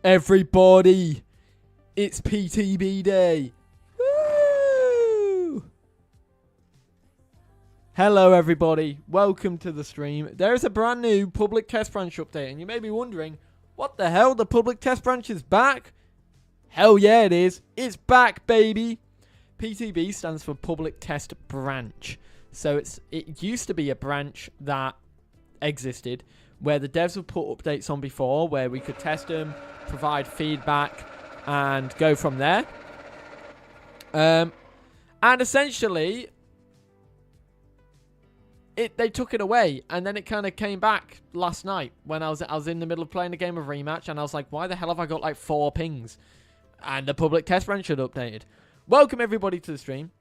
Everybody, it's PTB day. Woo! Hello everybody, welcome to the stream. There's a brand new public test branch update, and you may be wondering, what the hell, the public test branch is back? Hell yeah it is, it's back baby. PTB stands for public test branch. So it used to be a branch that existed where the devs would put updates on before, where we could test them, provide feedback, and go from there. And essentially, they took it away, and then it kind of came back last night when I was in the middle of playing a game of Rematch, and I was like, why the hell have I got like 4 pings? And the public test branch had updated. Welcome everybody to the stream.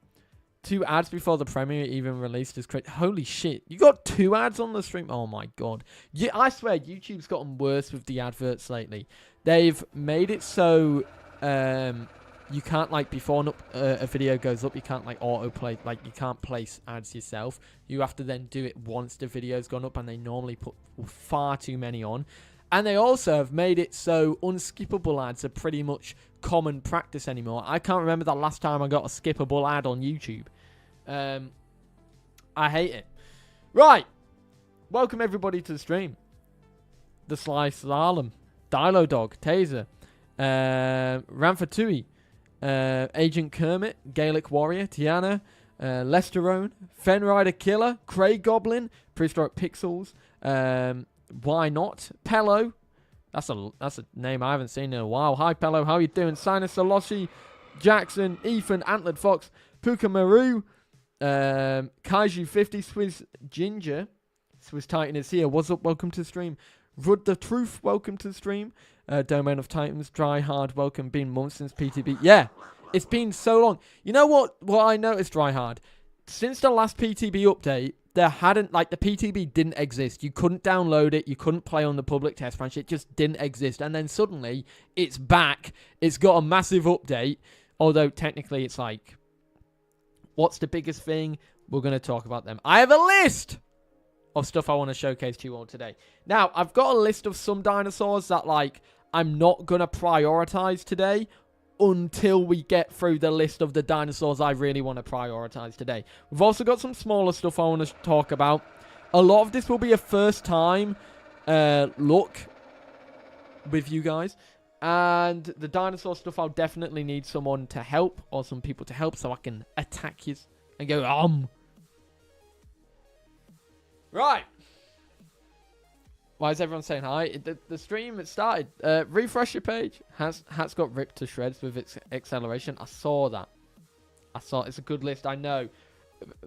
2 ads before the premiere even released is crazy. Holy shit. You got 2 ads on the stream? Oh my god. Yeah, I swear, YouTube's gotten worse with the adverts lately. They've made it so you can't, like, before a video goes up, you can't, like, autoplay. Like, you can't place ads yourself. You have to then do it once the video's gone up, and they normally put far too many on. And they also have made it so unskippable ads are pretty much common practice anymore. I can't remember the last time I got a skippable ad on YouTube. I hate it. Right. Welcome everybody to the stream. The Sly Slalom, Dilo Dog, Taser, Ramfatui, Agent Kermit, Gaelic Warrior, Tiana, Lesterone, Fenrider Killer, Craig Goblin, Prehistoric Pixels, Why Not, Pello. That's a name I haven't seen in a while. Hi Pello, how you doing? Sinus Velocci, Jackson, Ethan, Antlered Fox, Puka Maru, Kaiju 50, Swiss Ginger, Swiss Titan is here. What's up? Welcome to the stream. Rud the Truth, welcome to the stream. Domain of Titans, Dry Hard, welcome. Been months since PTB. Yeah, it's been so long. You know what I noticed, Dry Hard? Since the last PTB update, there hadn't, like, the PTB didn't exist. You couldn't download it. You couldn't play on the public test branch. It just didn't exist. And then suddenly, it's back. It's got a massive update. Although, technically, it's like, what's the biggest thing? We're going to talk about them. I have a list of stuff I want to showcase to you all today. Now, I've got a list of some dinosaurs that, like, I'm not going to prioritize today until we get through the list of the dinosaurs I really want to prioritize today. We've also got some smaller stuff I want to talk about. A lot of this will be a first time look with you guys. And the dinosaur stuff, I'll definitely need someone to help, or some people to help, so I can attack you and go, Right. Why is everyone saying hi? The stream, it started. Refresh your page. Hat's got ripped to shreds with its acceleration. I saw that. It's a good list, I know.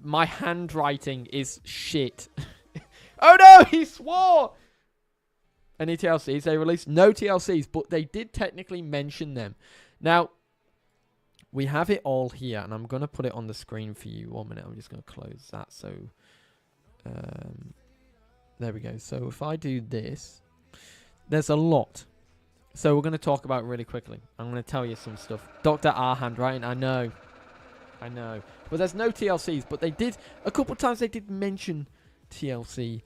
My handwriting is shit. Oh no, he swore! Any TLCs they released? No TLCs, but they did technically mention them. Now, we have it all here, and I'm going to put it on the screen for you. 1 minute, I'm just going to close that. So, there we go. So, if I do this, there's a lot. So, we're going to talk about it really quickly. I'm going to tell you some stuff. Dr. R handwriting, I know. But there's no TLCs, but they did, a couple of times they did mention TLC.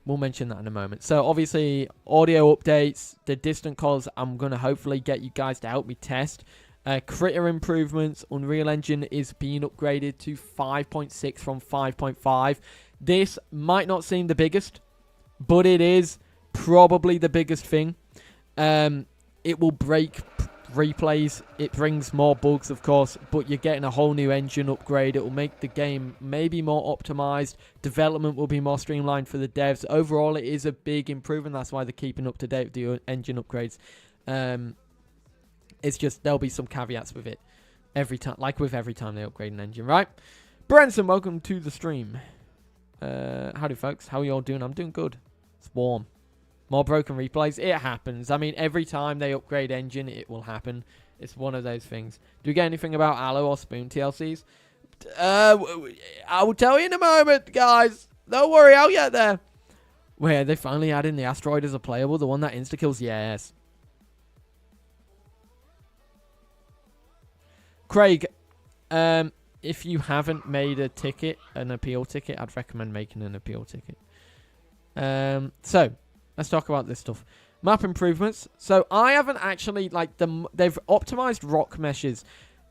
We'll mention that in a moment. So obviously audio updates, the distant calls, I'm going to hopefully get you guys to help me test. Critter improvements, Unreal Engine is being upgraded to 5.6 from 5.5. This might not seem the biggest, but it is probably the biggest thing. It will break replays. It brings more bugs, of course, but you're getting a whole new engine upgrade. It will make the game maybe more optimized. Development will be more streamlined for the devs. Overall, it is a big improvement. That's why they're keeping up to date with the engine upgrades. It's just there'll be some caveats with it every time, like with every time they upgrade an engine, right? Branson, welcome to the stream. Howdy, folks. How are you all doing? I'm doing good. It's warm. More broken replays. It happens. I mean, every time they upgrade engine, it will happen. It's one of those things. Do we get anything about Aloe or Spoon TLCs? I will tell you in a moment, guys. Don't worry, I'll get there. Wait, they finally add in the asteroid as a playable? The one that insta-kills? Yes. Craig, if you haven't made a ticket, an appeal ticket, I'd recommend making an appeal ticket. So, let's talk about this stuff. Map improvements. So I haven't actually, like, they've optimized rock meshes.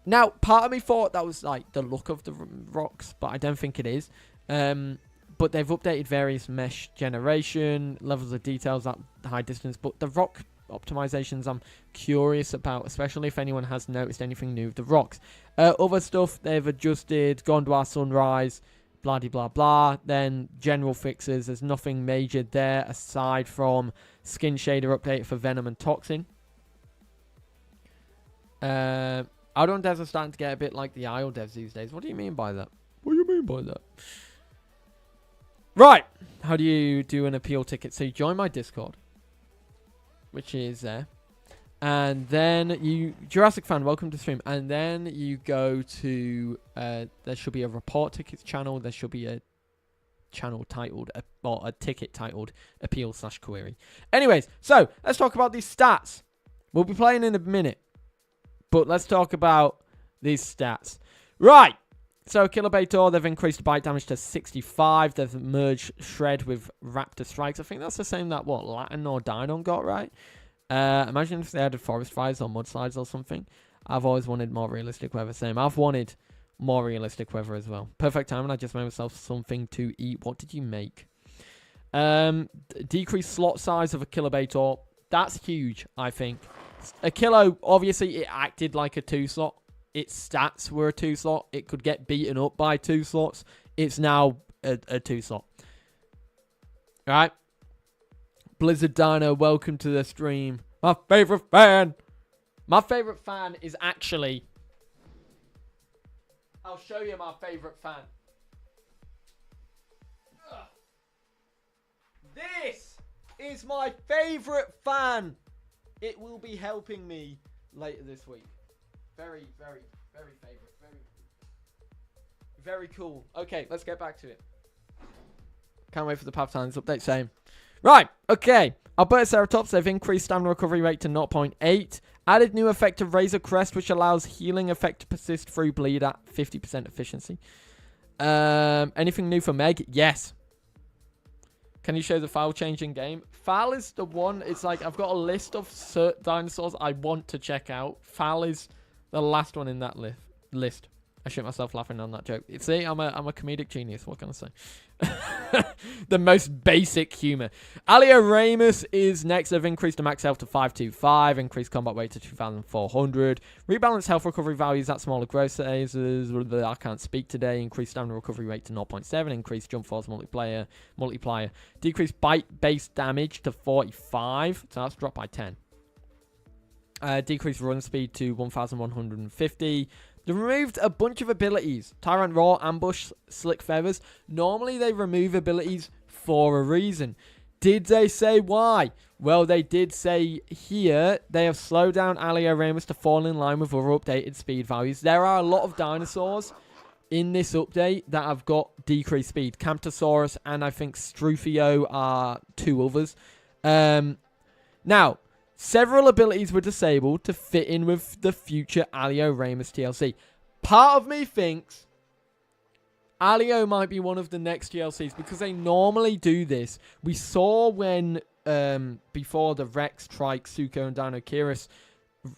Now, part of me thought that was, like, the look of the rocks, but I don't think it is. But they've updated various mesh generation, levels of details at high distance. But the rock optimizations I'm curious about, especially if anyone has noticed anything new with the rocks. Other stuff, they've adjusted Gondwar Sunrise, blah, blah, blah. Then general fixes, there's nothing major there aside from skin shader update for Venom and Toxin. Aldon devs are starting to get a bit like the IO devs these days. What do you mean by that? What do you mean by that? Right. How do you do an appeal ticket? So you join my Discord, which is there. And then you... Jurassic fan, welcome to the stream. And then you go to... there should be a report tickets channel. There should be a channel titled... or a ticket titled appeal/query. Anyways, so let's talk about these stats. We'll be playing in a minute. But let's talk about these stats. Right. So, Kilobator, they've increased bite damage to 65. They've merged Shred with Raptor Strikes. I think that's the same that, what, Latin or Dinon got, right? Imagine if they added Forest Fires or Mudslides or something. I've always wanted more realistic weather. Same. I've wanted more realistic weather as well. Perfect timing. I just made myself something to eat. What did you make? Decreased slot size of a Kilobator. That's huge, I think. A Kilo, obviously, it acted like a 2-slot. Its stats were a 2-slot. It could get beaten up by 2 slots. It's now a 2-slot. Alright. Blizzard Dino, welcome to the stream. My favorite fan. My favorite fan is actually... I'll show you my favorite fan. Ugh. This is my favorite fan. It will be helping me later this week. Very, very, very favorite. Very cool. Okay, let's get back to it. Can't wait for the Path Times update. Same. Right, okay. Albertoceratops, they've increased stamina recovery rate to 0.8. Added new effect of Razor Crest, which allows healing effect to persist through bleed at 50% efficiency. Anything new for Meg? Yes. Can you show the file change in game? Fal is the one. It's like I've got a list of dinosaurs I want to check out. Fal is the last one in that list. I shit myself laughing on that joke. See, I'm a comedic genius. What can I say? The most basic humor. Aliros is next. They've increased the max health to 525. Increased combat weight to 2,400. Rebalance health recovery values at smaller growth phases. I can't speak today. Increased stamina recovery rate to 0.7. Increased jump force multiplier. Decreased bite base damage to 45. So that's dropped by 10. Decreased run speed to 1,150. They removed a bunch of abilities. Tyrant Roar, Ambush, Slick Feathers. Normally they remove abilities for a reason. Did they say why? Well, they did say here they have slowed down Aliros to fall in line with other updated speed values. There are a lot of dinosaurs in this update that have got decreased speed. Camptosaurus and I think Struthio are 2 others. Now, several abilities were disabled to fit in with the future Aliros TLC. Part of me thinks Alio might be one of the next TLCs because they normally do this. We saw when, before the Rex, Trike, Suko, and Dinokiris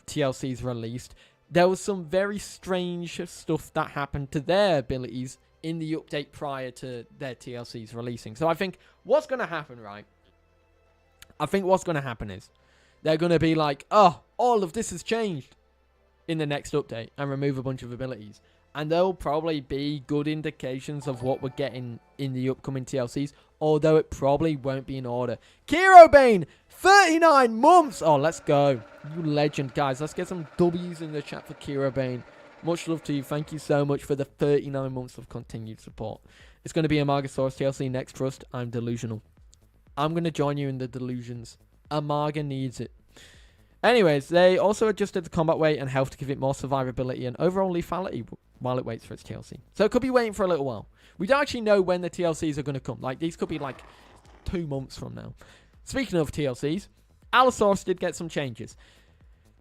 TLCs released, there was some very strange stuff that happened to their abilities in the update prior to their TLCs releasing. So I think what's going to happen, right? I think what's going to happen is they're going to be like, oh, all of this has changed in the next update and remove a bunch of abilities. And there'll probably be good indications of what we're getting in the upcoming TLCs, although it probably won't be in order. Kirobane, 39 months. Oh, let's go. You legend, guys. Let's get some W's in the chat for Kirobane. Much love to you. Thank you so much for the 39 months of continued support. It's going to be a Amargasaurus TLC next, Trust. I'm delusional. I'm going to join you in the delusions. Amarga needs it. Anyways, they also adjusted the combat weight and health to give it more survivability and overall lethality while it waits for its TLC. So it could be waiting for a little while. We don't actually know when the TLCs are going to come. Like, these could be like 2 months from now. Speaking of TLCs, Allosaurus did get some changes.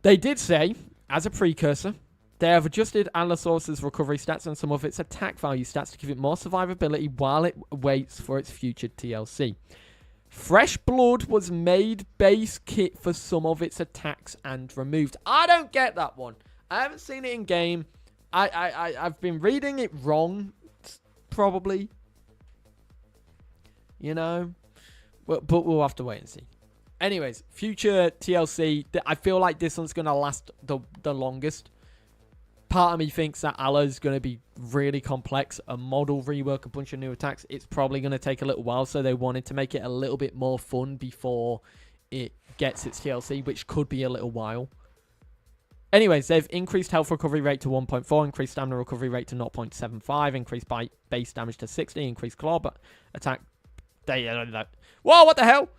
They did say, as a precursor, they have adjusted Allosaurus' recovery stats and some of its attack value stats to give it more survivability while it waits for its future TLC. Fresh Blood was made base kit for some of its attacks and removed. I don't get that one. I haven't seen it in game. I've been reading it wrong, probably. You know? But we'll have to wait and see. Anyways, future TLC. I feel like this one's going to last the longest. Part of me thinks that Aliros is going to be really complex. A model rework, a bunch of new attacks. It's probably going to take a little while, so they wanted to make it a little bit more fun before it gets its TLC, which could be a little while. Anyways, they've increased health recovery rate to 1.4, increased stamina recovery rate to 0.75, increased base damage to 60, increased claw attack. Whoa, what the hell?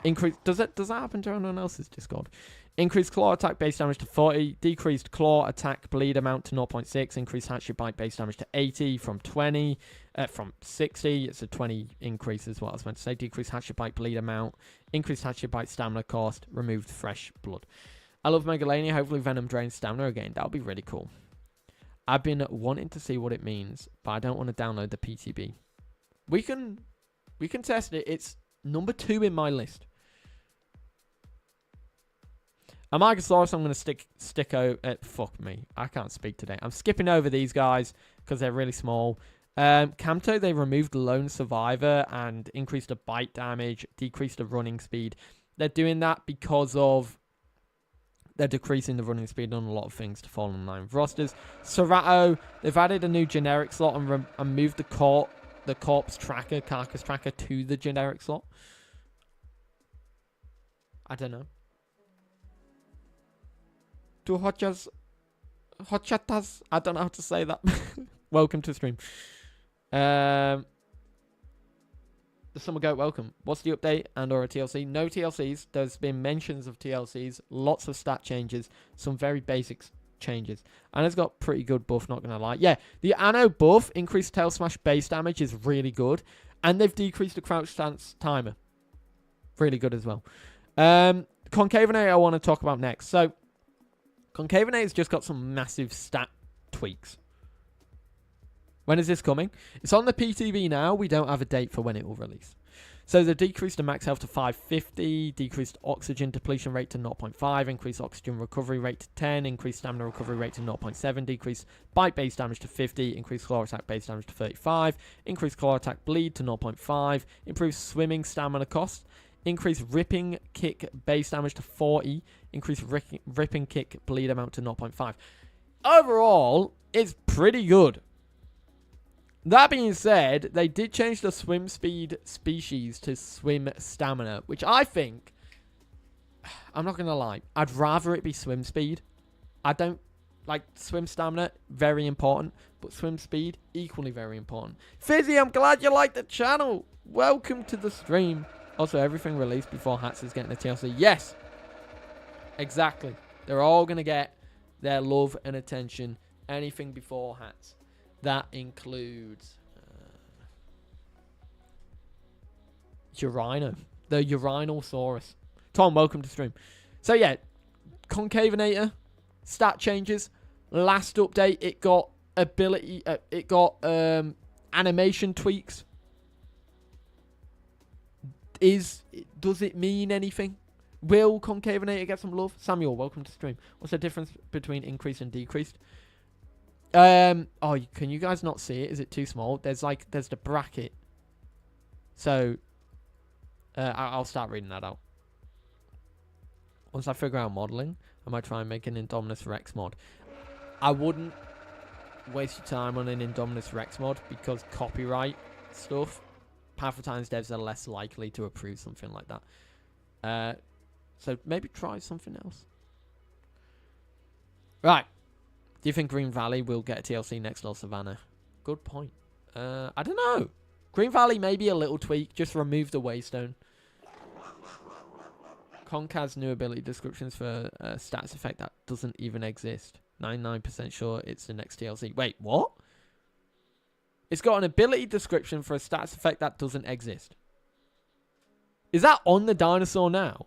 Increase. Does that happen to anyone else's Discord? Increased claw attack base damage to 40. Decreased claw attack bleed amount to 0.6. Increased hatchet bite base damage to 80 from 20. From 60. It's a 20 increase is what I was meant to say. Decreased hatchet bite bleed amount. Increased hatchet bite stamina cost. Removed fresh blood. I love Megalania. Hopefully Venom drains stamina again. That would be really cool. I've been wanting to see what it means, but I don't want to download the PTB. We can test it. It's number 2 in my list. A Megasaurus, I'm going to stick over... fuck me. I can't speak today. I'm skipping over these guys because they're really small. Camto, they removed Lone Survivor and increased the bite damage, decreased the running speed. They're doing that because of... They're decreasing the running speed on a lot of things to fall in line with rosters. Sarco, they've added a new generic slot and moved the carcass tracker to the generic slot. I don't know. To Hochatas, I don't know how to say that. Welcome to stream. The Summer Goat, welcome. What's the update and or a TLC? No TLCs. There's been mentions of TLCs, lots of stat changes, some very basic changes. Anna's got pretty good buff, not gonna lie. Yeah, the Anno buff, increased tail smash base damage is really good. And they've decreased the crouch stance timer. Really good as well. Concavenator I want to talk about next. So Concavenator's just got some massive stat tweaks. When is this coming? It's on the PTB now. We don't have a date for when it will release. So they've decreased the max health to 550, decreased oxygen depletion rate to 0.5, increased oxygen recovery rate to 10, increased stamina recovery rate to 0.7, decreased bite base damage to 50, increased claw attack base damage to 35, increased claw attack bleed to 0.5, improved swimming stamina cost, increased ripping kick base damage to 40, increased ripping kick bleed amount to 0.5. Overall, it's pretty good. That being said, they did change the swim speed species to swim stamina, which I think, I'm not going to lie, I'd rather it be swim speed. I don't like swim stamina, very important, but swim speed, equally very important. Fizzy, I'm glad you like the channel. Welcome to the stream. Also, everything released before Hats is getting a TLC. Yes, exactly. They're all going to get their love and attention. Anything before Hats. That includes Urino, the Urinosaurus. Tom, welcome to stream. So yeah, Concavenator, stat changes. Last update, it got ability, animation tweaks. Does it mean anything? Will Concavenator get some love? Samuel, welcome to stream. What's the difference between increased and decreased? Oh, can you guys not see it? Is it too small? There's the bracket. So, I'll start reading that out. Once I figure out modeling, I might try and make an Indominus Rex mod. I wouldn't waste your time on an Indominus Rex mod because copyright stuff, half the times devs are less likely to approve something like that. So maybe try something else. Right. Do you think Green Valley will get a TLC next or Savannah? Good point. I don't know. Green Valley maybe a little tweak. Just remove the Waystone. Conch has new ability descriptions for stats effect that doesn't even exist. 99% sure it's the next TLC. Wait, what? It's got an ability description for a stats effect that doesn't exist. Is that on the dinosaur now?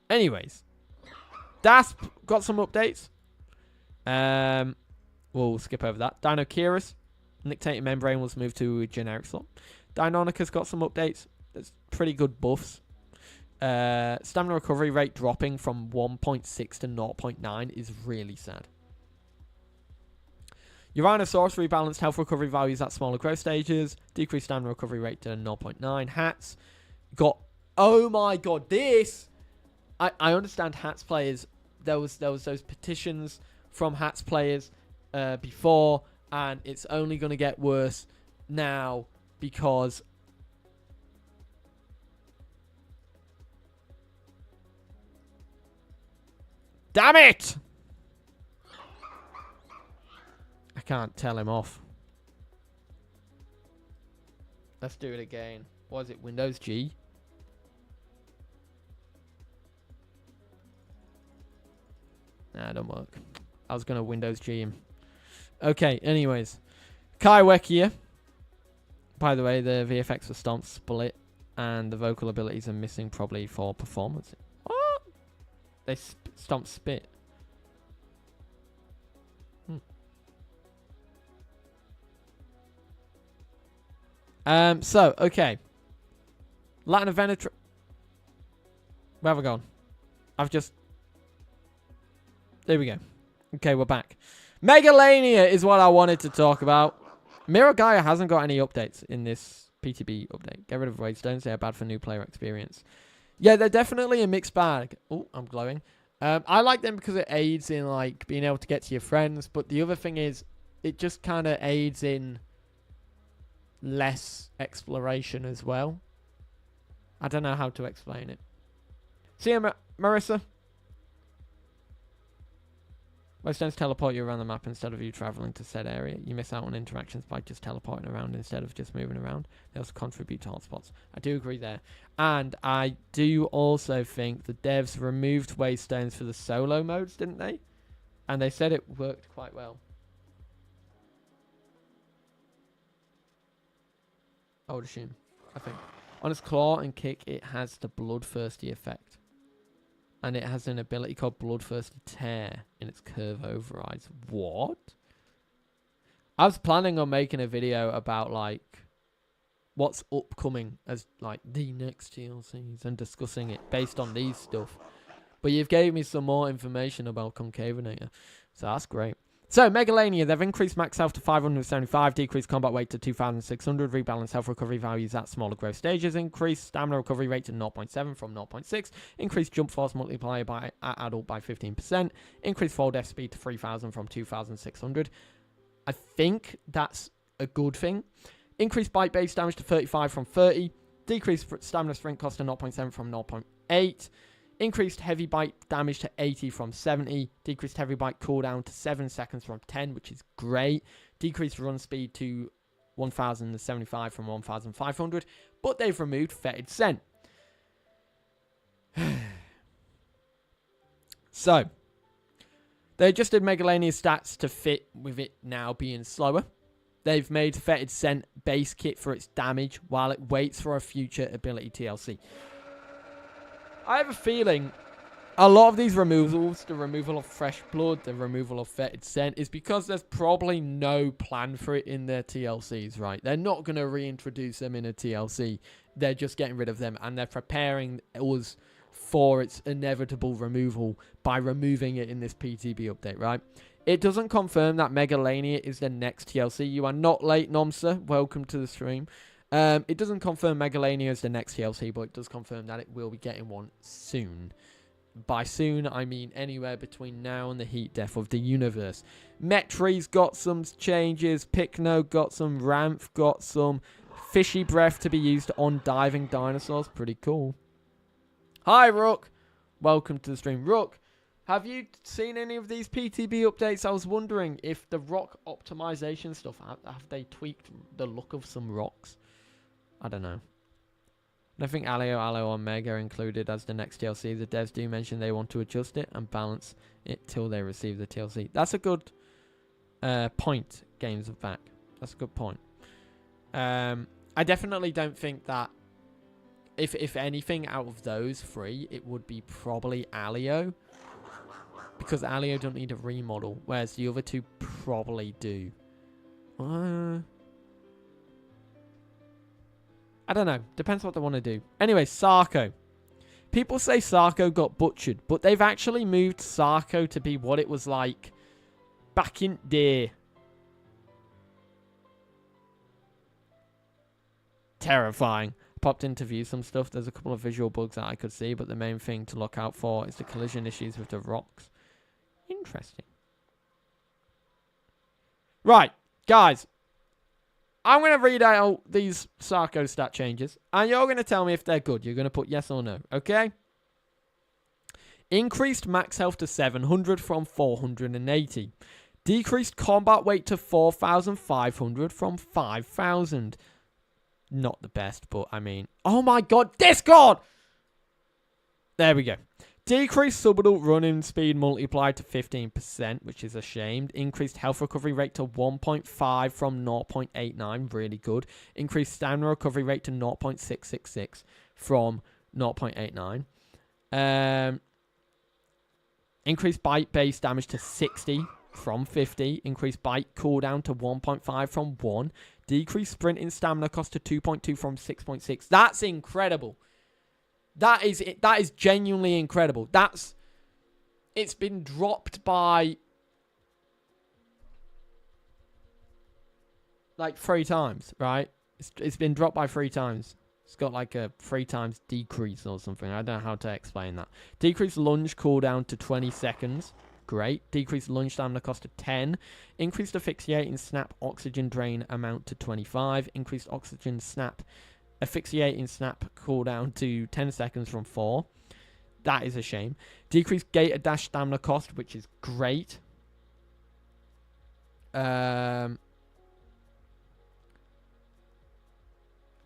Anyways. Dasp got some updates. We'll skip over that. Dino Kyrus. Nictator Membrane was moved to a generic slot. Deinonychus got some updates. There's pretty good buffs. Stamina recovery rate dropping from 1.6 to 0.9 is really sad. Uranosaurus rebalanced health recovery values at smaller growth stages. Decreased stamina recovery rate to 0.9. Hats got... Oh my god, this... I understand Hats players... There was those petitions from Hats players before, and it's only going to get worse now because... Damn it! I can't tell him off. Let's do it again. What is it? Windows G? Nah, don't work. I was going to Windows G him. Okay, anyways. Kaiwek here. By the way, the VFX for Stomp split, and the vocal abilities are missing probably for performance. What? They Stomp spit. So, okay. Latin Venetra... Where have I gone? I've just... There we go. Okay, we're back. Megalania is what I wanted to talk about. Miragaia hasn't got any updates in this PTB update. Get rid of Wadestones. They are bad for new player experience. Yeah, they're definitely a mixed bag. Oh, I'm glowing. I like them because it aids in, like, being able to get to your friends. But the other thing is, it just kind of aids in less exploration as well. I don't know how to explain it. See you, Marissa? Waystones teleport you around the map instead of you traveling to said area. You miss out on interactions by just teleporting around instead of just moving around. They also contribute to hotspots. I do agree there. And I do also think the devs removed Waystones for the solo modes, didn't they? And they said it worked quite well. I would assume. I think. On its claw and kick, it has the bloodthirsty effect. And it has an ability called Bloodthirsty Tear in its curve overrides. What? I was planning on making a video about, like, what's upcoming as, like, the next TLCs and discussing it based on these stuff. But you've gave me some more information about Concavenator. So that's great. So, Megalania, they've increased max health to 575, decreased combat weight to 2,600, rebalanced health recovery values at smaller growth stages, increased stamina recovery rate to 0.7 from 0.6, increased jump force multiplier by adult by 15%, increased fall death speed to 3,000 from 2,600. I think that's a good thing. Increased bite base damage to 35 from 30, decreased stamina sprint cost to 0.7 from 0.8, increased heavy bite damage to 80 from 70. Decreased heavy bite cooldown to 7 seconds from 10, which is great. Decreased run speed to 1,075 from 1,500. But they've removed fetid scent. So, they adjusted Megalania stats to fit with it now being slower. They've made fetid scent base kit for its damage while it waits for a future ability TLC. I have a feeling a lot of these removals, the removal of fresh blood, the removal of fetid scent, is because there's probably no plan for it in their TLCs, right? They're not going to reintroduce them in a TLC. They're just getting rid of them, and they're preparing us for its inevitable removal by removing it in this PTB update, right? It doesn't confirm that Megalania is the next TLC. You are not late, Nomsa. Welcome to the stream. It doesn't confirm Megalania is the next TLC, but it does confirm that it will be getting one soon. By soon, I mean anywhere between now and the heat death of the universe. Metri's got some changes. Picno got some. Ramp got some. Fishy breath to be used on diving dinosaurs. Pretty cool. Hi, Rook. Welcome to the stream. Rook, have you seen any of these PTB updates? I was wondering if the rock optimization stuff, have they tweaked the look of some rocks? I don't know. I think Allo, and Meg are included as the next TLC. The devs do mention they want to adjust it and balance it till they receive the TLC. That's a good point, Games of Back. That's a good point. I definitely don't think that if anything out of those three, it would be probably Alio. Because Alio don't need a remodel, whereas the other two probably do. I don't know. Depends what they want to do. Anyway, Sarco. People say Sarco got butchered, but they've actually moved Sarco to be what it was like back in day. Terrifying. Popped in to view some stuff. There's a couple of visual bugs that I could see, but the main thing to look out for is the collision issues with the rocks. Interesting. Right, guys. I'm going to read out these Sarco stat changes, and you're going to tell me if they're good. You're going to put yes or no, okay? Increased max health to 700 from 480. Decreased combat weight to 4,500 from 5,000. Not the best, but I mean... Oh my god, Discord! There we go. Decreased subadult running speed multiplied to 15%, which is a shame. Increased health recovery rate to 1.5 from 0.89, really good. Increased stamina recovery rate to 0.666 from 0.89. Increased bite-based damage to 60 from 50. Increased bite cooldown to 1.5 from 1. Decreased sprinting stamina cost to 2.2 from 6.6. That's incredible. That is genuinely incredible. It's been dropped by like 3 times, right? It's been dropped by 3 times. It's got like a 3 times decrease or something. I don't know how to explain that. Decreased lunge cooldown to 20 seconds. Great. Decreased lunge stamina cost to 10. Increased asphyxiating snap oxygen drain amount to 25. Increased oxygen snap asphyxiating snap cooldown to 10 seconds from 4. That is a shame. Decreased gator dash stamina cost, which is great.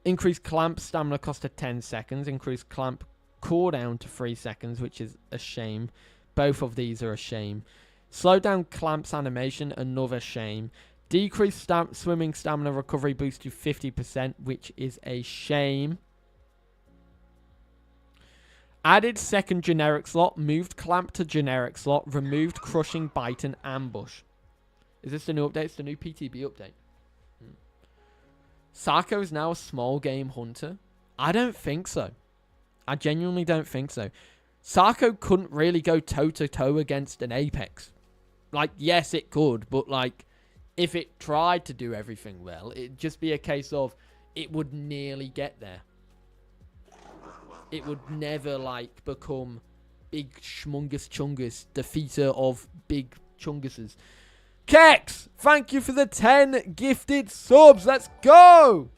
Increased clamp stamina cost to 10 seconds. Increased clamp cooldown to 3 seconds, which is a shame. Both of these are a shame. Slow down clamps animation, another shame. Decreased swimming stamina recovery boost to 50%, which is a shame. Added second generic slot, moved clamp to generic slot, removed crushing bite and ambush. Is this the new update? It's the new PTB update. Sarco is now a small game hunter. I don't think so. I genuinely don't think so. Sarco couldn't really go toe-to-toe against an Apex. Like, yes, it could, but like, if it tried to do everything well, it'd just be a case of it would nearly get there. It would never, like, become big schmungus chungus, defeater of big chunguses. Kex, thank you for the 10 gifted subs. Let's go!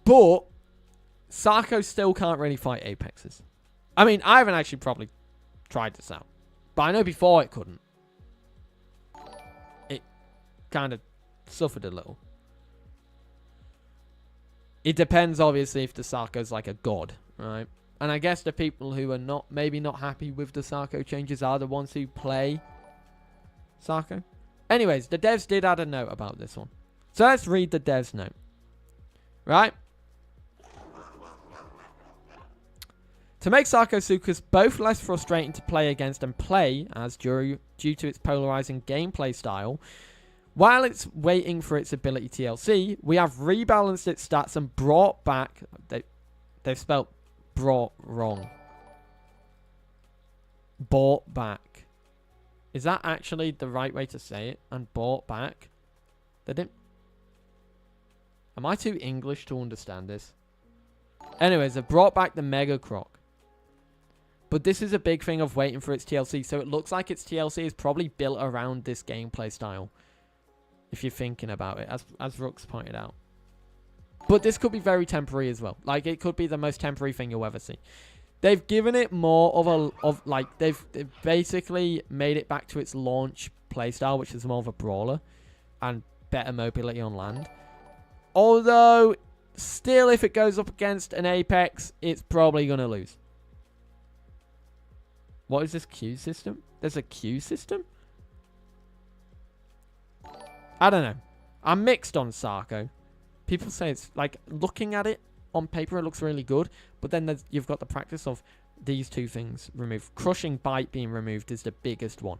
But Sarco still can't really fight Apexes. I mean, I haven't actually probably tried this out. But I know before it couldn't. It kind of suffered a little. It depends, obviously, if the Sarco's like a god, right? And I guess the people who are maybe not happy with the Sarco changes are the ones who play Sarco. Anyways, the devs did add a note about this one. So let's read the devs note. Right? To make Sarco Sucus both less frustrating to play against and play as due to its polarizing gameplay style, while it's waiting for its ability TLC, we have rebalanced its stats and brought back... They've spelled brought wrong. Bought back. Is that actually the right way to say it? And bought back? They didn't... Am I too English to understand this? Anyways, they brought back the Mega Croc. But this is a big thing of waiting for its TLC, so it looks like its TLC is probably built around this gameplay style. If you're thinking about it, as Rooks pointed out. But this could be very temporary as well. Like, it could be the most temporary thing you'll ever see. They've given it more of they've basically made it back to its launch playstyle, which is more of a brawler and better mobility on land. Although, still, if it goes up against an Apex, it's probably going to lose. What is this queue system? There's a queue system? I don't know. I'm mixed on Sarco. People say it's like, looking at it on paper, it looks really good. But then you've got the practice of these two things removed. Crushing bite being removed is the biggest one.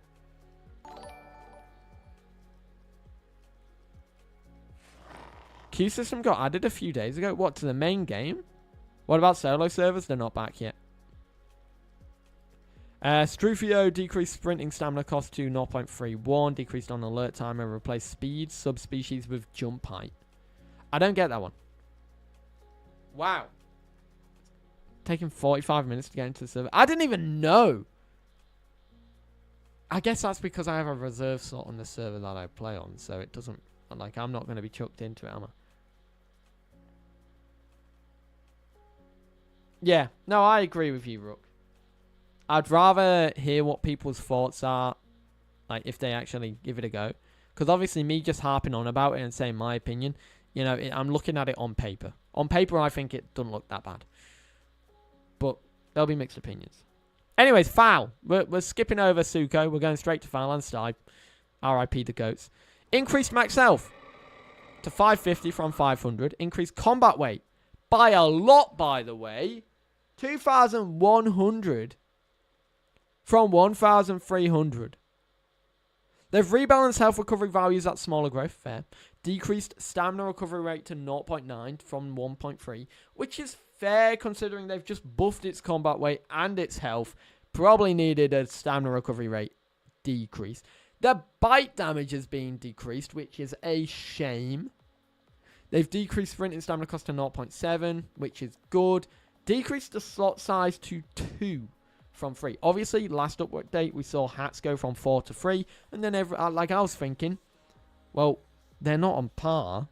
Queue system got added a few days ago. What, to the main game? What about solo servers? They're not back yet. Strufio decreased sprinting stamina cost to 0.31. Decreased on alert timer. Replaced speed subspecies with jump height. I don't get that one. Wow. Taking 45 minutes to get into the server. I didn't even know. I guess that's because I have a reserve slot on the server that I play on. So it doesn't... Like, I'm not going to be chucked into it, am I? Yeah. No, I agree with you, Rook. I'd rather hear what people's thoughts are, like, if they actually give it a go. Because obviously me just harping on about it and saying my opinion, you know, I'm looking at it on paper. On paper, I think it doesn't look that bad. But there'll be mixed opinions. Anyways, foul. We're skipping over Suko. We're going straight to foul and Stipe. RIP the GOATs. Increased max health to 550 from 500. Increased combat weight by a lot, by the way. 2,100 from 1,300. They've rebalanced health recovery values at smaller growth. Fair. Decreased stamina recovery rate to 0.9 from 1.3, which is fair considering they've just buffed its combat weight and its health. Probably needed a stamina recovery rate decrease. The bite damage has been decreased, which is a shame. They've decreased sprinting stamina cost to 0.7, which is good. Decreased the slot size to 2 from 3. Obviously, last update, we saw hats go from 4 to 3. And then, like I was thinking, well, they're not on par.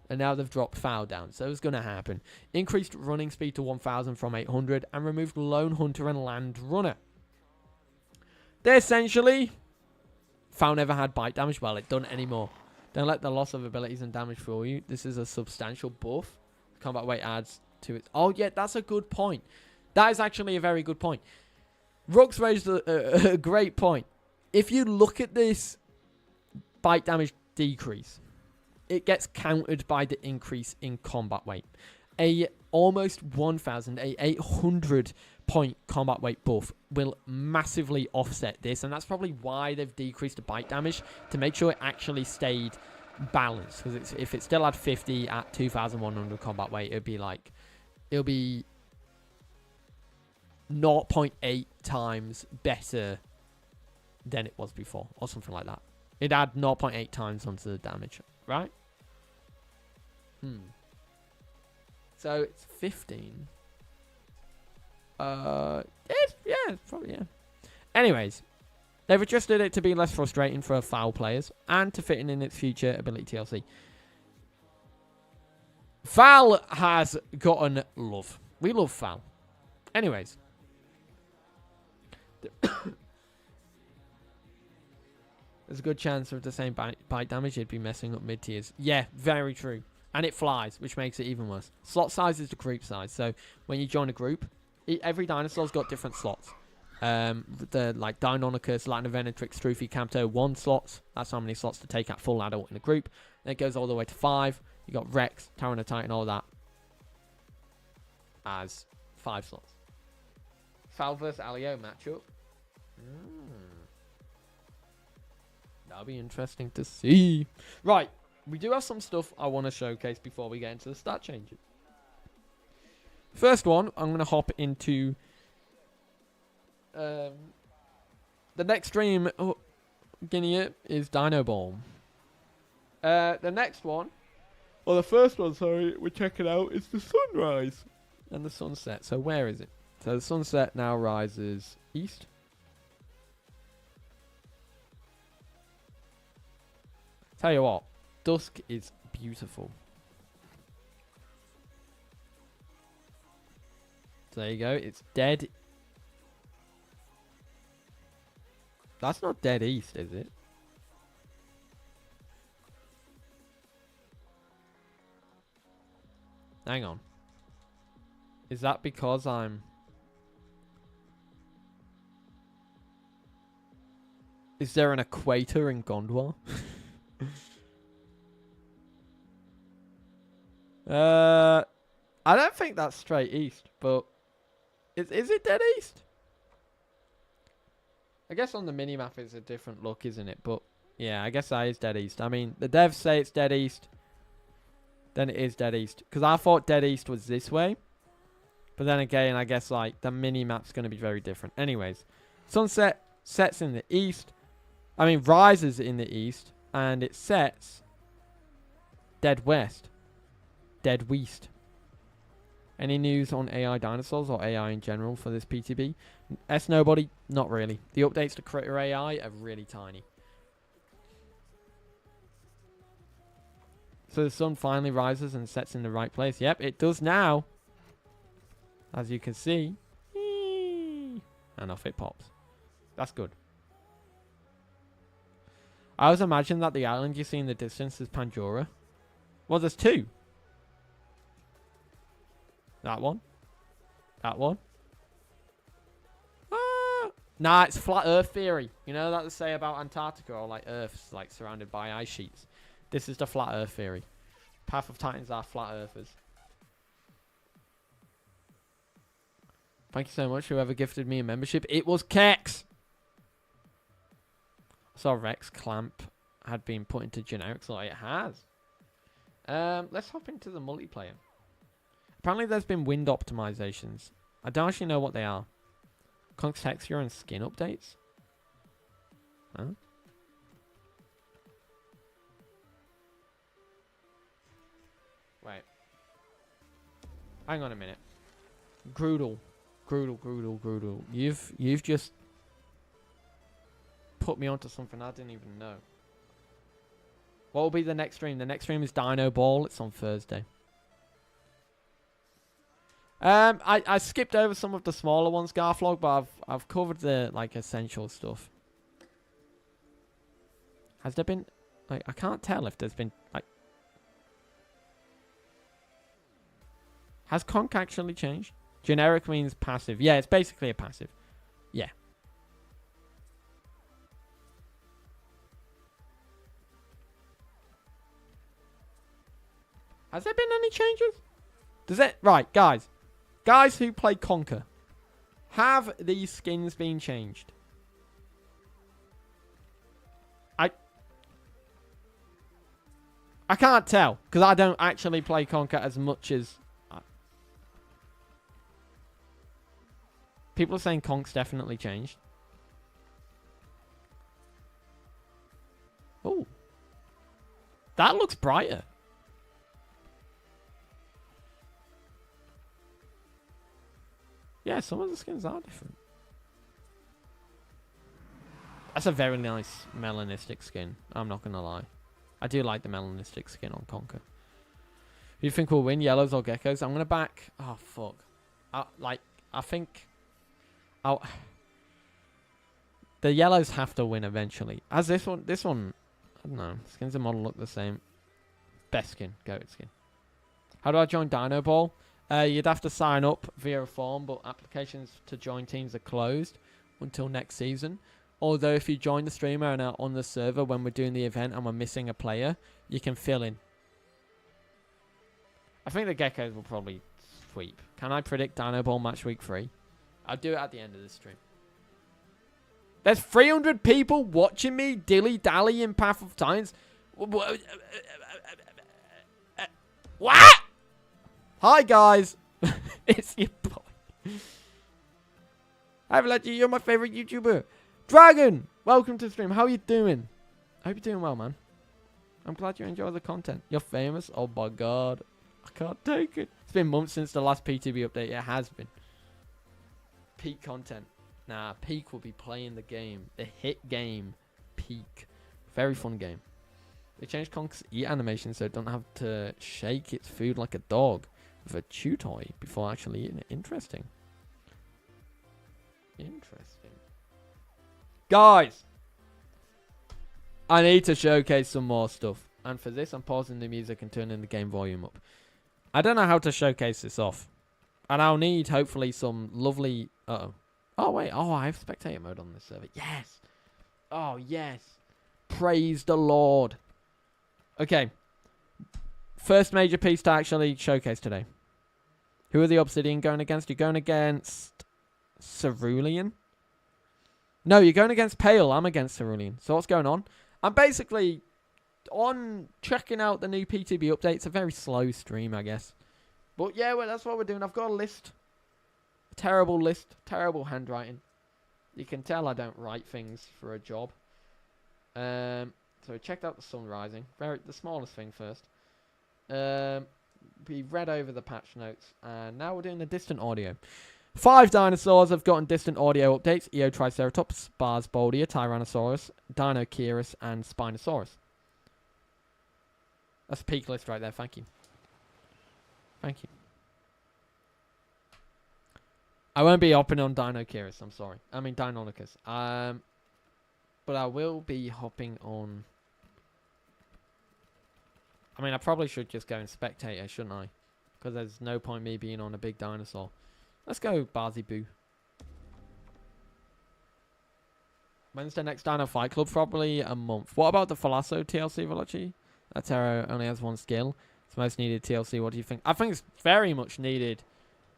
And now they've dropped foul down. So it's going to happen. Increased running speed to 1,000 from 800. And removed Lone Hunter and Land Runner. They're essentially... Foul never had bite damage. Well, it doesn't anymore. Don't let the loss of abilities and damage fool you. This is a substantial buff. Combat weight adds to it. Oh, yeah, that's a good point. That is actually a very good point. Rook's raised a great point. If you look at this bite damage decrease, it gets countered by the increase in combat weight. A almost 1,000, a 800 point combat weight buff will massively offset this, and that's probably why they've decreased the bite damage to make sure it actually stayed balanced. Because if it still had 50 at 2,100 combat weight, it'll be 0.8 times better than it was before, or something like that. It'd add 0.8 times onto the damage, right? So it's 15. Yeah, probably, yeah. Anyways, they've adjusted it to be less frustrating for foul players and to fit in its future ability TLC. Foul has gotten love. We love foul. Anyways. There's a good chance of the same bite damage, it'd be messing up mid-tiers. Yeah, very true. And it flies, which makes it even worse. Slot size is the group size. So when you join a group, every dinosaur's got different slots. The like Deinonychus, Latinovenatrix, Strufy, Campto, 1 slots. That's how many slots to take at full adult in a group. Then it goes all the way to 5. You got Rex, Tyranitar, all that as 5 slots. Foul vs Alio matchup. That'll be interesting to see. Right. We do have some stuff I want to showcase before we get into the stat changes. First one, I'm going to hop into the next stream. Guinea is Dino Bomb. The next one, or the first one, sorry, we're checking out is the sunrise and the sunset. So where is it? So the sunset now rises east. Tell you what. Dusk is beautiful. So there you go. It's dead. That's not dead east, is it? Hang on. Is that because I'm... Is there an equator in Gondor? I don't think that's straight east, but is it dead east? I guess on the minimap it's a different look, isn't it? But yeah, I guess that is dead east. I mean, the devs say it's dead east. then it is Dead East. Because I thought Dead East was this way. But then again, I guess like the mini-map's going to be very different. Anyways, sunset sets in the east. I mean, rises in the east. And it sets dead west. Dead west. Any news on AI dinosaurs or AI in general for this PTB? Nobody? Not really. The updates to Critter AI are really tiny. So the sun finally rises and sets in the right place. Yep, it does now. As you can see. And off it pops. That's good. I always imagine that the island you see in the distance is Pandora. Well, there's two. That one. That one. Ah. Nah, it's flat earth theory. You know that they say about Antarctica, or like Earth's like surrounded by ice sheets. This is the flat earth theory. Path of Titans are flat earthers. Thank you so much, whoever gifted me a membership. It was Kex. I saw Rex Clamp had been put into generics. Like it has. Let's hop into the multiplayer. Apparently there's been wind optimizations. I don't actually know what they are. Conch texture and skin updates? Huh? Wait. Hang on a minute. Groodle. You've just put me onto something I didn't even know. What will be the next stream? The next stream is Dino Ball. It's on Thursday. I skipped over some of the smaller ones, Garflog, but I've covered the like essential stuff. Has there been like I can't tell if there's been like has Conch actually changed? Generic means passive. Yeah, it's basically a passive. Yeah. Has there been any changes? Does it? Right, guys. Guys who play Conquer. Have these skins been changed? I can't tell. Because I don't actually play Conquer as much as... People are saying Conch's definitely changed. Oh. That looks brighter. Yeah, some of the skins are different. That's a very nice melanistic skin. I'm not going to lie. I do like the melanistic skin on Conquer. Who do you think will win, yellows or geckos? I'm going to back... Oh, fuck. I think... The yellows have to win eventually. As this one... I don't know. Skins and model look the same. Best skin. Goat skin. How do I join Dino Ball? You'd have to sign up via a form, but applications to join teams are closed until next season. Although if you join the streamer and are on the server when we're doing the event and we're missing a player, you can fill in. I think the geckos will probably sweep. Can I predict Dino Ball match week 3? I'll do it at the end of the stream. There's 300 people watching me dilly-dally in Path of Titans. What? Hi, guys. It's your boy. Hi, Velocci. You're my favorite YouTuber. Dragon, welcome to the stream. How are you doing? I hope you're doing well, man. I'm glad you enjoy the content. You're famous. Oh, my God. I can't take it. It's been months since the last PTB update. It has been. Peak content. Nah, Peak will be playing the game. The hit game. Peak. Very fun game. They changed Conch's eat animation so it don't have to shake its food like a dog with a chew toy before actually eating it. Interesting. Interesting. Guys, I need to showcase some more stuff. And for this, I'm pausing the music and turning the game volume up. I don't know how to showcase this off. And I'll need, hopefully, some lovely... Uh-oh. Oh, wait. Oh, I have spectator mode on this server. Yes. Oh, yes. Praise the Lord. Okay. First major piece to actually showcase today. Who are the Obsidian going against? You're going against Cerulean? No, you're going against Pale. I'm against Cerulean. So what's going on? I'm basically on checking out the new PTB update. It's a very slow stream, I guess. But yeah, well, that's what we're doing. I've got a list. A terrible list. Terrible handwriting. You can tell I don't write things for a job. So we checked out the sun rising. The smallest thing first. We read over the patch notes. And now we're doing the distant audio. 5 dinosaurs have gotten distant audio updates. Eotriceratops, Barsboldia, Tyrannosaurus, Dinocheirus, and Spinosaurus. That's a peak list right there. Thank you. Thank you. I won't be hopping on Dinocheirus. I'm sorry. I mean Deinonychus. But I will be hopping on... I mean, I probably should just go in spectator, shouldn't I? Because there's no point me being on a big dinosaur. Let's go Barzy Boo. When's the next Dino Fight Club? Probably a month. What about the Thalasso TLC, Velocci? That Terra only has 1 skill. It's the most needed TLC. What do you think? I think it's very much needed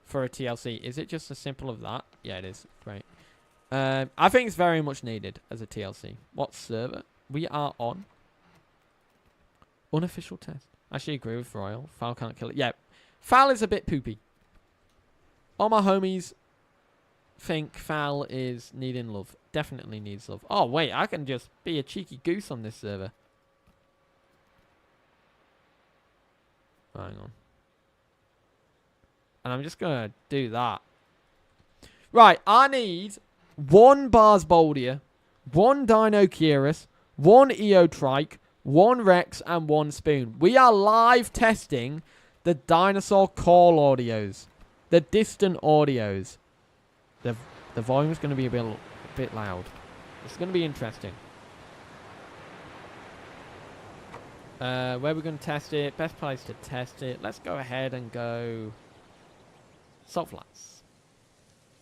for a TLC. Is it just as simple as that? Yeah, it is. Great. I think it's very much needed as a TLC. What server? We are on. Unofficial test. I actually agree with Royal. Foul can't kill it. Yeah. Foul is a bit poopy. All my homies think Foul is needing love. Definitely needs love. Oh, wait. I can just be a cheeky goose on this server. Hang on. And I'm just going to do that. Right. I need 1 Barsboldia, 1 Dinocheirus, 1 Eotrike, 1 Rex, and 1 Spoon. We are live testing the dinosaur call audios. The distant audios. The volume is going to be a bit loud. It's going to be interesting. Where we're going to test it. Best place to test it. Let's go ahead and go Salt Flats.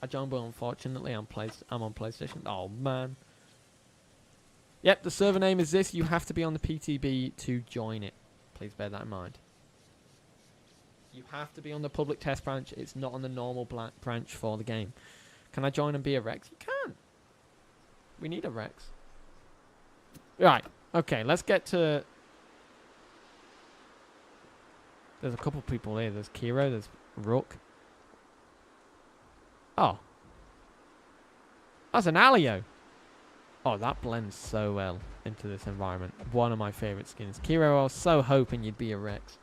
I joined, but unfortunately I'm on PlayStation. Oh man. Yep, the server name is this. You have to be on the PTB to join it. Please bear that in mind. You have to be on the public test branch. It's not on the normal branch for the game. Can I join and be a Rex? You can. We need a Rex. Right. Okay, let's get to... There's a couple people here. There's Kiro. There's Rook. Oh. That's an Alio. Oh, that blends so well into this environment. One of my favorite skins. Kiro, I was so hoping you'd be a Rex.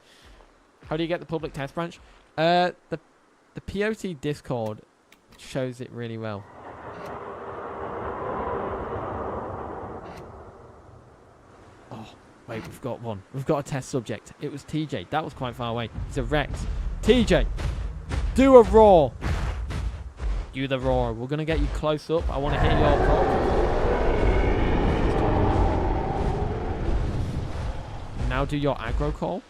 How do you get the public test branch? The POT Discord shows it really well. Oh, wait, we've got one. We've got a test subject. It was TJ. That was quite far away. It's a Rex. TJ, do a roar. Do the roar. We're going to get you close up. I want to hear your call. Now do your aggro call.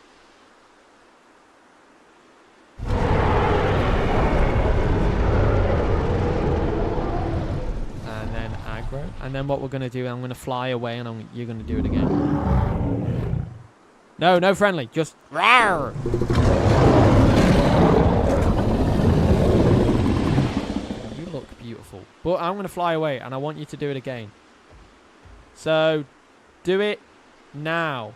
And then what we're going to do, I'm going to fly away and you're going to do it again. No, no friendly. Just rawr. You look beautiful. But I'm going to fly away and I want you to do it again. So, do it now.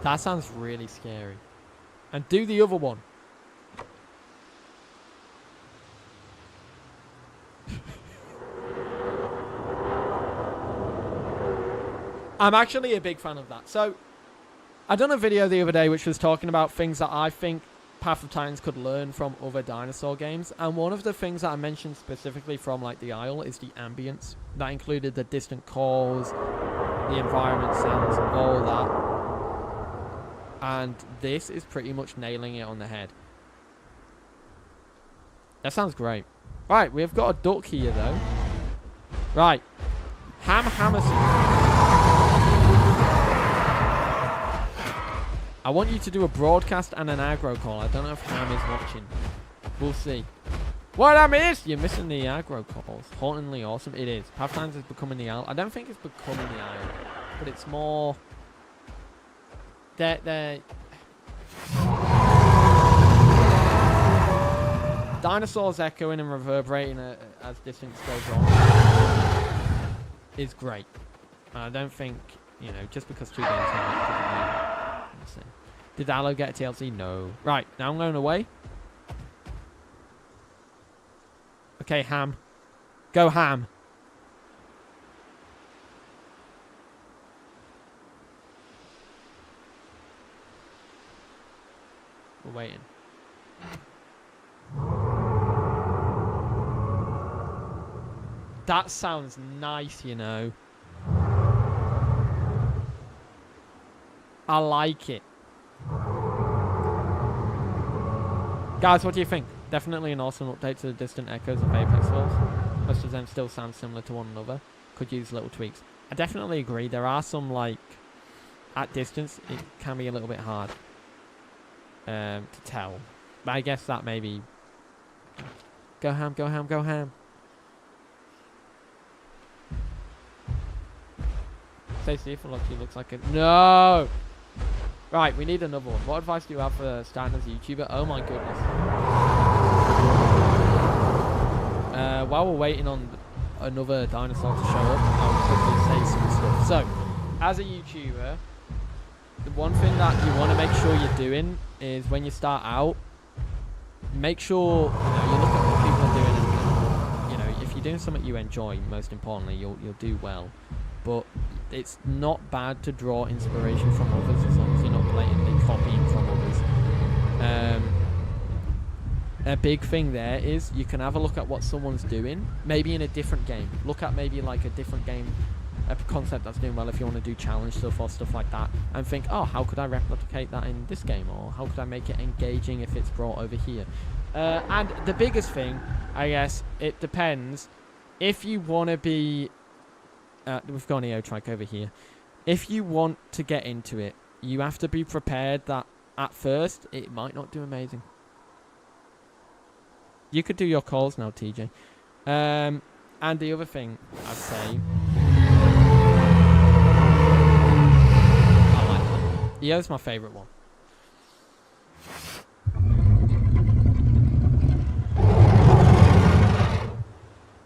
That sounds really scary. And do the other one. I'm actually a big fan of that. So, I done a video the other day which was talking about things that I think Path of Titans could learn from other dinosaur games. And one of the things that I mentioned specifically from like the Isle is the ambience. That included the distant calls, the environment sounds, all that. And this is pretty much nailing it on the head. That sounds great. Right, we've got a duck here, though. Right. Hammerson. I want you to do a broadcast and an aggro call. I don't know if Ham is watching. We'll see. What I missed? You're missing the aggro calls. Hauntingly awesome. It is. Pathfinder is becoming the Isle. I don't think it's becoming the Isle. But it's more... They're Dinosaurs echoing and reverberating as distance goes on is great. I don't think, you know, just because 2 games now doesn't mean. Let's see. Did Allo get a TLC? No. Right, now I'm going away. Okay, Ham. Go Ham. We're waiting. That sounds nice, you know. I like it. Guys, what do you think? Definitely an awesome update to the distant echoes of Apex Falls. Most of them still sound similar to one another. Could use little tweaks. I definitely agree. There are some, like, at distance, it can be a little bit hard to tell. But I guess that maybe... Go Ham, go Ham, go Ham. Stacey, Velocci looks like a... No! Right, we need another one. What advice do you have for starting as a YouTuber? Oh my goodness. While we're waiting on another dinosaur to show up, I'll quickly say some stuff. So, as a YouTuber, the one thing that you want to make sure you're doing is when you start out, make sure you look at what people are doing and, you know, if you're doing something you enjoy, most importantly, you'll do well. But it's not bad to draw inspiration from others as long as you're not blatantly copying from others. A big thing there is you can have a look at what someone's doing, maybe in a different game. Look at maybe like a different game, a concept that's doing well if you want to do challenge stuff or stuff like that, and think, oh, how could I replicate that in this game, or how could I make it engaging if it's brought over here? And the biggest thing, I guess, it depends. If you want to be... we've got an EO trike over here. If you want to get into it, you have to be prepared that at first it might not do amazing. You could do your calls now, TJ. And the other thing I'd say, I like that. EO's my favourite one.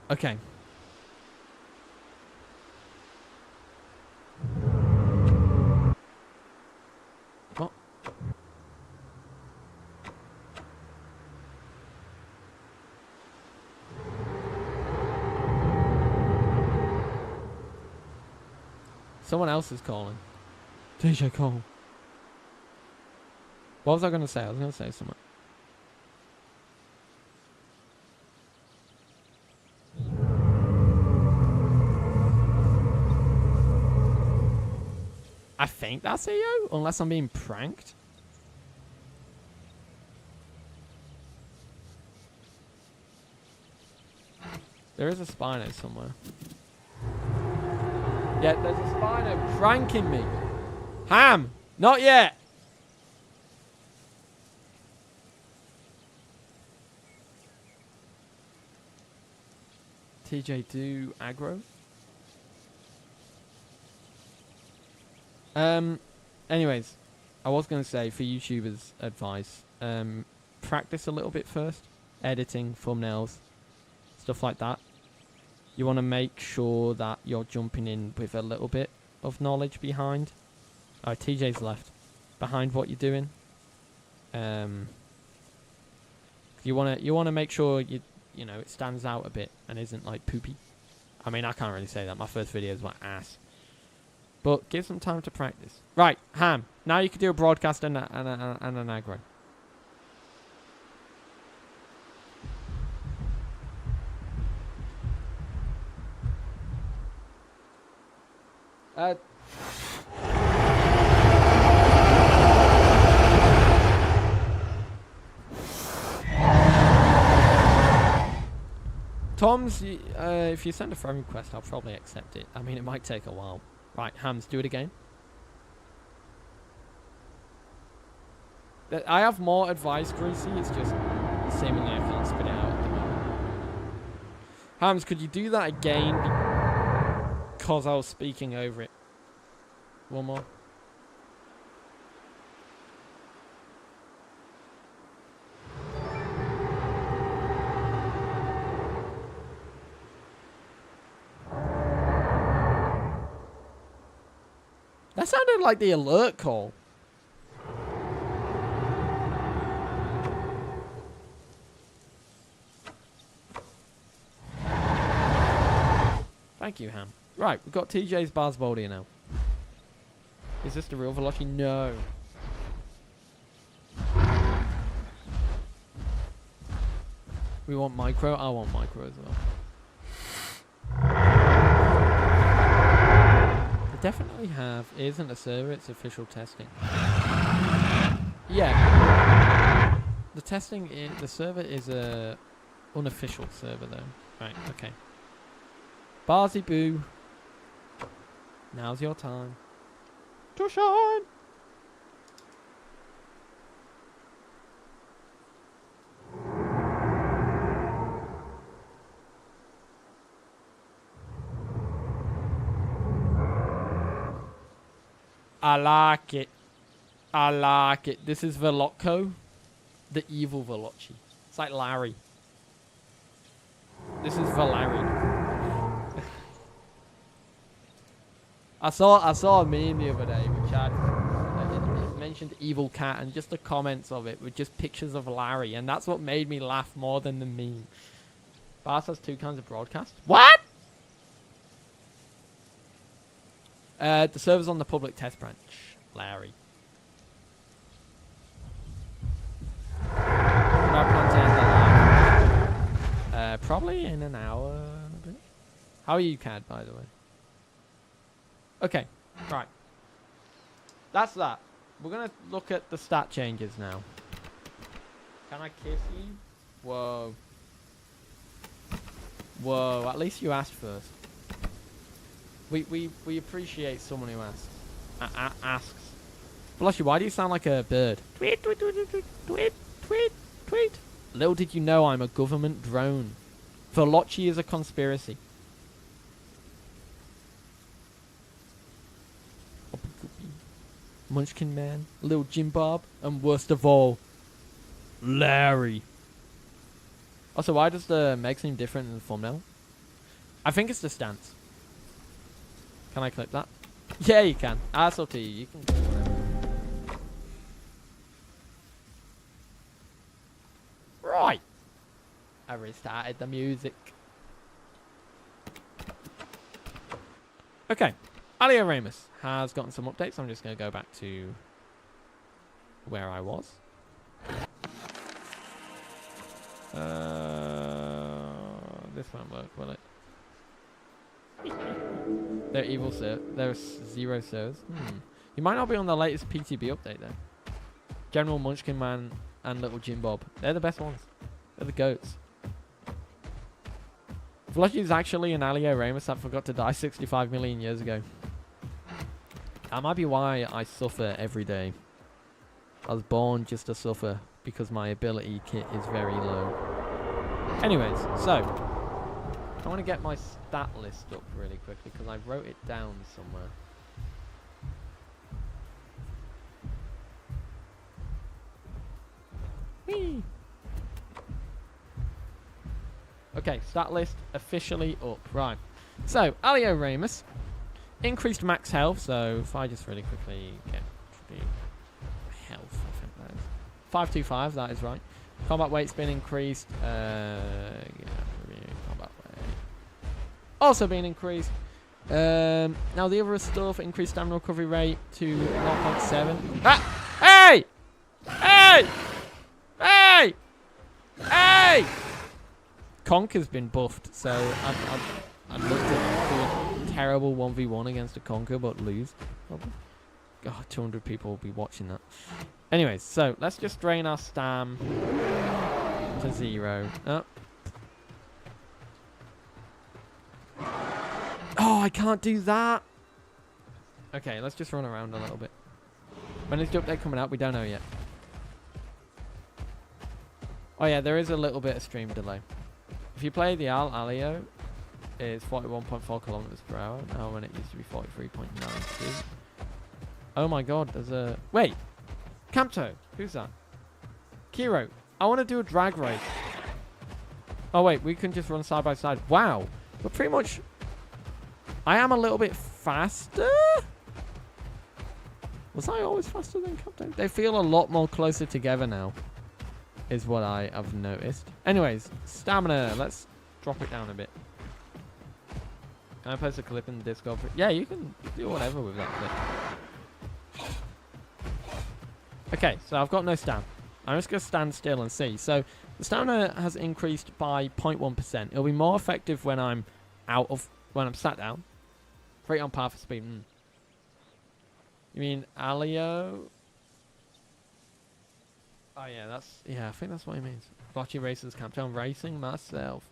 Okay. What? Someone else is calling. TJ, call. What was I going to say? I was going to say something. I think that's EO, unless I'm being pranked. There is a Spino somewhere. Yeah, there's a Spino pranking me. Ham! Not yet! TJ, do aggro? Anyways, I was going to say, for YouTubers' advice, practice a little bit first. Editing, thumbnails, stuff like that. You want to make sure that you're jumping in with a little bit of knowledge behind. Alright, TJ's left. Behind what you're doing. You want to make sure you know, it stands out a bit and isn't like poopy. I mean, I can't really say that. My first video is my ass. But give some time to practice. Right, Ham. Now you can do a broadcast and an aggro. Tom's, if you send a friend request, I'll probably accept it. I mean, it might take a while. Right, Hams, do it again. I have more advice, Greasy. It's just seemingly I can't spit it out at the moment. Hams, could you do that again? Because I was speaking over it. One more. That sounded like the alert call. Thank you, Ham. Right, we've got TJ's Barsboldia now. Is this the real Velocci? No. We want micro? I want micro as well. They definitely have. It isn't a server, it's official testing. Yeah. The testing, the server is a unofficial server though. Right, okay. Barzy Boo. Now's your time to shine. I like it. I like it. This is Velocco, the evil Velocci. It's like Larry. This is Valary. I saw a meme the other day which had it mentioned evil cat, and just the comments of it were just pictures of Larry, and that's what made me laugh more than the meme. Bars has 2 kinds of broadcast. What? The server's on the public test branch, Larry. Probably in an hour. How are you, Cad, by the way? Okay, right. That's that. We're going to look at the stat changes now. Can I kiss you? Whoa. Whoa, at least you asked first. We appreciate someone who asks. Asks. Velocci, why do you sound like a bird? Tweet, tweet, tweet, tweet, tweet, tweet, tweet. Little did you know I'm a government drone. Velocci is a conspiracy. Munchkin Man, Little Jim Bob, and worst of all, Larry. Also, why does the Meg seem different in the thumbnail? I think it's the stance. Can I clip that? Yeah, you can. That's up to you. You can clip whatever. Right. I restarted the music. Okay. Aliros Ramos has gotten some updates. I'm just going to go back to where I was. This won't work, will it? They're evil, sir. There's 0 sirs. You might not be on the latest PTB update, though. General Munchkin Man and Little Jim Bob. They're the best ones. They're the goats. Velocci is actually an Aliros Ramos that forgot to die 65 million years ago. That might be why I suffer every day. I was born just to suffer because my ability kit is very low. Anyways, so I want to get my stat list up really quickly because I wrote it down somewhere. Whee! Okay, stat list officially up. Right. So, Aliros Ramos. Increased max health. So, if I just really quickly get health, I think that is. 525, that is right. Combat weight's been increased. Yeah, combat weight. Also been increased. Now, the other stuff, increased stamina recovery rate to 0.7. Ah! Hey! Hey! Hey! Hey! Conch has been buffed, so I'd love to do a terrible 1v1 against a Conker, but lose. Probably. God, 200 people will be watching that. Anyways, so let's just drain our stam to 0. Oh. Oh, I can't do that. Okay, let's just run around a little bit. When is the update coming out? We don't know yet. Oh yeah, there is a little bit of stream delay. If you play the Alio, it's 41.4 kilometers per hour now when it used to be 43.92. Oh my god, there's a... Wait! Campto! Who's that? Kiro! I want to do a drag race. Oh wait, we can just run side by side. Wow! But pretty much... I am a little bit faster? Was I always faster than Captain? They feel a lot more closer together now, is what I have noticed. Anyways, stamina. Let's drop it down a bit. Can I post a clip in the Discord? Yeah, you can do whatever with that clip. Okay, so I've got no stam. I'm just going to stand still and see. So the stamina has increased by 0.1%. It'll be more effective when I'm when I'm sat down. Free on par for speed. You mean Alio? Oh yeah, I think that's what he means. Velocci races camped on racing myself.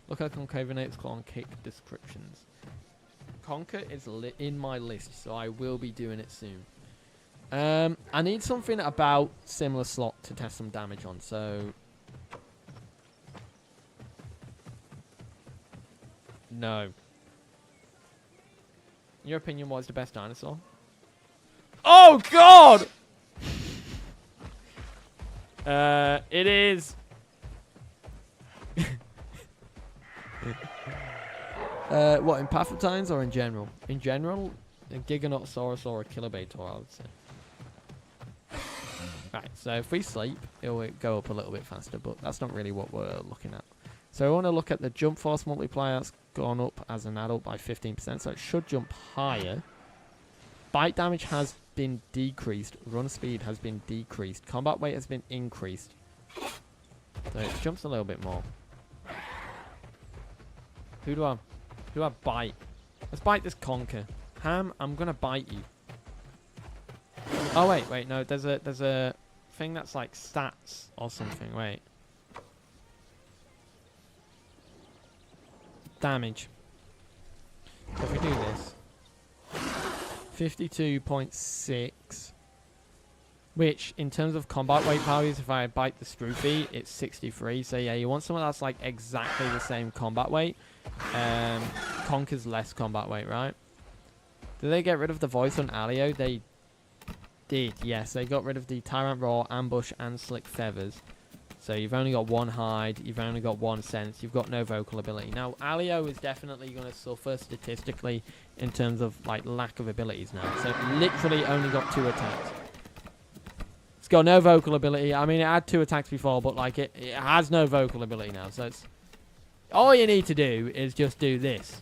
Look at Concavenate's Claw and Kick descriptions. Conquer is in my list, so I will be doing it soon. I need something about similar slot to test some damage on, so... No. In your opinion, what is the best dinosaur? Oh, God! It is... what, in Pathotines or in general? In general, a Giganotosaurus or a Kilobator, I would say. Right, so if we sleep, it'll go up a little bit faster, but that's not really what we're looking at. So I want to look at the jump force multiplier. That's gone up as an adult by 15%, so it should jump higher. Bite damage has been decreased. Run speed has been decreased. Combat weight has been increased. So it jumps a little bit more. Who do I bite? Let's bite this conker. Ham, I'm gonna bite you. Oh wait, no, there's a thing that's like stats or something. Wait. Damage. So if we do this, 52.6, which in terms of combat weight values, if I bite the Stroopy, it's 63. So yeah, you want someone that's like exactly the same combat weight. Conker's less combat weight, right? Did they get rid of the voice on Alio? They did, yes. They got rid of the Tyrant Roar, Ambush, and Slick Feathers. So you've only got one hide, you've only got one sense, you've got no vocal ability. Now, Alio is definitely going to suffer statistically in terms of like lack of abilities now. So it literally only got 2 attacks. It's got no vocal ability. I mean, it had 2 attacks before, but like it has no vocal ability now. So it's all you need to do is just do this.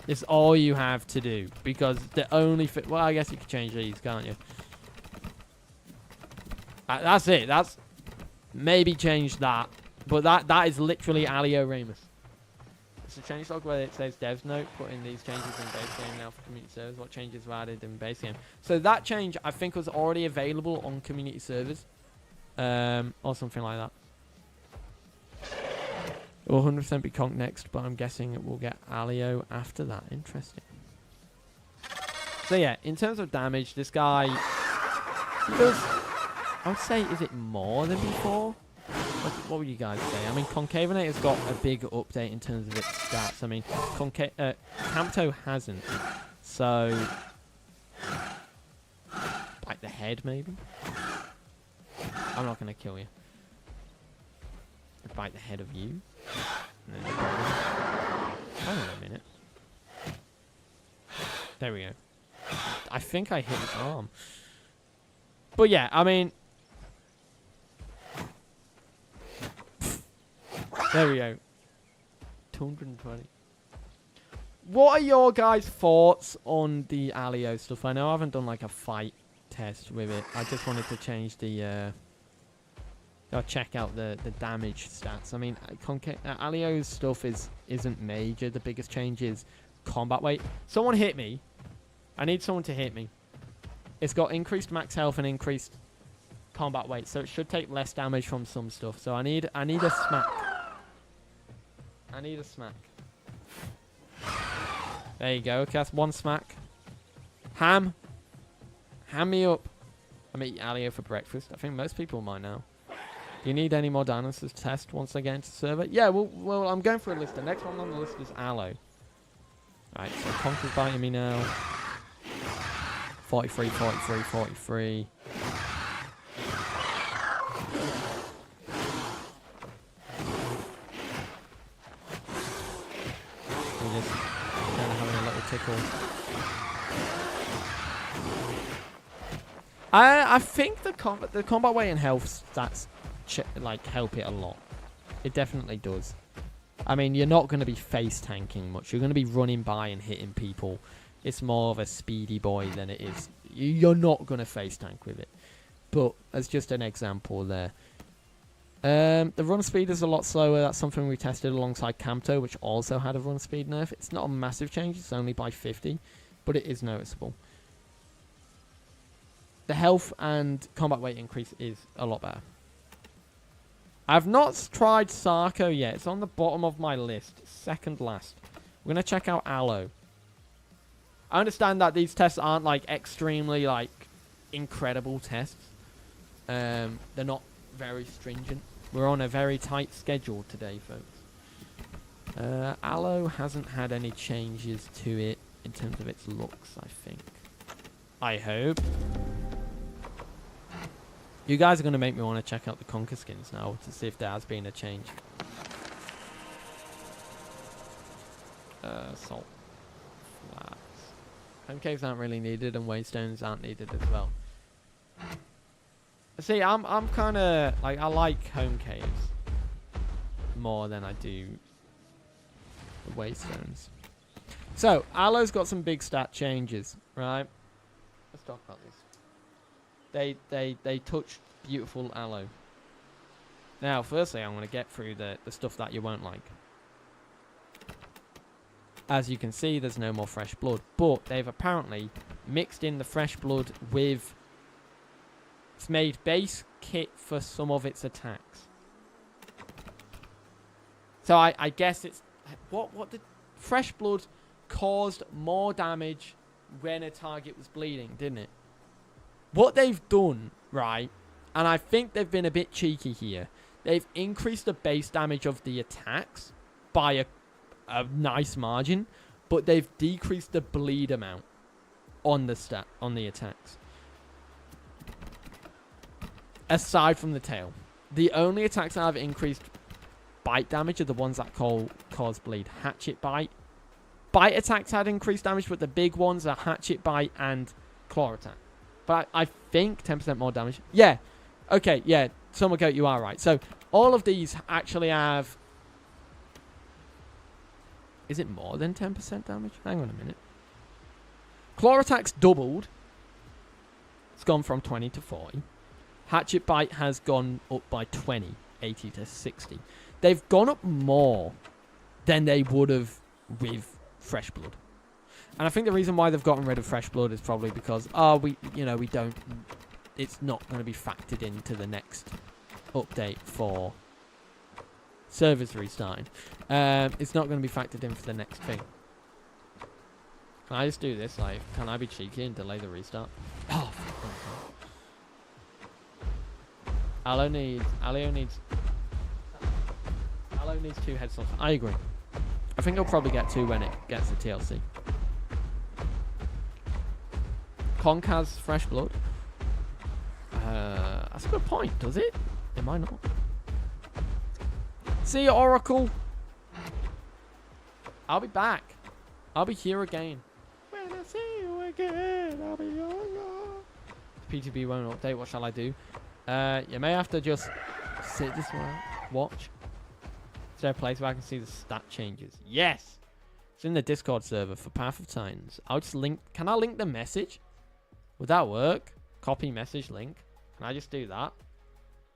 It's all you have to do, because the only well, I guess you can change these, can't you? That's it. That's maybe change that, but that is literally Alio Ramus. It's a change log where it says devs note, put in these changes in base game now for community servers. What changes were added in base game? So that change I think was already available on community servers, or something like that. It will 100% be Conch next, but I'm guessing it will get Alio after that. Interesting. So yeah, in terms of damage, this guy does, I would say, is it more than before? What would you guys say? I mean, Concavenate has got a big update in terms of its stats. I mean, Campto hasn't. So, bite the head, maybe? I'm not going to kill you. I'd bite the head of you. And then hang on a minute. There we go. I think I hit his arm. But yeah, I mean... There we go. 220. What are your guys' thoughts on the Alio stuff? I know I haven't done like a fight test with it. I just wanted to change the... check out the damage stats. I mean, Alio's stuff isn't major. The biggest change is combat weight. Someone hit me. I need someone to hit me. It's got increased max health and increased combat weight, so it should take less damage from some stuff. So I need a smack. I need a smack. There you go. Okay, that's one smack. Ham me up. I'm eating Alio for breakfast. I think most people might now. Do you need any more dinosaurs to test once I get into server? Yeah, well, I'm going for a list. The next one on the list is Allo. Alright, so Conch is biting me now. 43, 43, 43. We're just kind of having a little tickle. I think the combat weight and health stats like help it a lot. It definitely does. I mean, you're not going to be face tanking much. You're going to be running by and hitting people. It's more of a speedy boy than it is. You're not going to face tank with it. But as just an example there. The run speed is a lot slower. That's something we tested alongside Camto, which also had a run speed nerf. It's not a massive change. It's only by 50. But it is noticeable. The health and combat weight increase is a lot better. I've not tried Sarco yet. It's on the bottom of my list. Second last. We're going to check out Aloe. I understand that these tests aren't like extremely like incredible tests. They're not very stringent. We're on a very tight schedule today, folks. Aloe hasn't had any changes to it in terms of its looks, I think. I hope. You guys are going to make me want to check out the Conch skins now to see if there has been a change. Salt. Flats. Home caves aren't really needed and waystones aren't needed as well. See, I'm kind of like, I like home caves more than I do the waystones. So, Aloe's got some big stat changes, right? Let's talk about this. They touch beautiful Aloe. Now, firstly, I'm going to get through the stuff that you won't like. As you can see, there's no more fresh blood. But they've apparently mixed in the fresh blood with... It's made base kit for some of its attacks. So I guess it's... What did... Fresh blood caused more damage when a target was bleeding, didn't it? What they've done, right, and I think they've been a bit cheeky here, they've increased the base damage of the attacks by a nice margin, but they've decreased the bleed amount on the attacks. Aside from the tail. The only attacks that have increased bite damage are the ones that cause bleed. Hatchet bite. Bite attacks had increased damage, but the big ones are hatchet bite and claw attack. But I think 10% more damage. Yeah. Okay, yeah. Summer Goat, you are right. So, all of these actually have... Is it more than 10% damage? Hang on a minute. Claw attack's doubled. It's gone from 20 to 40. Hatchet bite has gone up by 20. 80 to 60. They've gone up more than they would have with fresh blood. And I think the reason why they've gotten rid of fresh blood is probably because, we don't, it's not going to be factored into the next update for servers restarting. It's not going to be factored in for the next thing. Can I just do this? Like, can I be cheeky and delay the restart? Oh, Aloe needs 2 head slots. I agree. I think I'll probably get 2 when it gets the TLC. Conch has fresh blood. That's a good point, does it? It might not. See you, Oracle. I'll be back. I'll be here again. When I see you again, I'll be younger. PTB won't update. What shall I do? You may have to just sit this one out. Watch. Is there a place where I can see the stat changes? Yes! It's in the Discord server for Path of Titans. I'll just link... Can I link the message? Would that work? Copy message link. Can I just do that?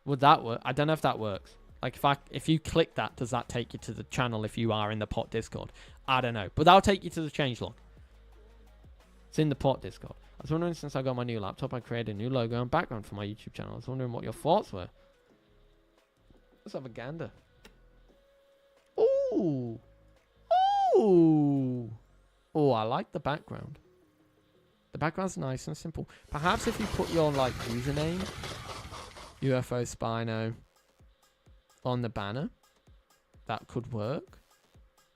Would that work? I don't know if that works. Like, if you click that, does that take you to the channel if you are in the pot Discord? I don't know. But that'll take you to the changelog. It's in the pot Discord. I was wondering, since I got my new laptop, I created a new logo and background for my YouTube channel. I was wondering what your thoughts were. Let's have a gander. Ooh. Ooh. Oh, I like the background. The background's nice and simple. Perhaps if you put your, like, username, UFO Spino, on the banner, that could work.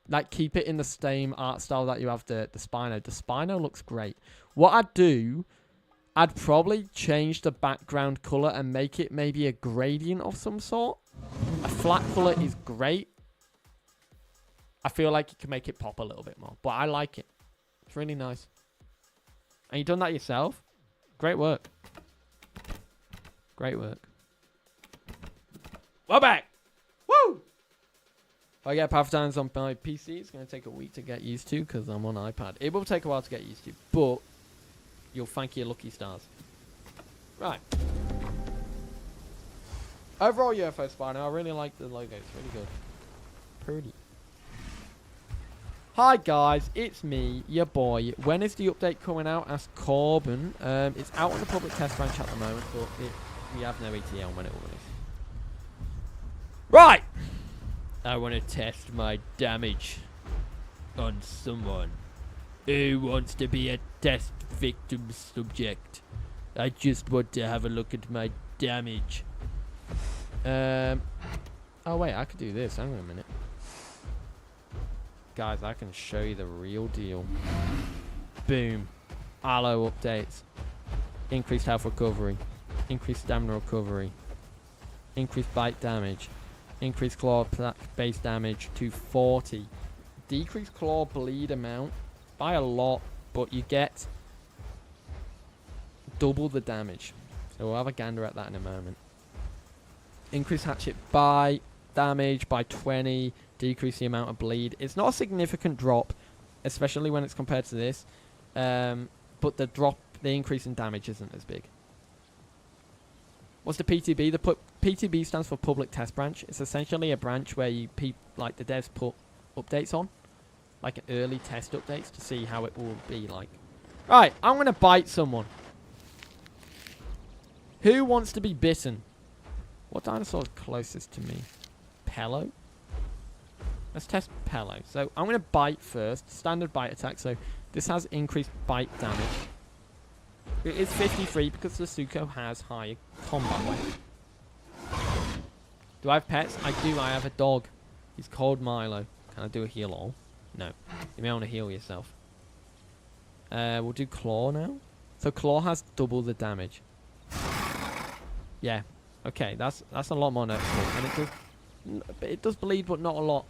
Like, keep it in the same art style that you have the Spino. The Spino looks great. What I'd do, I'd probably change the background color and make it maybe a gradient of some sort. A flat color is great. I feel like you can make it pop a little bit more. But I like it. It's really nice. And you've done that yourself? Great work. Great work. We're back. Woo! If I get Path Times on my PC, it's going to take a week to get used to because I'm on iPad. It will take a while to get used to, but you'll thank your lucky stars. Right. Overall, UFO Spider, I really like the logo. It's really good. Pretty. Hi guys, it's me, your boy. When is the update coming out? Asked Corbin. It's out on the public test branch at the moment, but we have no ETA on when it will release. Right! I want to test my damage on someone who wants to be a test victim subject. I just want to have a look at my damage. Oh wait, I could do this. Hang on a minute. Guys, I can show you the real deal. Boom. Allo updates. Increased health recovery. Increased stamina recovery. Increased bite damage. Increased claw base damage to 40. Decreased claw bleed amount by a lot, but you get double the damage. So we'll have a gander at that in a moment. Increased hatchet bite damage by 20. Decrease the amount of bleed. It's not a significant drop, especially when it's compared to this. But the increase in damage isn't as big. What's the PTB? The PTB stands for Public Test Branch. It's essentially a branch where the devs put updates on, like early test updates to see how it will be like. Right, I'm gonna bite someone. Who wants to be bitten? What dinosaur is closest to me? Pello? Let's test Pello. So I'm going to bite first. Standard bite attack. So this has increased bite damage. It is 53 because the Sarco has higher combat weight. Do I have pets? I do. I have a dog. He's called Milo. Can I do a heal all? No. You may want to heal yourself. We'll do Claw now. So Claw has double the damage. Yeah. Okay. That's a lot more noticeable. And it does bleed, but not a lot.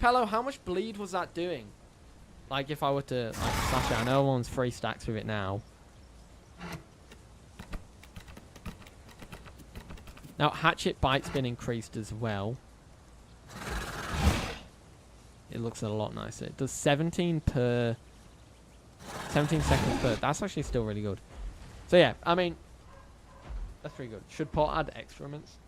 Pello, how much bleed was that doing? Like, if I were to, like, slash it. I know one's 3 stacks with it now. Now, hatchet bite's been increased as well. It looks a lot nicer. It does 17 seconds per. That's actually still really good. So, yeah, I mean, that's pretty good. Should pot add excrements?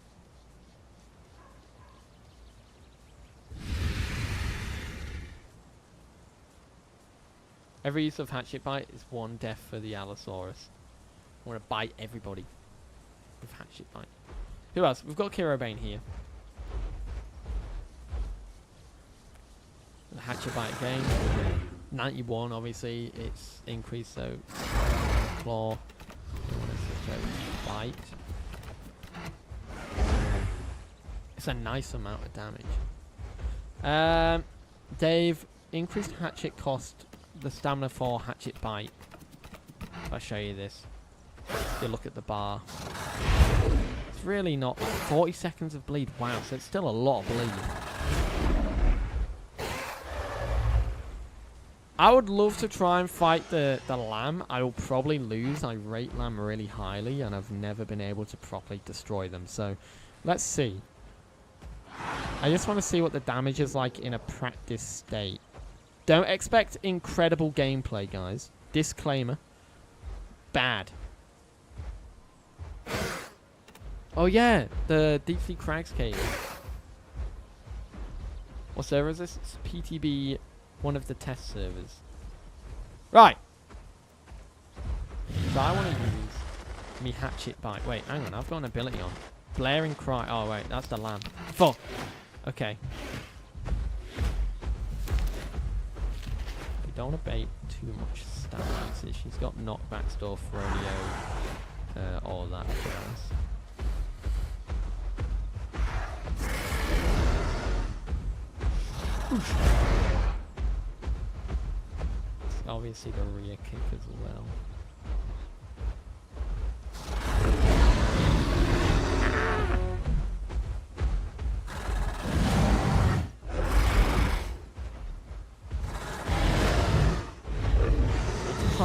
Every use of hatchet bite is 1 death for the Allosaurus. I want to bite everybody with hatchet bite. Who else? We've got Kirobane here. The hatchet bite again. 91, obviously. It's increased, so claw. Bite. It's a nice amount of damage. Dave, increased hatchet cost. The stamina for hatchet bite. If I show you this, you look at the bar. It's really not 40 seconds of bleed. Wow, so it's still a lot of bleed. I would love to try and fight the lamb. I will probably lose. I rate lamb really highly, and I've never been able to properly destroy them. So, let's see. I just want to see what the damage is like in a practice state. Don't expect incredible gameplay, guys. Disclaimer. Bad. Oh, yeah. The Deep Sea Crags cave. What server is this? It's PTB, one of the test servers. Right. So I want to use me hatchet bite. Wait, hang on. I've got an ability on. Blaring cry. Oh, wait. That's the lamb. Fuck. Okay. Don't want to bait too much stamina. She's got knockback stuff, rodeo, all that jazz. Obviously the rear kick as well.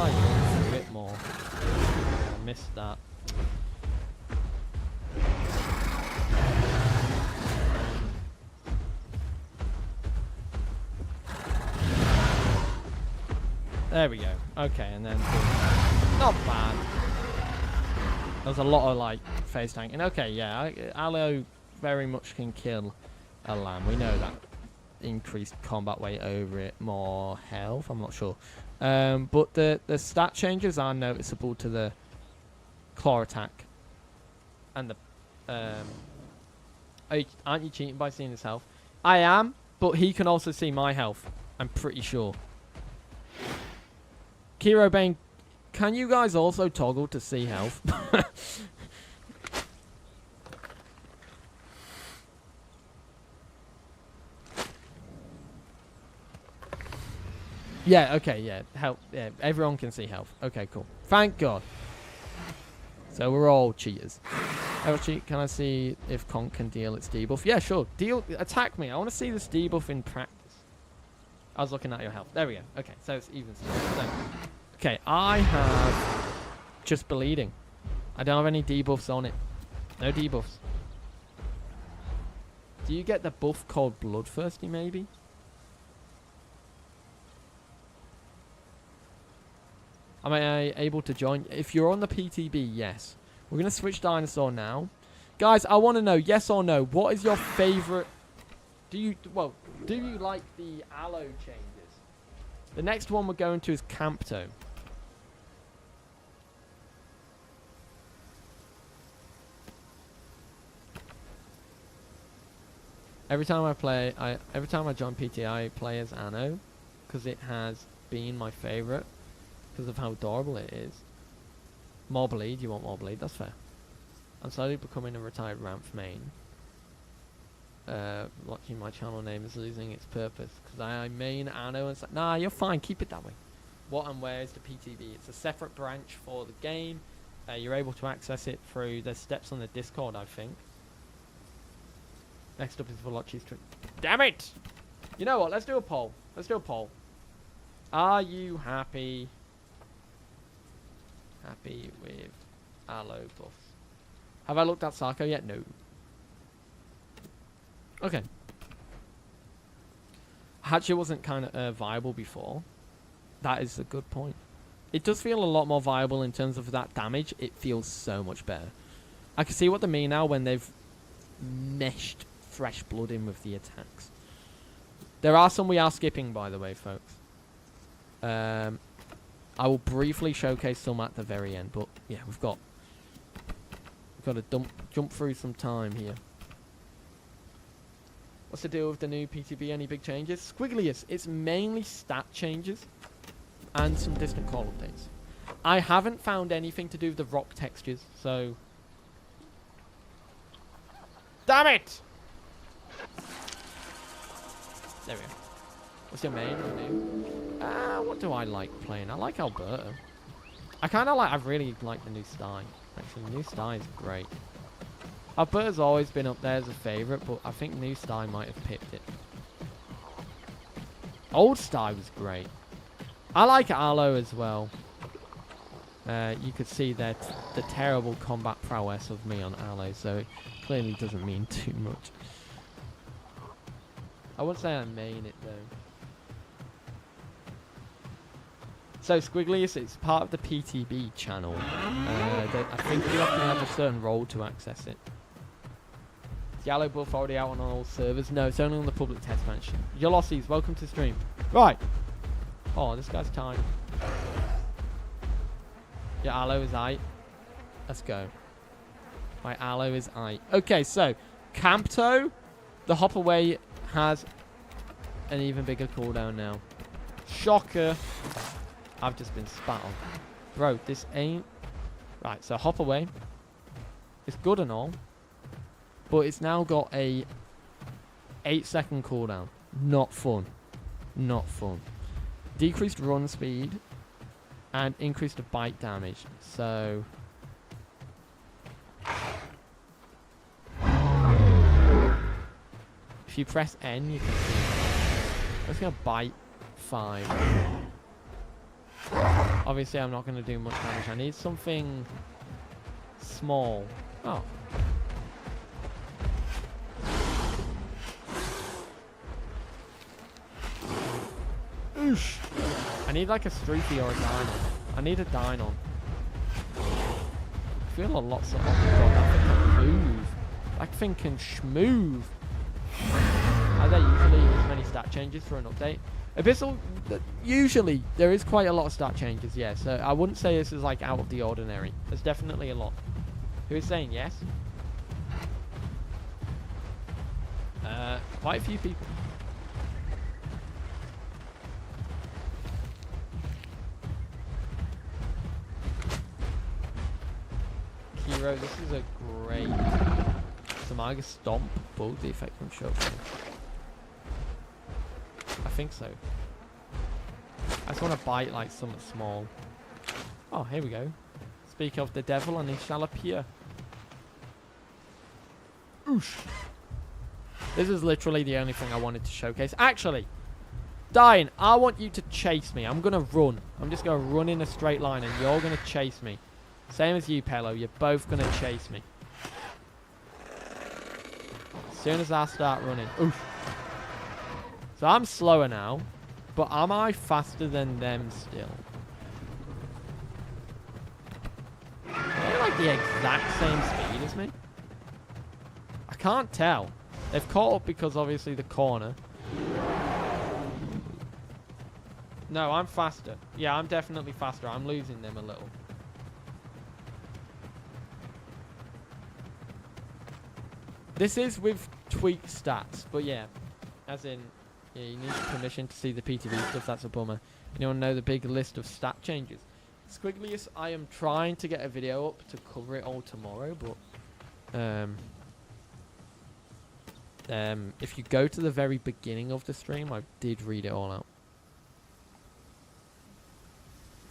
A bit more. I missed that. There we go. Okay, and then not bad. There's a lot of like phase tanking. Okay, yeah, Aloe very much can kill a lamb. We know that. Increased combat weight over it, more health. I'm not sure, but the stat changes are noticeable to the claw attack and the. Aren't you cheating by seeing his health? I am, but he can also see my health. I'm pretty sure. Kiro Bane, can you guys also toggle to see health? Yeah, okay, yeah. Health, yeah, everyone can see health. Okay, cool. Thank God. So we're all cheaters. Cheat, can I see if Conch can deal its debuff? Yeah, sure. Attack me. I want to see this debuff in practice. I was looking at your health. There we go. Okay, so it's even. So, okay, I have just bleeding. I don't have any debuffs on it. No debuffs. Do you get the buff called Bloodthirsty, maybe? Am I able to join? If you're on the PTB, yes. We're going to switch dinosaur now. Guys, I want to know, yes or no, what is your favorite... Do you like the Aloe changes? The next one we're going to is Campto. Every time I join PT, I play as Anno, because it has been my favorite. Because of how adorable it is. More bleed, you want more bleed, that's fair. I'm slowly becoming a retired Ramp main. Watching my channel name is losing its purpose. Because I main Anno and nah, you're fine, keep it that way. What and where is the PTB? It's a separate branch for the game. You're able to access it through the steps on the Discord, I think. Next up is Velocci's trick. Damn it! You know what, let's do a poll. Let's do a poll. Are you happy? Happy with Aloe buffs? Have I looked at Sarco yet? No. Okay. Hatchet wasn't kind of viable before. That is a good point. It does feel a lot more viable in terms of that damage. It feels so much better. I can see what they mean now when they've meshed fresh blood in with the attacks. There are some we are skipping, by the way, folks. I will briefly showcase some at the very end, but yeah, we've got to jump through some time here. What's the deal with the new PTB? Any big changes? Squigglius, it's mainly stat changes and some distant call updates. I haven't found anything to do with the rock textures, so... Damn it! There we go. What's your main? What do I like playing? I like Alberta. I really like the new Sty. Actually, the new Sty is great. Alberta's always been up there as a favourite, but I think new Sty might have pipped it. Old Sty was great. I like Aloe as well. You could see the terrible combat prowess of me on Aloe, so it clearly doesn't mean too much. I wouldn't say I main it though. So Squigglius, it's part of the PTB channel. I think you have to have a certain role to access it. Is Yellow Buff already out on all servers? No, it's only on the public test bench. Velocci, welcome to stream. Right. Oh, this guy's tiny. Your Aloe is aight. Let's go. My Aloe is aight. Okay, so Campto, the hop away has an even bigger cooldown now. Shocker. I've just been spat on. Bro, this ain't... Right, so hop away. It's good and all. But it's now got a 8-second cooldown. Not fun. Not fun. Decreased run speed. And increased bite damage. So... if you press N, you can see... It's going to bite 5. Obviously, I'm not going to do much damage. I need something small. Oh. Oosh. I need like a Streaky or a Dino. I need a Dino. I feel a lot so... Oh my god, that thing can move. That thing can schmove. Are there usually as many stat changes for an update? Abyssal, usually there is quite a lot of stat changes, yeah. So I wouldn't say this is like out of the ordinary. There's definitely a lot. Who is saying yes? Quite a few people. Kiro, this is a great Samaga Stomp bug, the effect from Shogun. I think so. I just want to bite like something small. Oh, here we go. Speak of the devil and he shall appear. Oosh. This is literally the only thing I wanted to showcase. Actually, Dying, I want you to chase me. I'm going to run. I'm just going to run in a straight line and you're going to chase me. Same as you, Pello. You're both going to chase me. As soon as I start running. Oof. So I'm slower now. But am I faster than them still? Are they like the exact same speed as me? I can't tell. They've caught up because obviously the corner. No, I'm faster. Yeah, I'm definitely faster. I'm losing them a little. This is with tweak stats, but yeah. As in, yeah, you need permission to see the PTB stuff. That's a bummer. Anyone know the big list of stat changes? Squigglius, I am trying to get a video up to cover it all tomorrow, but if you go to the very beginning of the stream, I did read it all out.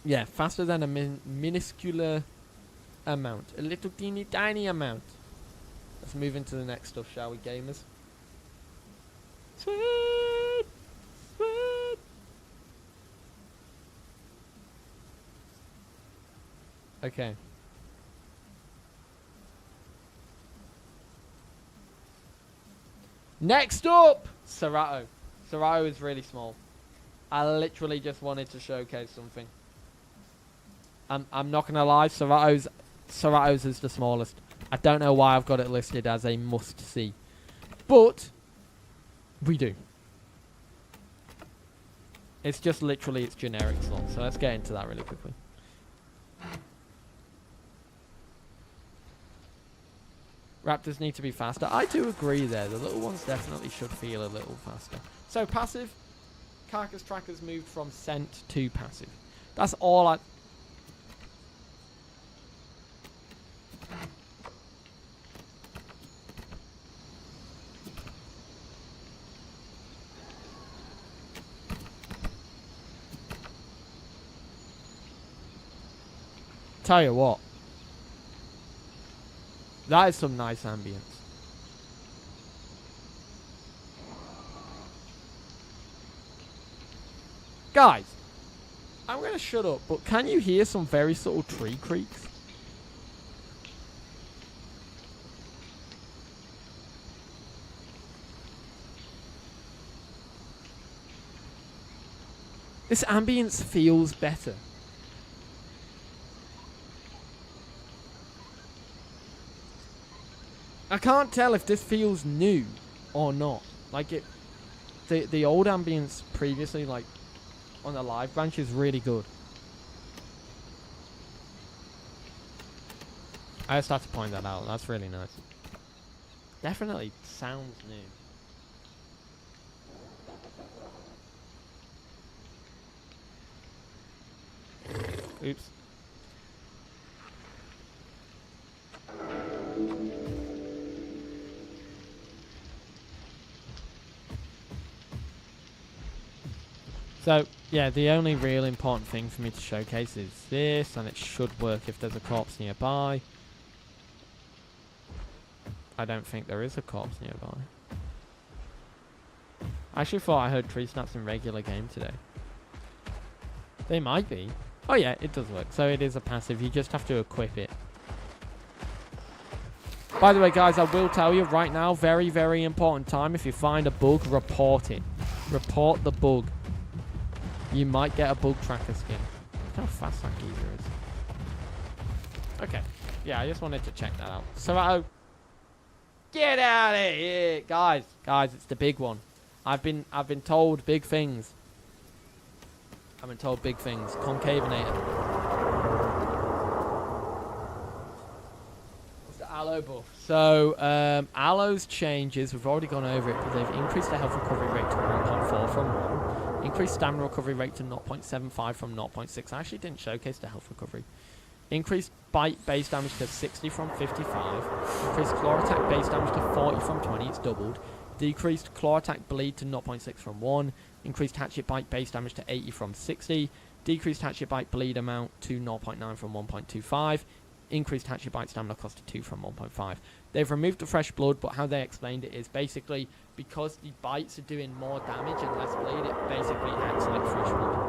Yeah, faster than a minuscule amount. A little teeny tiny amount. Let's move into the next stuff, shall we, gamers? Sweet! Sweet! Okay. Next up! Sarco. Sarco is really small. I literally just wanted to showcase something. I'm not gonna lie, Sarco's is the smallest. I don't know why I've got it listed as a must-see. But we do. It's just literally its generic slot. So let's get into that really quickly. Raptors need to be faster. I do agree there. The little ones definitely should feel a little faster. So passive. Carcass Tracker's moved from scent to passive. That's all I... Tell you what. That is some nice ambience. Guys, I'm going to shut up, but can you hear some very subtle tree creaks? This ambience feels better. I can't tell if this feels new or not. Like it, the old ambience previously, like on the live branch, is really good. I just have to point that out. That's really nice. Definitely sounds new. Oops. So, yeah, the only real important thing for me to showcase is this, and it should work if there's a corpse nearby. I don't think there is a corpse nearby. I actually thought I heard tree snaps in regular game today. They might be. Oh yeah, it does work. So it is a passive, you just have to equip it. By the way, guys, I will tell you right now, very, very important time, if you find a bug, report it. Report the bug. you might get a bug tracker skin. Look how fast that geezer is. Okay. Yeah, I just wanted to check that out. Sarco, get out of here, guys! Guys, it's the big one. I've been told big things. I've been told big things. Concavinator. What's the Aloe buff? So, Aliros Changes, we've already gone over it, but they've increased the health recovery rate to 1.4 from 1. Increased stamina recovery rate to 0.75 from 0.6. I actually didn't showcase the health recovery. Increased bite base damage to 60 from 55. Increased claw attack base damage to 40 from 20. It's doubled. Decreased claw attack bleed to 0.6 from 1. Increased hatchet bite base damage to 80 from 60. Decreased hatchet bite bleed amount to 0.9 from 1.25. Increased hatchet bite stamina cost to 2 from 1.5. They've removed the fresh blood, but how they explained it is basically because the bites are doing more damage and less bleed, it basically acts like fresh blood.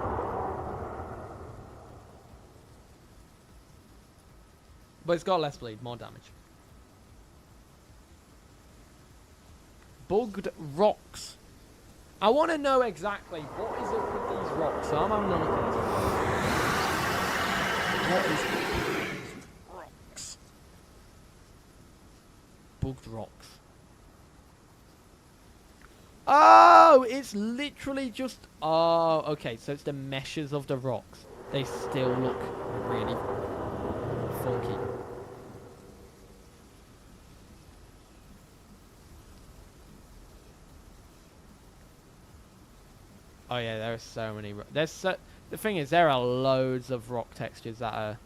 But it's got less bleed, more damage. Bugged rocks. I want to know exactly what is up with these rocks. So I'm having a look at this. What is these rocks? Bugged rocks. Oh, it's literally just... Oh, okay. So it's the meshes of the rocks. They still look really funky. Oh yeah, there are so many. The thing is, there are loads of rock textures that are.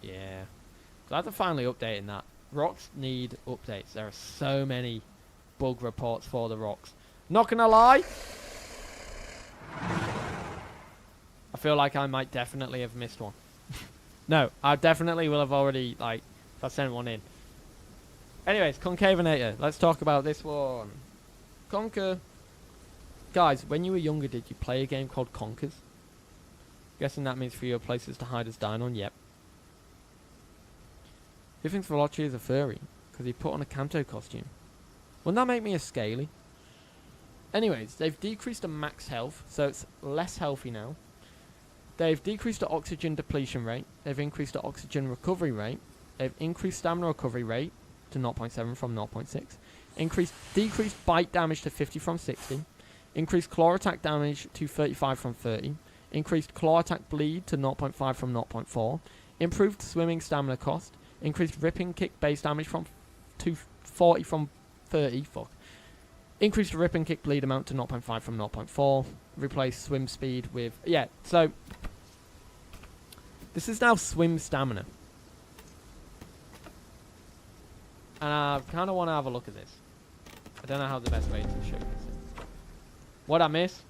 Yeah, glad they're finally updating that. Rocks need updates. There are so many bug reports for the rocks. Not gonna lie, I feel like I might definitely have missed one. No, I definitely will have already, like, if I sent one in. Anyways, Concavinator. Let's talk about this one. Conquer. Guys, when you were younger, did you play a game called Conkers? Guessing that means fewer places to hide as Dino. Yep. Who thinks Velocci is a furry? Because he put on a Kanto costume. Wouldn't that make me a scaly? Anyways, they've decreased the max health, so it's less healthy now. They've decreased the oxygen depletion rate. They've increased the oxygen recovery rate. They've increased stamina recovery rate to 0.7 from 0.6. Decreased bite damage to 50 from 60. Increased claw attack damage to 35 from 30. Increased claw attack bleed to 0.5 from 0.4. Improved swimming stamina cost. Increased ripping kick base damage to 40 from 30. Fuck. Increased rip and kick bleed amount to 0.5 from 0.4. Replace swim speed with... Yeah, so... This is now swim stamina. And I kind of want to have a look at this. I don't know how the best way to show this is. What I miss?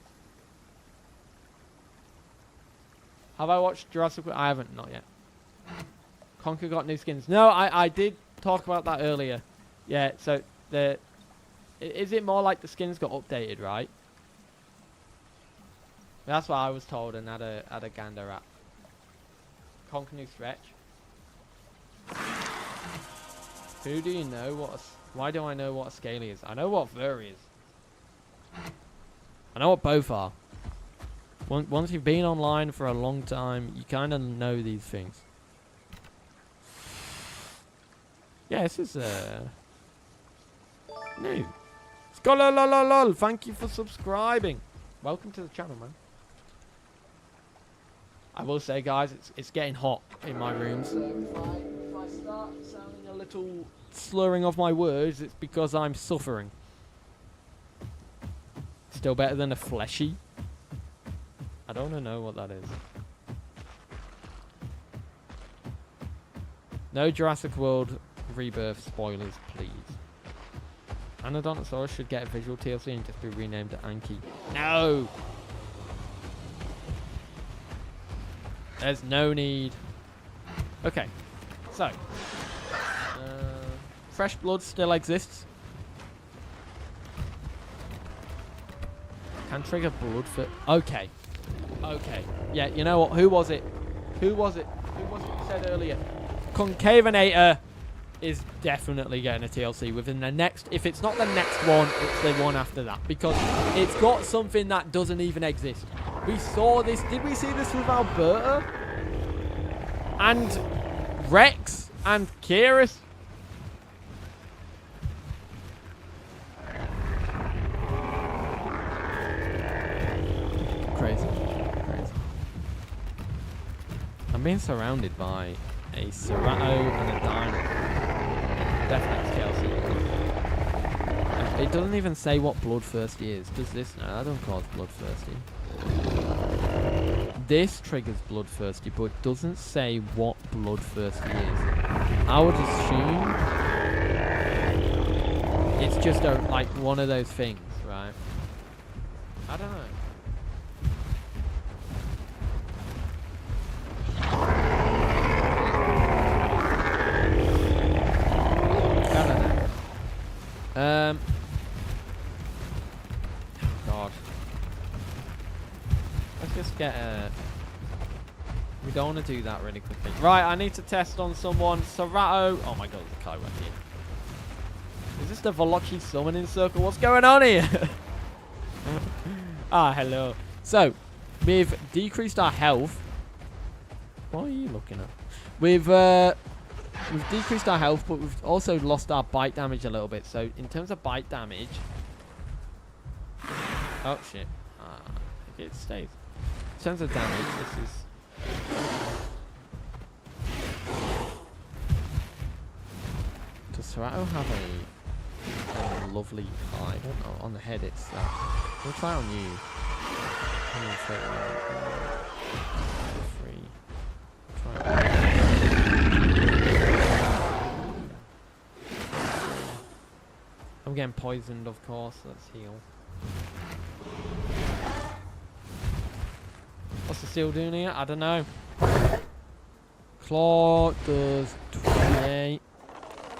Have I watched Jurassic World? I haven't, not yet. Conquer got new skins. No, I did talk about that earlier. Yeah, so is it more like the skins got updated, right? That's what I was told and had a gander at. Conquer new stretch. Who do you know why do I know what a scaly is? I know what furry is. I know what both are. Once you've been online for a long time, you kind of know these things. Yeah, this is new. Lol, thank you for subscribing. Welcome to the channel, man. I will say, guys, it's getting hot in my room, so if I start sounding a little slurring of my words, it's because I'm suffering. Still better than a fleshy. I don't want to know what that is. No Jurassic World Rebirth spoilers, please. Anodontosaurus should get a visual TLC and just be renamed to Anki. No! There's no need. Okay, so. Fresh blood still exists. Can trigger blood for... Okay. Okay. Yeah, you know what? Who was it? Who was it? Who was it you said earlier? Concavenator is definitely getting a TLC within the next... If it's not the next one, it's the one after that. Because it's got something that doesn't even exist. We saw this... Did we see this with Alberta? And Rex? And Kyrus? Crazy. Crazy. I'm being surrounded by a Sarco and a Dino. Definitely TLC. It doesn't even say what Bloodthirsty is. Does this? No, I don't call it Bloodthirsty. This triggers Bloodthirsty, but it doesn't say what Bloodthirsty is. I would assume it's just like one of those things, right? I don't know. God. Let's just get a... We don't want to do that really quickly. Right, I need to test on someone. Sarco. Oh my god, there's a Kai right here. Is this the Velocci summoning circle? What's going on here? Ah, hello. So, we've decreased our health. What are you looking at? We've decreased our health, but we've also lost our bite damage a little bit. So, in terms of bite damage... Oh, shit. It stays. In terms of damage, this is... Does Sarco have a lovely eye? I don't know. On the head, it's that. We'll try on you. 131. I'm getting poisoned, of course. Let's heal. What's the seal doing here? I don't know. Claw does 28.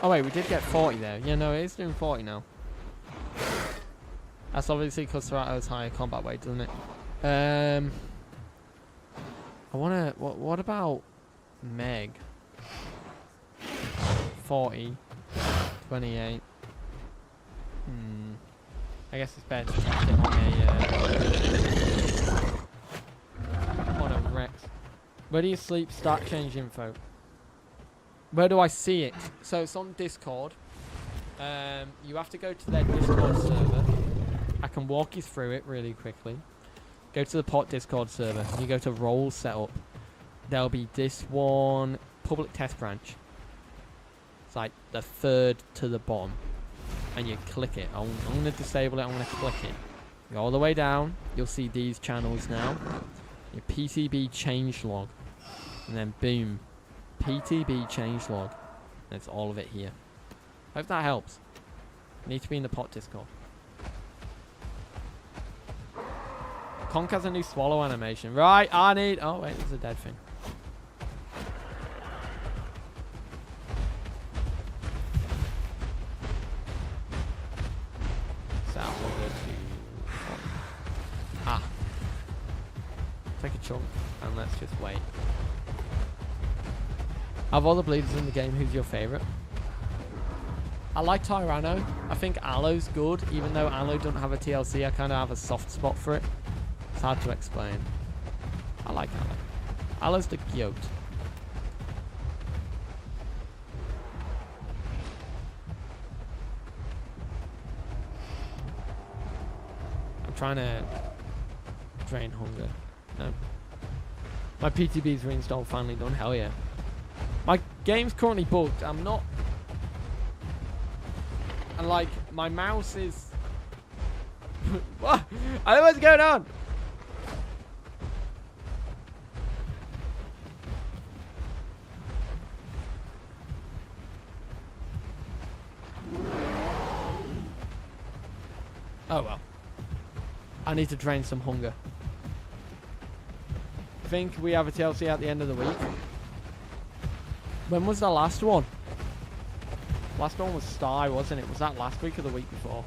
Oh wait, we did get 40 there. Yeah, no, it is doing 40 now. That's obviously because Sarco's higher combat weight, doesn't it? I wanna... What about Meg? 40. 28. I guess it's better to test it on a Rex. Where do you sleep? Start change info. Where do I see it? So it's on Discord. You have to go to their Discord server. I can walk you through it really quickly. Go to the pot Discord server. You go to role setup. There'll be this one public test branch. It's like the third to the bottom. And you click it. I'm going to disable it. I'm going to click it. Go all the way down. You'll see these channels now. Your PTB change log. And then boom. PTB change log. That's all of it here. Hope that helps. Need to be in the pot Discord. Conch has a new swallow animation. Right, I need... Oh, wait, there's a dead thing. Take a chunk and let's just wait. Of all the bleeders in the game, who's your favourite? I like Tyranno. I think Alo's good, even though Alo doesn't have a TLC. I kind of have a soft spot for it. It's hard to explain. I like Alo. Alo's the goat. I'm trying to drain hunger. No. My PTB's reinstalled, finally done. Hell yeah. My game's currently bugged. I'm not... And like, my mouse is... What? I don't know what's going on. Oh well. I need to drain some hunger. I think we have a TLC at the end of the week. When was the last one? Last one was Sty, wasn't it? Was that last week or the week before?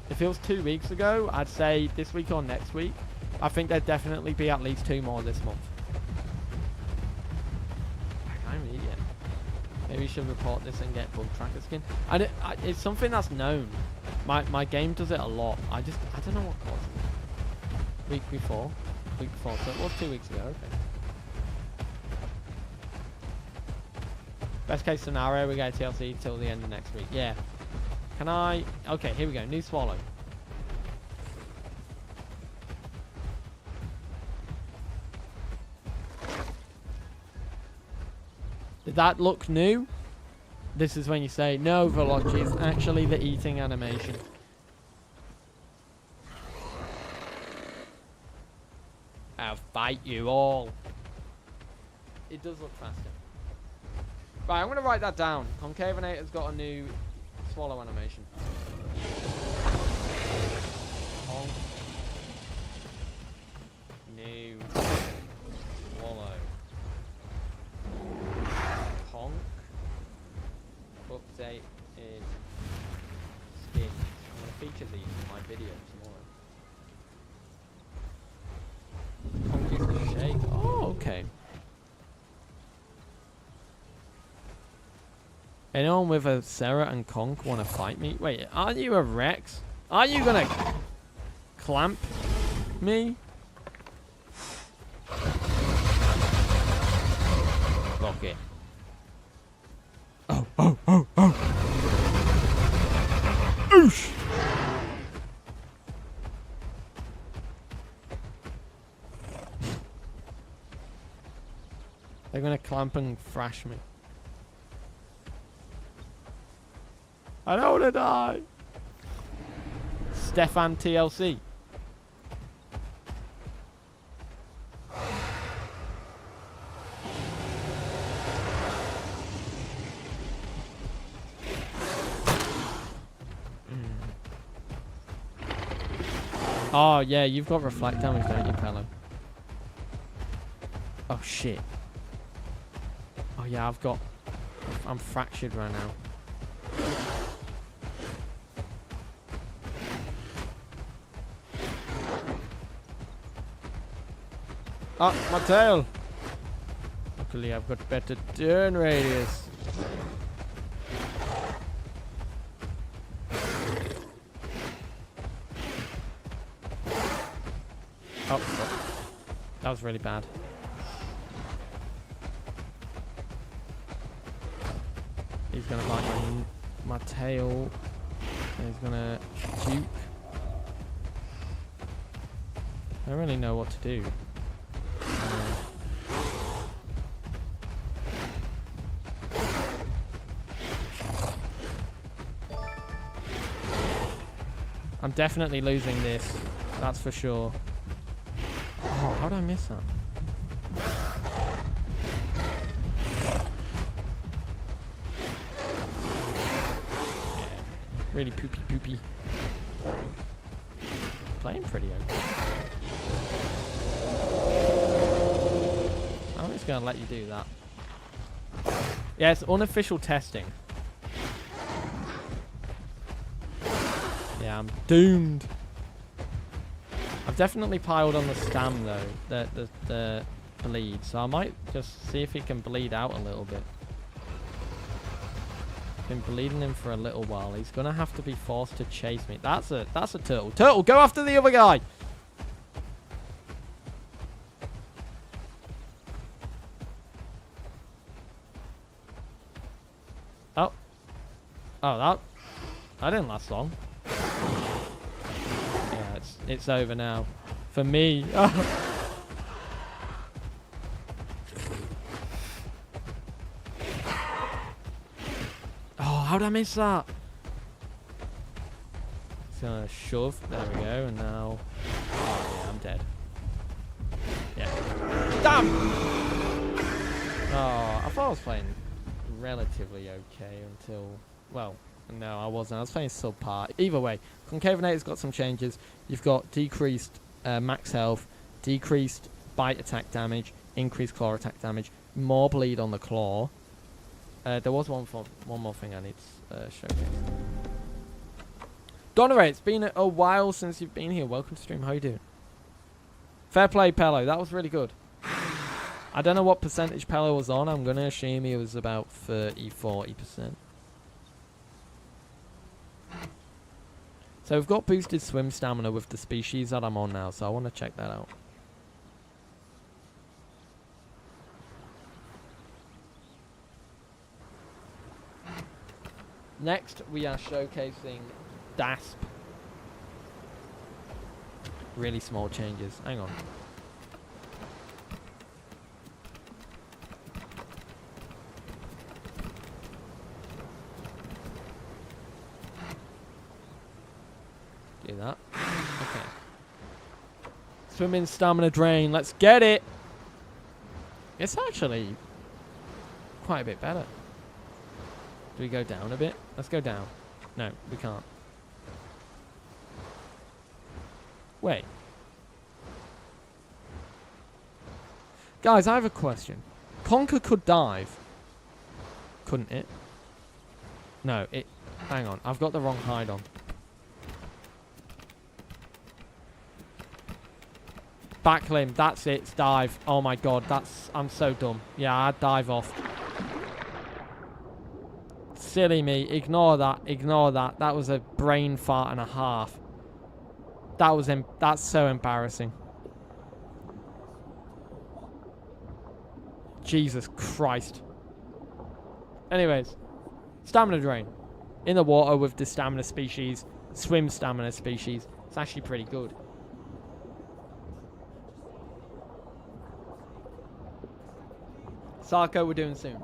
If it was 2 weeks ago, I'd say this week or next week. I think there'd definitely be at least 2 more this month. I can't read yet. Maybe you should report this and get bug tracker skin. And it's something that's known. My game does it a lot. I don't know what caused it. Week before, so it was 2 weeks ago. Okay. Best case scenario, we get a TLC till the end of next week. Yeah. Can I? Okay, here we go. New swallow. Did that look new? This is when you say, no, Velocci, it's actually the eating animation. I'll fight you all. It does look faster. Right, I'm going to write that down. Concavenator's got a new swallow animation. Conch. New swallow. Conch. Update in skin. I'm going to feature these in my video tomorrow. Conch is going to shake. Oh, okay. Anyone with a Sarah and Conch want to fight me? Wait, aren't you a Rex? Are you gonna clamp me? Fuck it. Oh. Oosh! They're gonna clamp and thrash me. I don't want to die. Stefan TLC. Oh, yeah, you've got reflect damage, don't you, Pello? Oh, shit. Oh, yeah, I'm fractured right now. Oh, my tail! Luckily, I've got better turn radius. Oh, that was really bad. He's gonna bite my tail. He's gonna juke. I don't really know what to do. I'm definitely losing this. That's for sure. Oh, how did I miss that? Yeah, really poopy. Playing pretty okay. I'm just gonna let you do that. Yeah, it's unofficial testing. Yeah, I'm doomed. I've definitely piled on the stam though, the bleed, so I might just see if he can bleed out a little bit. Been bleeding him for a little while. He's gonna have to be forced to chase me. That's a turtle. Turtle, go after the other guy. Oh, that didn't last long. Yeah, it's over now. For me. Oh, how did I miss that? It's gonna shove. There we go. And now... Oh, yeah, I'm dead. Yeah. Damn! Oh, I thought I was playing relatively okay until... Well, no, I wasn't. I was playing subpar. Either way, Concavenator's got some changes. You've got decreased max health, decreased bite attack damage, increased claw attack damage, more bleed on the claw. There was one more thing I need to showcase. Donoray, it's been a while since you've been here. Welcome to stream. How you doing? Fair play, Pello. That was really good. I don't know what percentage Pello was on. I'm going to assume he was about 30-40%. So we've got boosted swim stamina with the species that I'm on now, so I want to check that out. Next, we are showcasing DASP. Really small changes. Hang on. Do that. Okay. Swimming stamina drain. Let's get it. It's actually quite a bit better. Do we go down a bit? Let's go down. No, we can't. Wait. Guys, I have a question. Conch could dive. Couldn't it? No, it... Hang on. I've got the wrong hide on. Back limb. That's it. It's dive. Oh my god. That's... I'm so dumb. Yeah, I'd dive off. Silly me. Ignore that. Ignore that. That was a brain fart and a half. That was... That's so embarrassing. Jesus Christ. Anyways. Stamina drain. In the water with the stamina species. Swim stamina species. It's actually pretty good. Sarco, we're doing soon.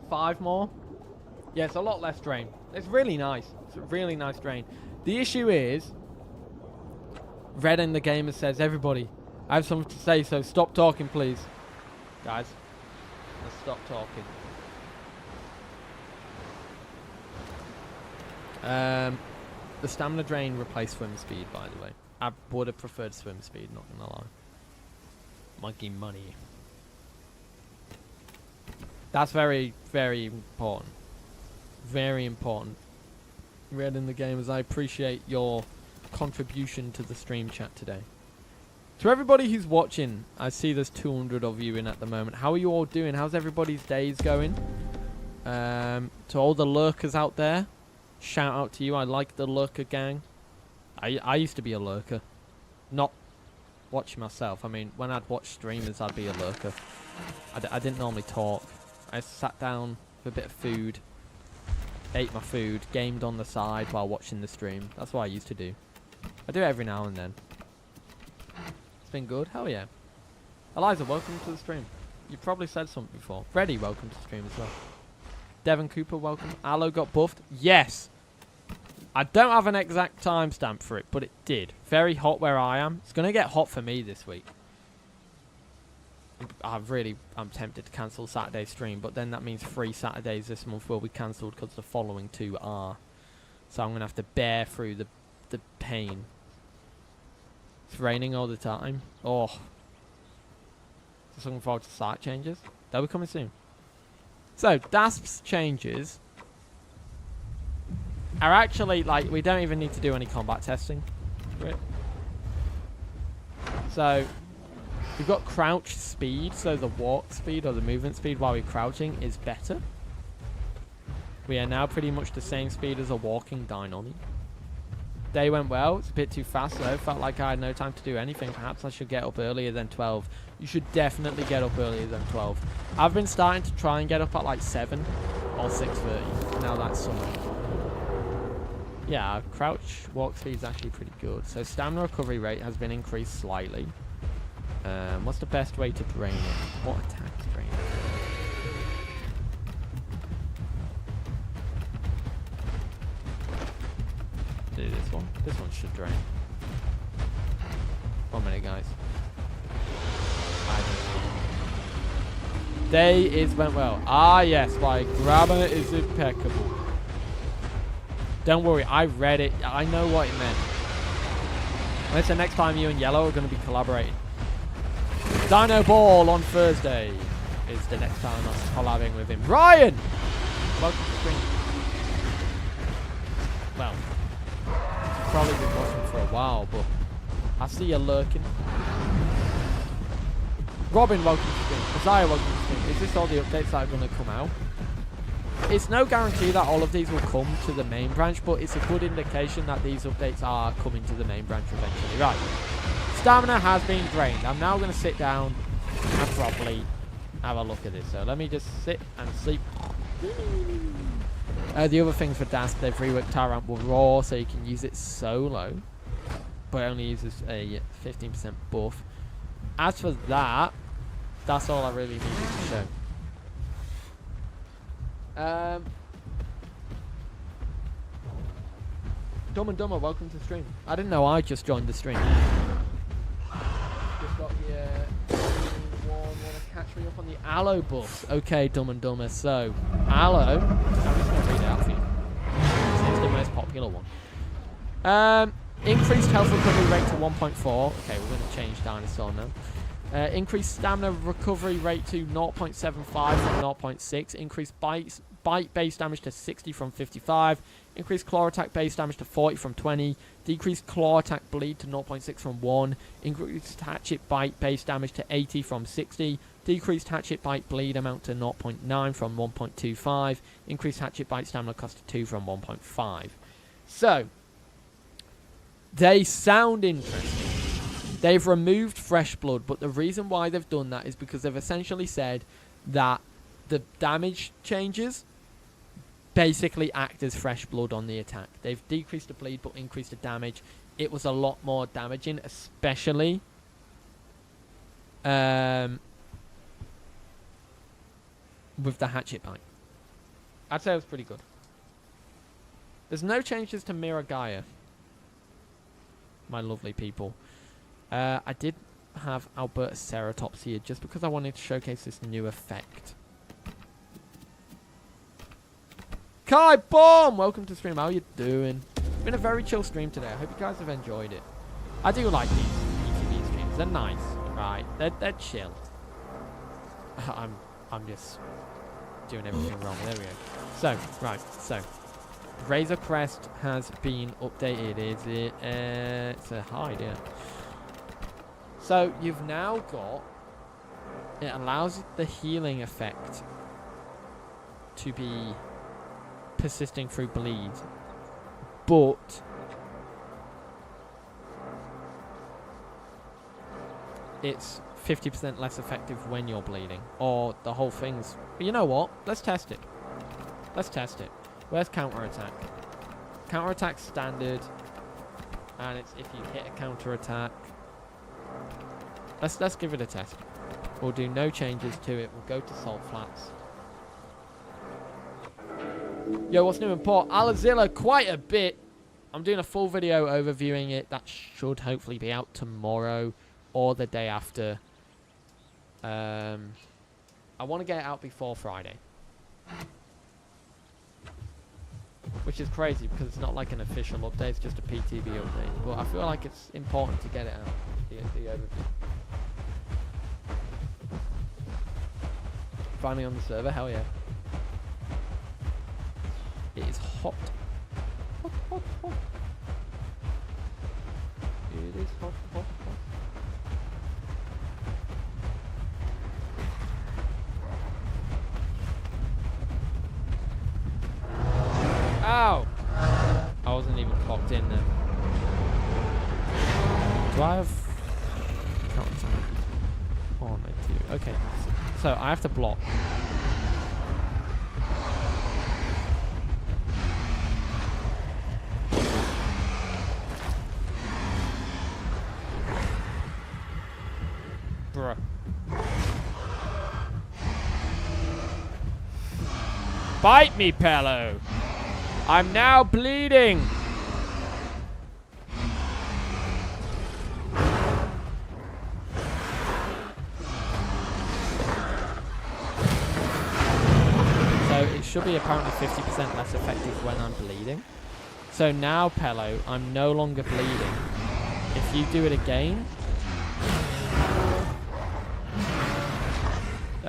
5 more. Yeah, it's a lot less drain. It's really nice. It's a really nice drain. The issue is, Red in the Gamer says, everybody, I have something to say, so stop talking, please. Guys, let's stop talking. The stamina drain replaced swim speed, by the way. I would have preferred swim speed, not gonna lie. Monkey money. That's very, very important. Very important. Red in the Gamers, I appreciate your contribution to the stream chat today. To everybody who's watching, I see there's 200 of you in at the moment. How are you all doing? How's everybody's days going? To all the lurkers out there, shout out to you. I like the lurker gang. I used to be a lurker. Not watching myself. I mean, when I'd watch streamers, I'd be a lurker. I didn't normally talk. I sat down with a bit of food, ate my food, gamed on the side while watching the stream. That's what I used to do. I do it every now and then. It's been good. Hell yeah. Eliza, welcome to the stream. You've probably said something before. Freddy, welcome to the stream as well. Devon Cooper, welcome. Aloe got buffed. Yes. I don't have an exact timestamp for it, but it did. Very hot where I am. It's going to get hot for me this week. I'm tempted to cancel Saturday's stream, but then that means 3 Saturdays this month will be cancelled because the following 2 are. So I'm going to have to bear through the pain. It's raining all the time. Oh. Just looking forward to Sarco Changes. They'll be coming soon. So, DASP's changes are actually, like, we don't even need to do any combat testing for it. So, we've got crouch speed, so the walk speed or the movement speed while we're crouching is better. We are now pretty much the same speed as a walking dino. Day went well. It's a bit too fast though. Felt like I had no time to do anything. Perhaps I should get up earlier than 12. You should definitely get up earlier than 12. I've been starting to try and get up at like 7 or 6:30. Now that's summer. Yeah, crouch walk speed is actually pretty good. So stamina recovery rate has been increased slightly. What's the best way to drain it? What attacks drain it? Do this one. This one should drain. 1 minute, guys. Day went well. Ah, yes, my grammar is impeccable. Don't worry, I read it. I know what it meant. Listen, next time you and Yellow are going to be collaborating. Dino Ball on Thursday. is the next time I'm collabing with him. Ryan! Welcome to the stream. Well, you've probably been watching for a while, but I see you lurking. Robin, welcome to the stream. Isaiah, welcome to the stream. Is this all the updates that are going to come out? It's no guarantee that all of these will come to the main branch, but it's a good indication that these updates are coming to the main branch eventually. Right. Stamina has been drained. I'm now going to sit down and properly have a look at this. So let me just sit and sleep. The other things for Dask, they've reworked Tyrant with Raw, so you can use it solo, but it only uses a 15% buff. As for that, that's all I really needed to show. Dumb and Dumber, welcome to the stream. I didn't know I just joined the stream. Just got the want to catch me up on the Aloe buffs. Okay, Dumb and Dumber. So, Aloe, I'm just going to read it out for you. It's the most popular one. Increased health recovery rate to 1.4. Okay, we're going to change dinosaur now. Increased stamina recovery rate to 0.75 from 0.6. Increased bite base damage to 60 from 55. Increased claw attack base damage to 40 from 20. Decreased claw attack bleed to 0.6 from 1. Increased hatchet bite base damage to 80 from 60. Decreased hatchet bite bleed amount to 0.9 from 1.25. Increased hatchet bite stamina cost to 2 from 1.5. So, they sound interesting. They've removed fresh blood, but the reason why they've done that is because they've essentially said that the damage changes basically act as fresh blood on the attack. They've decreased the bleed but increased the damage. It was a lot more damaging, especially with the hatchet bite. I'd say it was pretty good. There's no changes to Miragaia, my lovely people. I did have Albertoceratops here just because I wanted to showcase this new effect. Kai Bomb! Welcome to the stream. How you doing? It's been a very chill stream today. I hope you guys have enjoyed it. I do like these PTB streams. They're nice, right? They're chill. I'm just doing everything wrong. There we go. So, right. So, Razor Crest has been updated. Is it? It's a hide, yeah. So, you've now got... It allows the healing effect to be persisting through bleed, but it's 50% less effective when you're bleeding, or the whole thing's... But you know what? Let's test it. Let's test it. Where's counter-attack? Counter-attack standard, and it's if you hit a counter-attack. Let's give it a test. We'll do no changes to it. We'll go to Salt Flats. Yo, what's new in port? Alazilla, quite a bit. I'm doing a full video overviewing it. That should hopefully be out tomorrow or the day after. I want to get it out before Friday. Which is crazy because it's not like an official update. It's just a PTB update. But I feel like it's important to get it out. The overview. Finally on the server. Hell yeah. It is hot. Hot, hot, hot. It is hot, hot, hot. Ow! I wasn't even clocked in there. Do I have... Oh, no, do. Okay. So, I have to block. Bruh. Bite me, Pello! I'm now bleeding! So it should be apparently 50% less effective when I'm bleeding. So now, Pello, I'm no longer bleeding. If you do it again...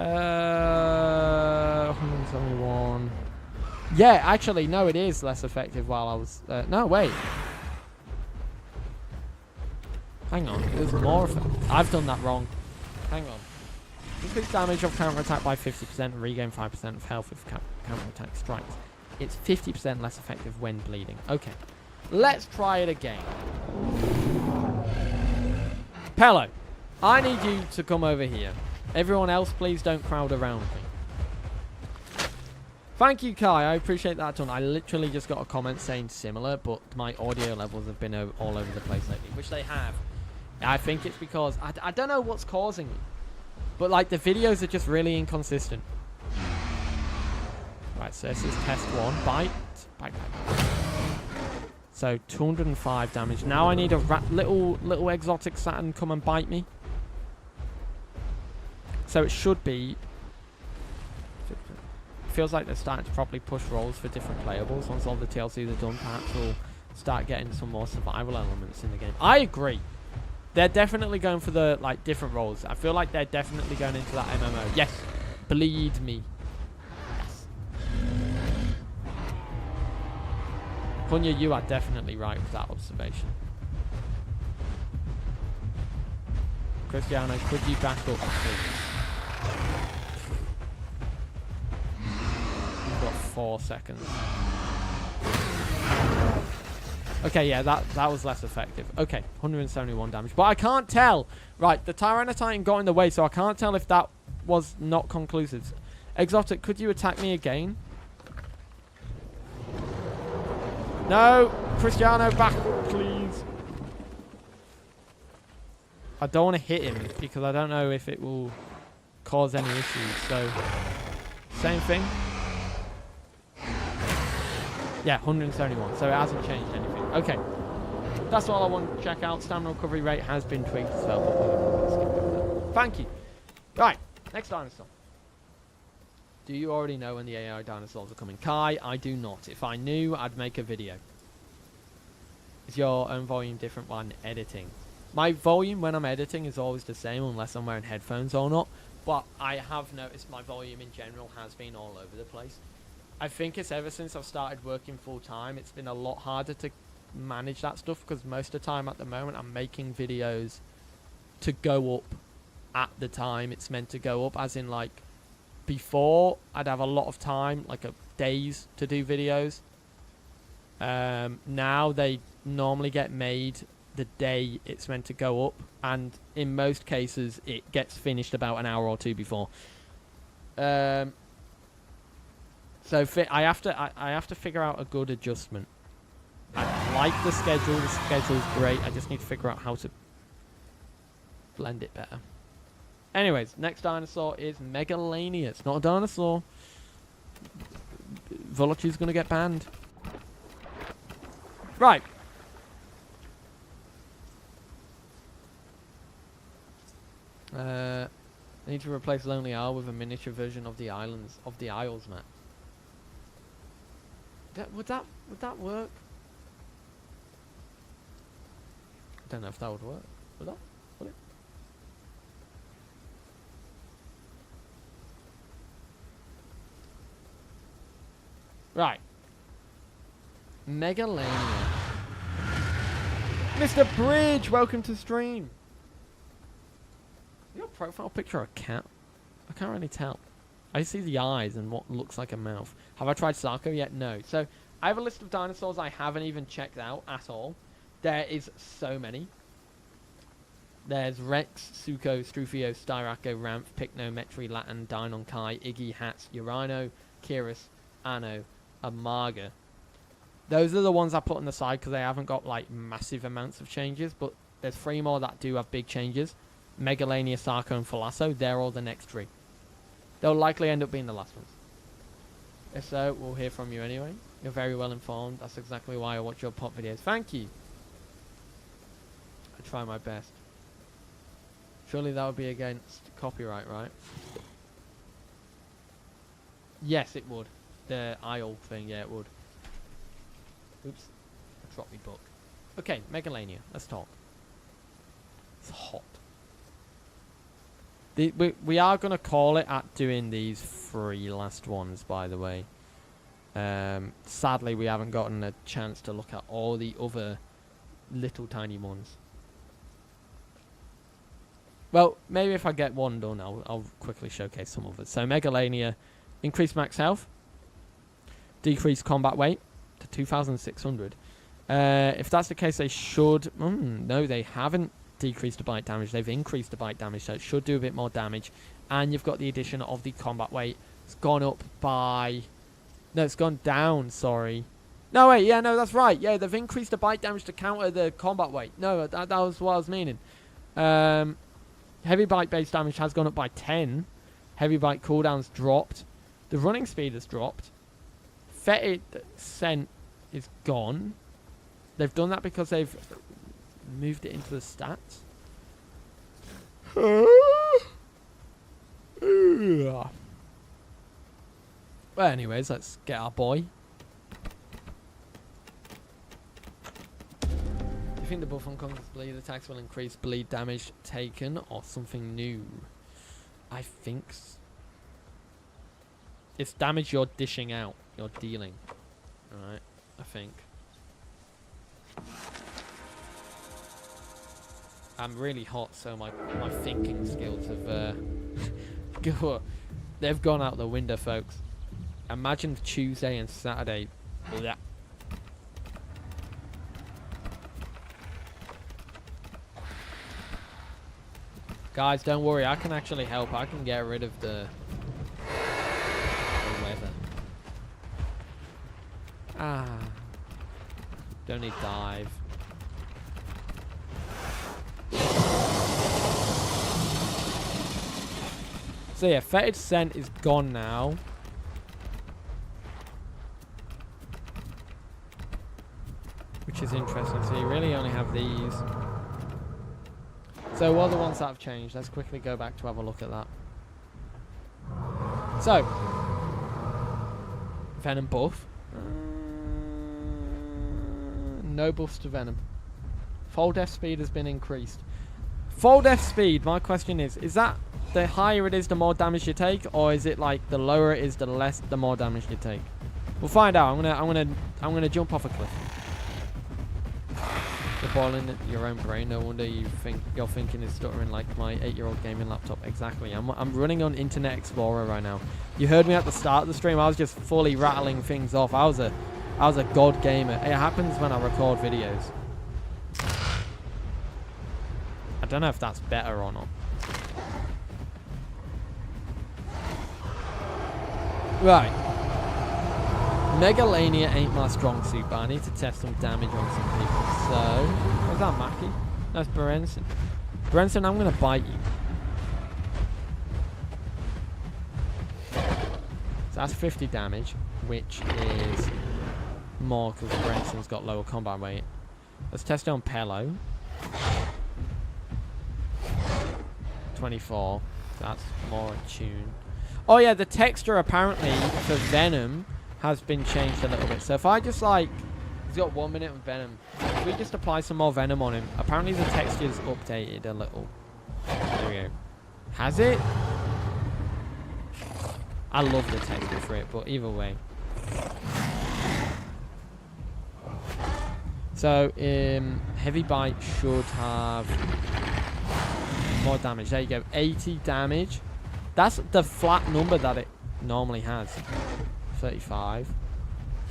171. Yeah, actually, no, it is less effective while I was... no, wait. Hang on, it was more effective. I've done that wrong. Hang on. Increase damage of counter-attack by 50% and regain 5% of health if counter-attack strikes. It's 50% less effective when bleeding. Okay. Let's try it again. Pello, I need you to come over here. Everyone else, please don't crowd around me. Thank you, Kai. I appreciate that a ton. I literally just got a comment saying similar, but my audio levels have been all over the place lately, which they have. I think it's because... I don't know what's causing it. But, like, the videos are just really inconsistent. Right, so this is test 1. Bite. Bite. So, 205 damage. Now I need a little exotic Saturn come and bite me. So it should be... Feels like they're starting to properly push rolls for different playables. Once all the TLCs are done, perhaps we'll start getting some more survival elements in the game. I agree. They're definitely going for the, like, different roles. I feel like they're definitely going into that MMO. Yes. Bleed me. Yes. Punya, you are definitely right with that observation. Cristiano, could you back up, please? You've got 4 seconds. Okay, yeah, that was less effective. Okay, 171 damage. But I can't tell. Right, the Tyranitar got in the way, so I can't tell if that was not conclusive. Exotic, could you attack me again? No! Cristiano, back up, please. I don't want to hit him, because I don't know if it will cause any issues. So, same thing. Yeah, 171. So it hasn't changed anything. Okay. That's all I want to check out. Stamina recovery rate has been tweaked as well. But we'll skip over that. Thank you. Right. Next dinosaur. Do you already know when the AI dinosaurs are coming? Kai, I do not. If I knew, I'd make a video. Is your own volume different when editing? My volume when I'm editing is always the same unless I'm wearing headphones or not. But I have noticed my volume in general has been all over the place. I think it's ever since I've started working full time, it's been a lot harder to manage that stuff because most of the time at the moment I'm making videos to go up at the time it's meant to go up, as in like before I'd have a lot of time, like days to do videos. Now they normally get made the day it's meant to go up, and in most cases it gets finished about an hour or two before. So I have to figure out a good adjustment. I like the schedule. The schedule's great. I just need to figure out how to blend it better. Anyways, next dinosaur is Megalania. It's not a dinosaur. Velocci's gonna get banned. Right. I need to replace Lonely Isle with a miniature version of the Isles map. Would that work? I don't know if that would work. Would it? Right. Megalania. Mr. Bridge, welcome to stream. Your profile picture a cat? I can't really tell. I see the eyes and what looks like a mouth. Have I tried Sarco yet? No. So, I have a list of dinosaurs I haven't even checked out at all. There is so many. There's Rex, Suko, Strufio, Styraco, Ramph, Pycno, Metri, Latin, Dinon, Kai, Iggy, Hats, Urino, Kyrus, Anno, and Marga. Those are the ones I put on the side because they haven't got like massive amounts of changes, but there's 3 more that do have big changes. Megalania, Sarco, and Thalasso. They're all the next 3. They'll likely end up being the last ones. If so, we'll hear from you anyway. You're very well informed. That's exactly why I watch your pop videos. Thank you. I try my best. Surely that would be against copyright, right? Yes, it would. The Isle thing, yeah, it would. Oops. I dropped my book. Okay, Megalania. Let's talk. It's hot. We are going to call it at doing these 3 last ones, by the way. Sadly, we haven't gotten a chance to look at all the other little tiny ones. Well, maybe if I get one done, I'll quickly showcase some of it. So Megalania, increased max health, decreased combat weight to 2,600. If that's the case, they should... no, they haven't decreased the bite damage. They've increased the bite damage, so it should do a bit more damage. And you've got the addition of the combat weight. It's gone up by... No, it's gone down, sorry. No, wait, yeah, no, that's right. Yeah, they've increased the bite damage to counter the combat weight. No, that was what I was meaning. Heavy bite base damage has gone up by 10. Heavy bite cooldowns dropped. The running speed has dropped. Fetid scent is gone. They've done that because they've moved it into the stats. Well, anyways, let's get our boy. Do you think the buff on Conch's bleed attacks will increase bleed damage taken or something new? I think it's damage you're dishing out, you're dealing. Alright, I think. I'm really hot, so my thinking skills have they've gone out the window, folks. Imagine Tuesday and Saturday. Blech. Guys, don't worry. I can actually help. I can get rid of the weather. Don't need dive. So yeah, fetid scent is gone now. Which is interesting. So you really only have these. So what are the ones that have changed? Let's quickly go back to have a look at that. So, Venom buff. No buffs to Venom. Fall death speed has been increased. Fall death speed, my question is that the higher it is, the more damage you take, or is it like the lower it is, the more damage you take? We'll find out. I'm gonna jump off a cliff. You're boiling your own brain. No wonder your thinking is stuttering like my 8-year-old gaming laptop. Exactly. I'm running on Internet Explorer right now. You heard me at the start of the stream. I was just fully rattling things off. I was a god gamer. It happens when I record videos. I don't know if that's better or not. Right. Megalania ain't my strong suit, but I need to test some damage on some people. So, what's that, Mackie? That's Berenson. Berenson, I'm going to bite you. So that's 50 damage, which is more because Berenson's got lower combat weight. Let's test it on Pello. 24. So that's more attuned. Oh yeah, the texture apparently for Venom has been changed a little bit. So if I just like, he's got 1 minute of Venom. If we just apply some more Venom on him, apparently the texture's updated a little. There we go. Has it? I love the texture for it, but either way. So heavy bite should have more damage. There you go, 80 damage. That's the flat number that it normally has. 35.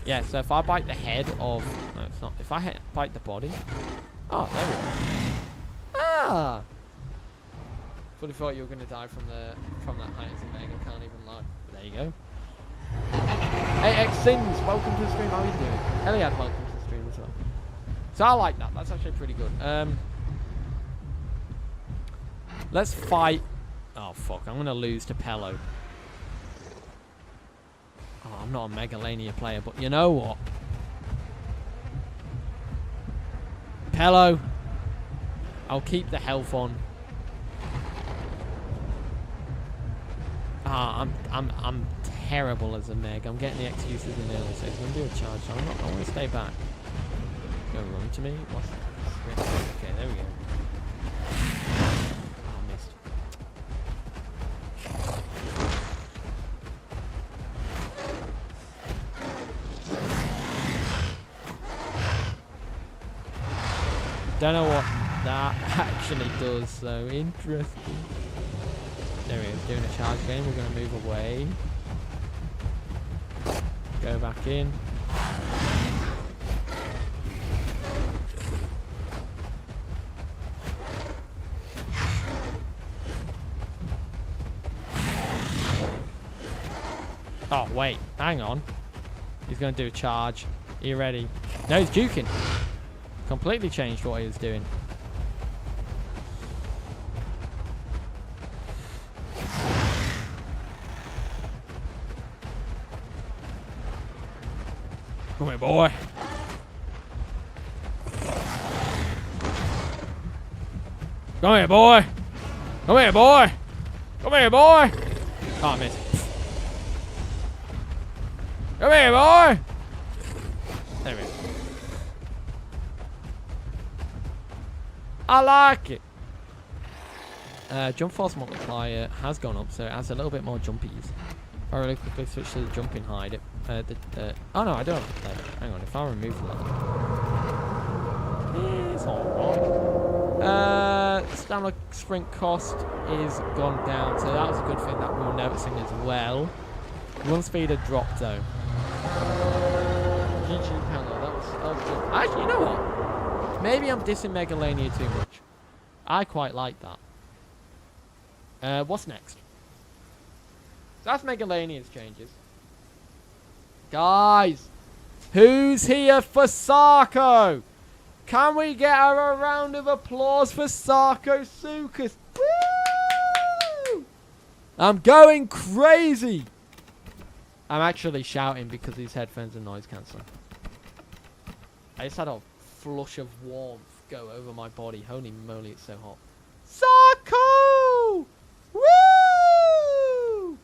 Yeah, so if I bite the head of... No, it's not. If I bite the body... Oh, there we go. Ah! Fully thought you were going to die from that height as a mega. Can't even lie. But there you go. Hey, X-Sins, welcome to the stream. How are you doing? Eliad, welcome to the stream as well. So I like that. That's actually pretty good. Let's fight... Oh, fuck. I'm going to lose to Pello. Oh, I'm not a Megalania player, but you know what? Pello. I'll keep the health on. Ah, I'm terrible as a Meg. I'm getting the excuses in early, so I'm going to do a charge. So I want to stay back. Go run to me. What's that? Okay, there we go. Oh, I missed. Don't know what that actually does, so interesting. There we go, doing a charge game. We're going to move away. Go back in. Oh, wait. Hang on. He's going to do a charge. Are you ready? No, he's juking. Completely changed what he was doing. Come here, boy. Come here, boy. Come here, boy. Come here, boy. Oh, I missed. Come here, boy. There we go. I like it. Jump force multiplier has gone up, so it has a little bit more jumpies. If I really quickly switch to the jumping hide, oh no, I don't have to play it. Hang on, if I remove that, it's alright. Stamina sprint cost is gone down, so that was a good thing that we were noticing as well. Run speed had dropped though. GG panel, that was good. Actually, you know what? Maybe I'm dissing Megalania too much. I quite like that. What's next? That's Megalania's changes. Guys, who's here for Sarco? Can we get a round of applause for Sarco Sukas? Woo! I'm going crazy. I'm actually shouting because these headphones are noise cancelling. I just had a flush of warmth go over my body. Holy moly, it's so hot. Sarco! Woo!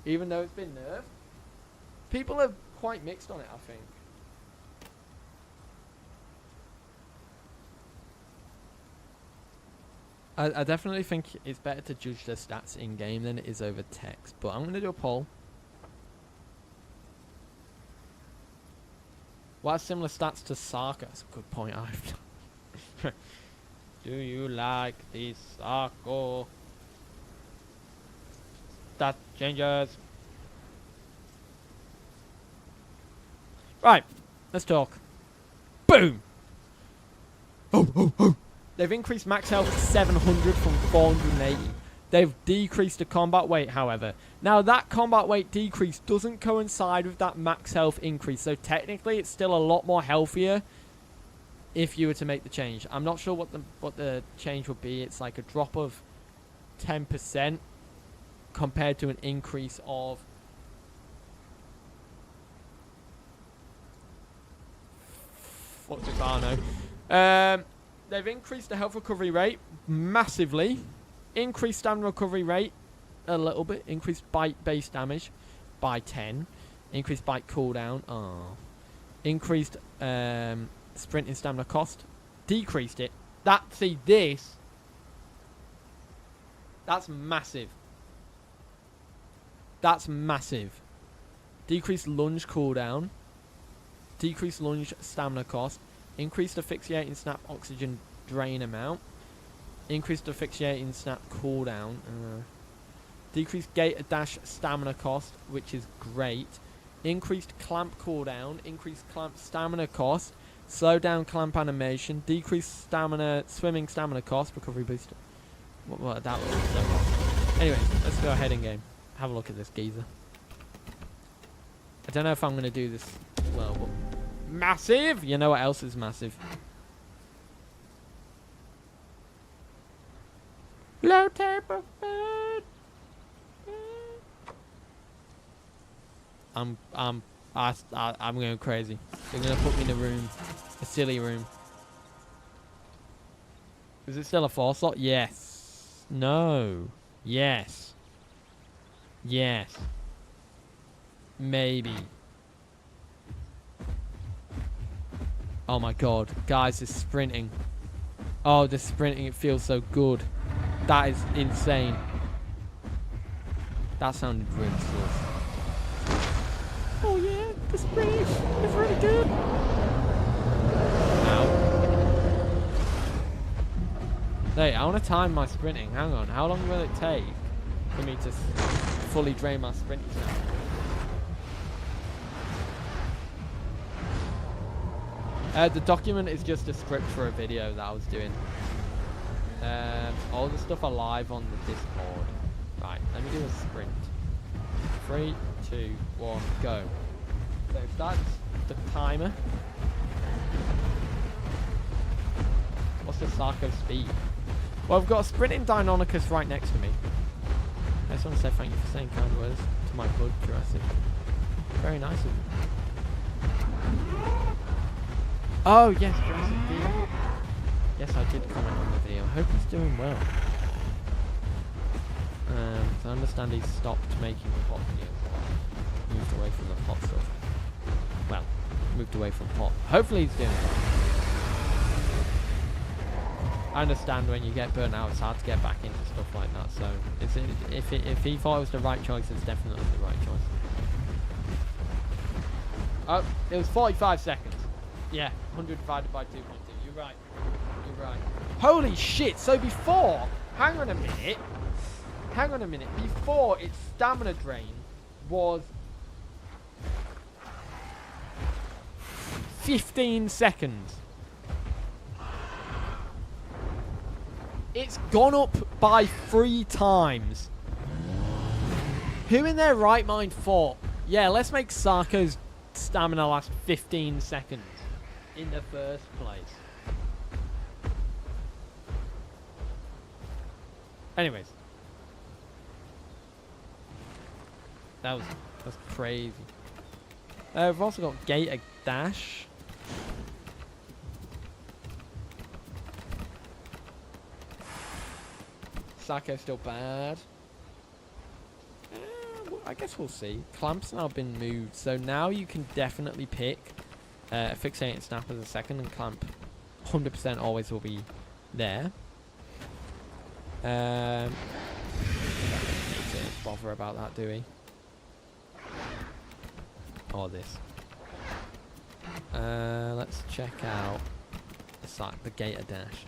Even though it's been nerfed, people are quite mixed on it, I think. I definitely think it's better to judge their stats in-game than it is over text, but I'm going to do a poll. What are similar stats to Sarco? That's a good point. Do you like the Sarco stat changes? Right, let's talk. Boom! They've increased max health to 700 from 480. They've decreased the combat weight, however. Now, that combat weight decrease doesn't coincide with that max health increase, so technically it's still a lot more healthier if you were to make the change. I'm not sure what the change would be. It's like a drop of 10% compared to an increase of... What's it? I don't know. They've increased the health recovery rate massively. Increased stamina recovery rate a little bit. Increased bite base damage by 10. Increased bite cooldown. Oh. Increased sprint and stamina cost. Decreased it. See, this. That's massive. That's massive. Decreased lunge cooldown. Decreased lunge stamina cost. Increased asphyxiating snap oxygen drain amount. Increased asphyxiating snap cooldown. Decreased gate dash stamina cost, which is great. Increased clamp cooldown. Increased clamp stamina cost. Slow down clamp animation. Decreased stamina swimming stamina cost. Recovery booster. What that was so cool. Anyway, let's go ahead in game. Have a look at this geezer. I don't know if I'm going to do this well, but massive! You know what else is massive? Low taper food. I'm going crazy. They're gonna put me in a room, a silly room. Is it still a 4 slot? Yes. No. Yes. Yes. Maybe. Oh my god. Guys, this sprinting. Oh, the sprinting, it feels so good. That is insane. That sounded really sus. Oh yeah, the sprinting is really good. Hey, I want to time my sprinting. Hang on. How long will it take for me to fully drain my sprint now? The document is just a script for a video that I was doing. All the stuff are live on the Discord. Right, let me do a sprint. 3, 2, 1, go. So that's the timer. What's the Sarco speed? Well, I've got a sprinting Deinonychus right next to me. I just want to say thank you for saying kind words to my bud, Jurassic. Very nice of you. Oh, yes, Jurassic D. Yes, I did comment on the video. I hope he's doing well. So I understand he stopped making the pot videos. Moved away from the pot stuff. Well, moved away from pot. Hopefully he's doing well. I understand when you get burnt out, it's hard to get back into stuff like that. So if he thought it was the right choice, it's definitely the right choice. Oh, it was 45 seconds. Yeah, 100 divided by 2.2. You're right. You're right. Holy shit! So before, hang on a minute. Hang on a minute. Before its stamina drain was 15 seconds. It's gone up by 3 times. Who in their right mind thought, yeah, let's make Sarco's stamina last 15 seconds in the first place? Anyways. That's crazy. We've also got Gator Dash. Sarco's still bad. Well, I guess we'll see. Clamp's now been moved, so now you can definitely pick Fixating Snap as a second, and Clamp 100% always will be there. Don't need to bother about that, do we? Or this. Let's check out the Gator Dash.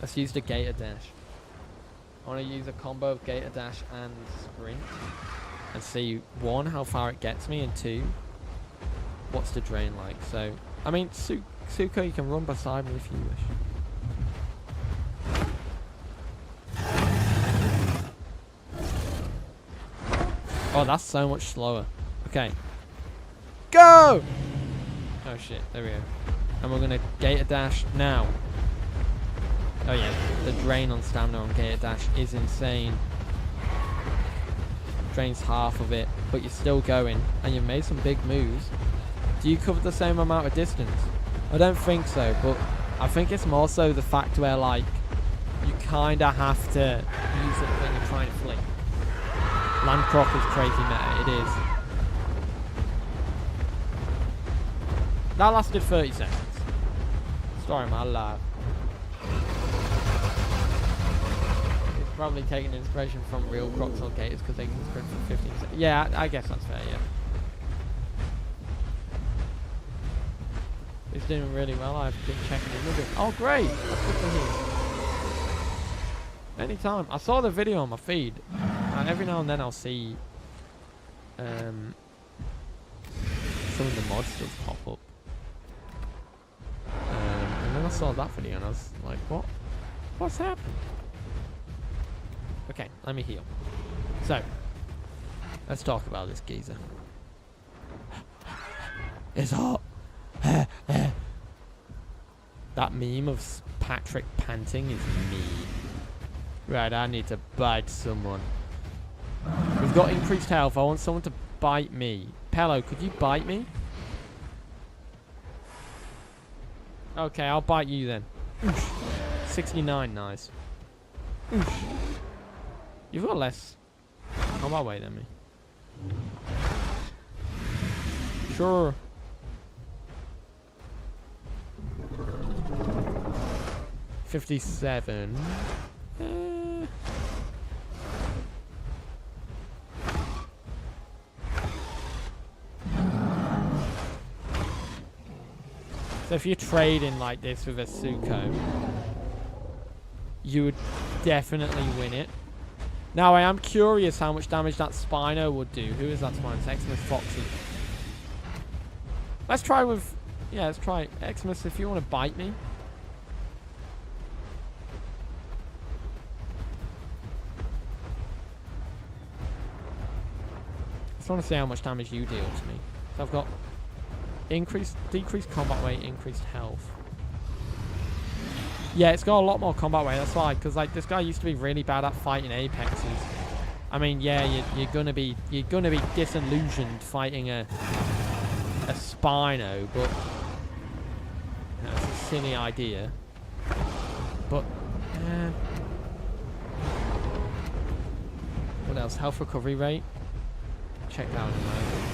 Let's use the Gator Dash. I want to use a combo of Gator Dash and Sprint and see, 1, how far it gets me, and 2, what's the drain like. So, I mean, Suko, you can run beside me if you wish. Oh, that's so much slower. Okay. Go! Oh shit, there we go. And we're going to Gator Dash now. Oh yeah, the drain on stamina on Gator Dash is insane. Drains half of it, but you're still going, and you've made some big moves. Do you cover the same amount of distance? I don't think so, but I think it's more so the fact where, like, you kind of have to use it when you're trying to flick. Landcroc is crazy meta, it is. That lasted 30 seconds. Story of my life. It's probably taking inspiration from real Crocs or Gators because they can sprint for 15 seconds. Yeah, I guess that's fair, yeah. He's doing really well. I've been checking in with him. Oh, great. That's good to hear. Anytime. I saw the video on my feed. And every now and then I'll see some of the mod stuff pop up. And then I saw that video and I was like, what? What's happened? Okay, let me heal. So, let's talk about this geezer. It's hot. That meme of Patrick panting is me. Right, I need to bite someone. We've got increased health. I want someone to bite me. Pello, could you bite me? Okay, I'll bite you then. 69, nice. You've got less on my way than me. Sure. $57. So if you're trading like this with a Suko, you would definitely win it. Now, I am curious how much damage that Spino would do. Who is that Spino? It's Xmas Foxy. Let's try with... Yeah, let's try Xmas if you want to bite me. I just want to see how much damage you deal to me. So I've got decreased combat weight, increased health. Yeah, it's got a lot more combat weight. That's why, because like this guy used to be really bad at fighting apexes. I mean, yeah, you're gonna be disillusioned fighting a Spino, but that's a silly idea. But what else? Health recovery rate. Check that out in a moment.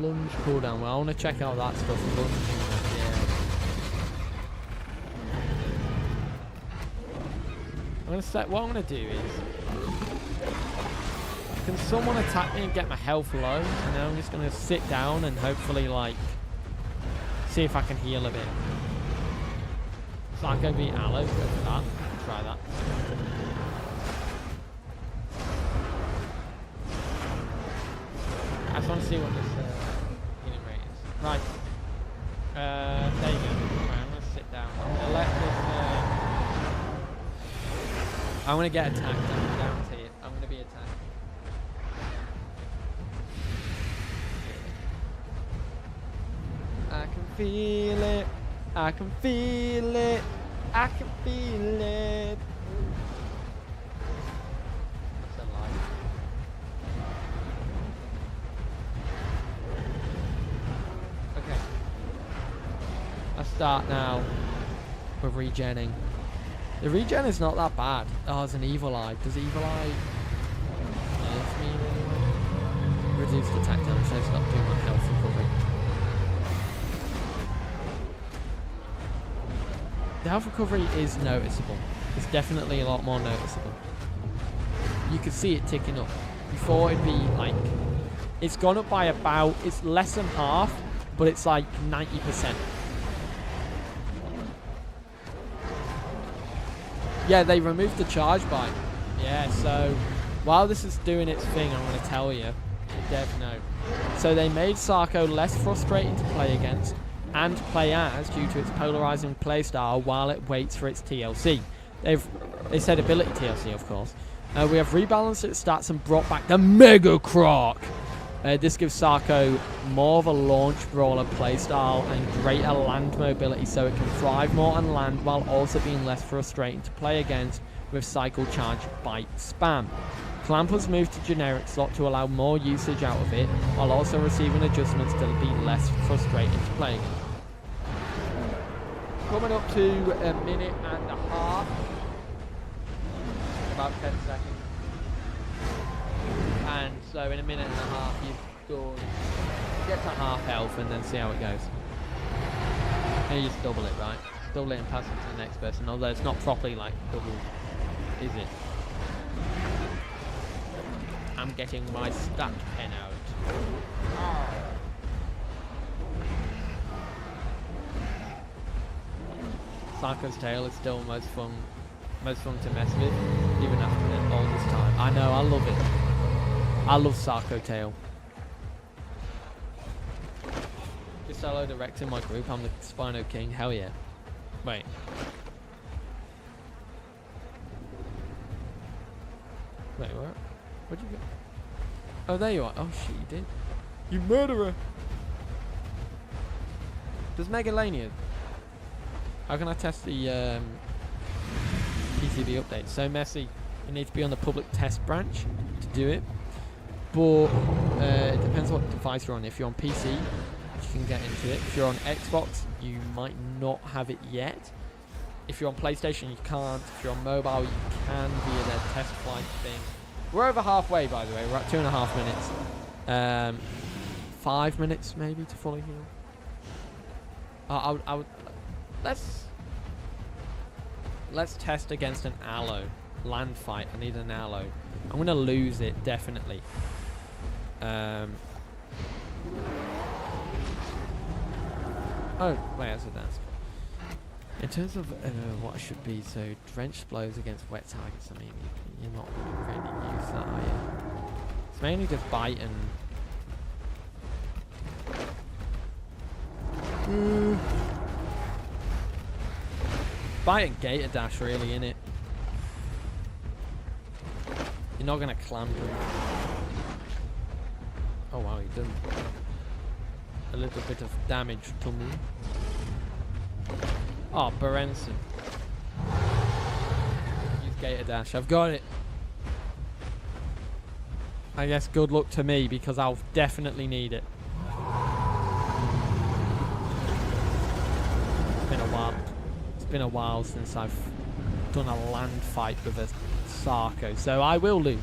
Lunge cooldown. Well, I want to check out that stuff. Lunging, yeah. What I'm gonna do is, can someone attack me and get my health low, and then I'm just gonna sit down and hopefully like see if I can heal a bit. Sarco beat Aloe, go for that. Try that. I just want to see what this healing rate is. Right. There you go. Right, I'm gonna sit down. I'm gonna let this. I'm gonna get attacked. I guarantee it. I'm gonna be attacked. I can feel it. I can feel it. I can feel it. That's a lie. Okay. Let's start now with regenning. The regen is not that bad. Oh, it's an evil eye. Does evil eye nerf me in any way? Reduced attack damage. Let's not do my health recovery. The health recovery is noticeable. It's definitely a lot more noticeable. You can see it ticking up. Before it'd be like, it's gone up by about, it's less than half, but it's like 90%. Yeah, they removed the charge bite. Yeah, so while this is doing its thing, I'm going to tell you, dev note. So they made Sarco less frustrating to play against and play as due to its polarizing playstyle while it waits for its TLC. They said ability TLC, of course. We have rebalanced its stats and brought back the Mega Croc. This gives Sarco more of a launch brawler playstyle and greater land mobility, so it can thrive more on land while also being less frustrating to play against with cycle charge bite spam. Clamp was moved to generic slot to allow more usage out of it, while also receiving adjustments to be less frustrating to play against. Coming up to a minute and a half, about 10 seconds. And so in a minute and a half you've done, get to half health and then see how it goes. And you just double it, right? Just double it and pass it to the next person, although it's not properly like double, is it? I'm getting my stat pen out. Sarco's tail is still most fun to mess with, even after all this time. I know, I love it. I love Sarco tail. Just hello to Rex in my group. I'm the Spino King. Hell yeah. Wait. Wait, where? Where'd you go? Oh, there you are. Oh shit, you did. You murderer! Does Megalania? How can I test the PTB update? So messy. You need to be on the public test branch to do it. But it depends what device you're on. If you're on PC, you can get into it. If you're on Xbox, you might not have it yet. If you're on PlayStation, you can't. If you're on mobile, you can via their test flight thing. We're over halfway, by the way. We're at 2.5 minutes. 5 minutes, maybe, to fully heal. I would let's test against an Aloe. Land fight. I need an Aloe. I'm going to lose it, definitely. Oh, wait, that's a dance. In terms of what I should be, so drenched blows against wet targets, I mean, you're not going to really use that, are you? It's mainly just bite and... Bite and gator dash, really, innit? You're not going to clamp him. Oh wow, he done a little bit of damage to me. Oh, Berenson. Use Gator Dash. I've got it. I guess good luck to me because I'll definitely need it. It's been a while. It's been a while since I've done a land fight with a Sarco, so I will lose.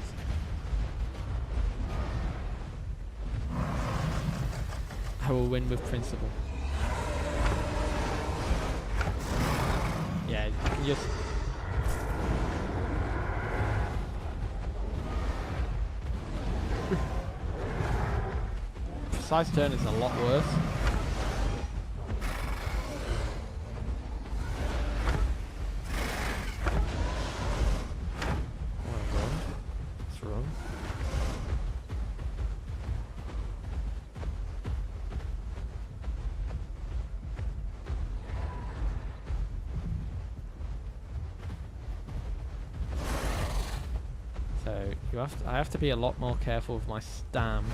I will win with principle. Yeah, you can just... Precise turn is a lot worse. Let's run. So I have to be a lot more careful with my stam.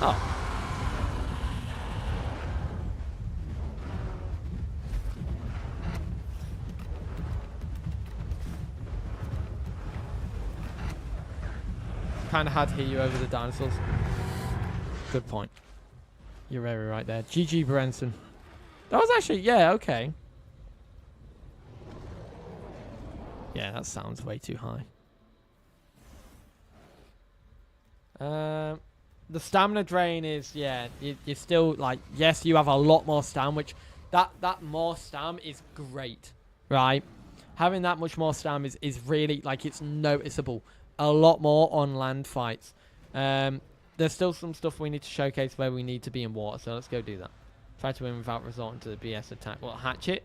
Oh. Kind of had to hit you over the dinosaurs. Good point. You're very right there. GG Branson. That was actually, yeah, okay. Yeah, that sounds way too high. The stamina drain is, yeah, you're still, like, yes, you have a lot more stam, which, that more stam is great, right? Having that much more stam is really, like, it's noticeable. A lot more on land fights. There's still some stuff we need to showcase where we need to be in water, so let's go do that. Try to win without resorting to the BS attack. What, Hatchet?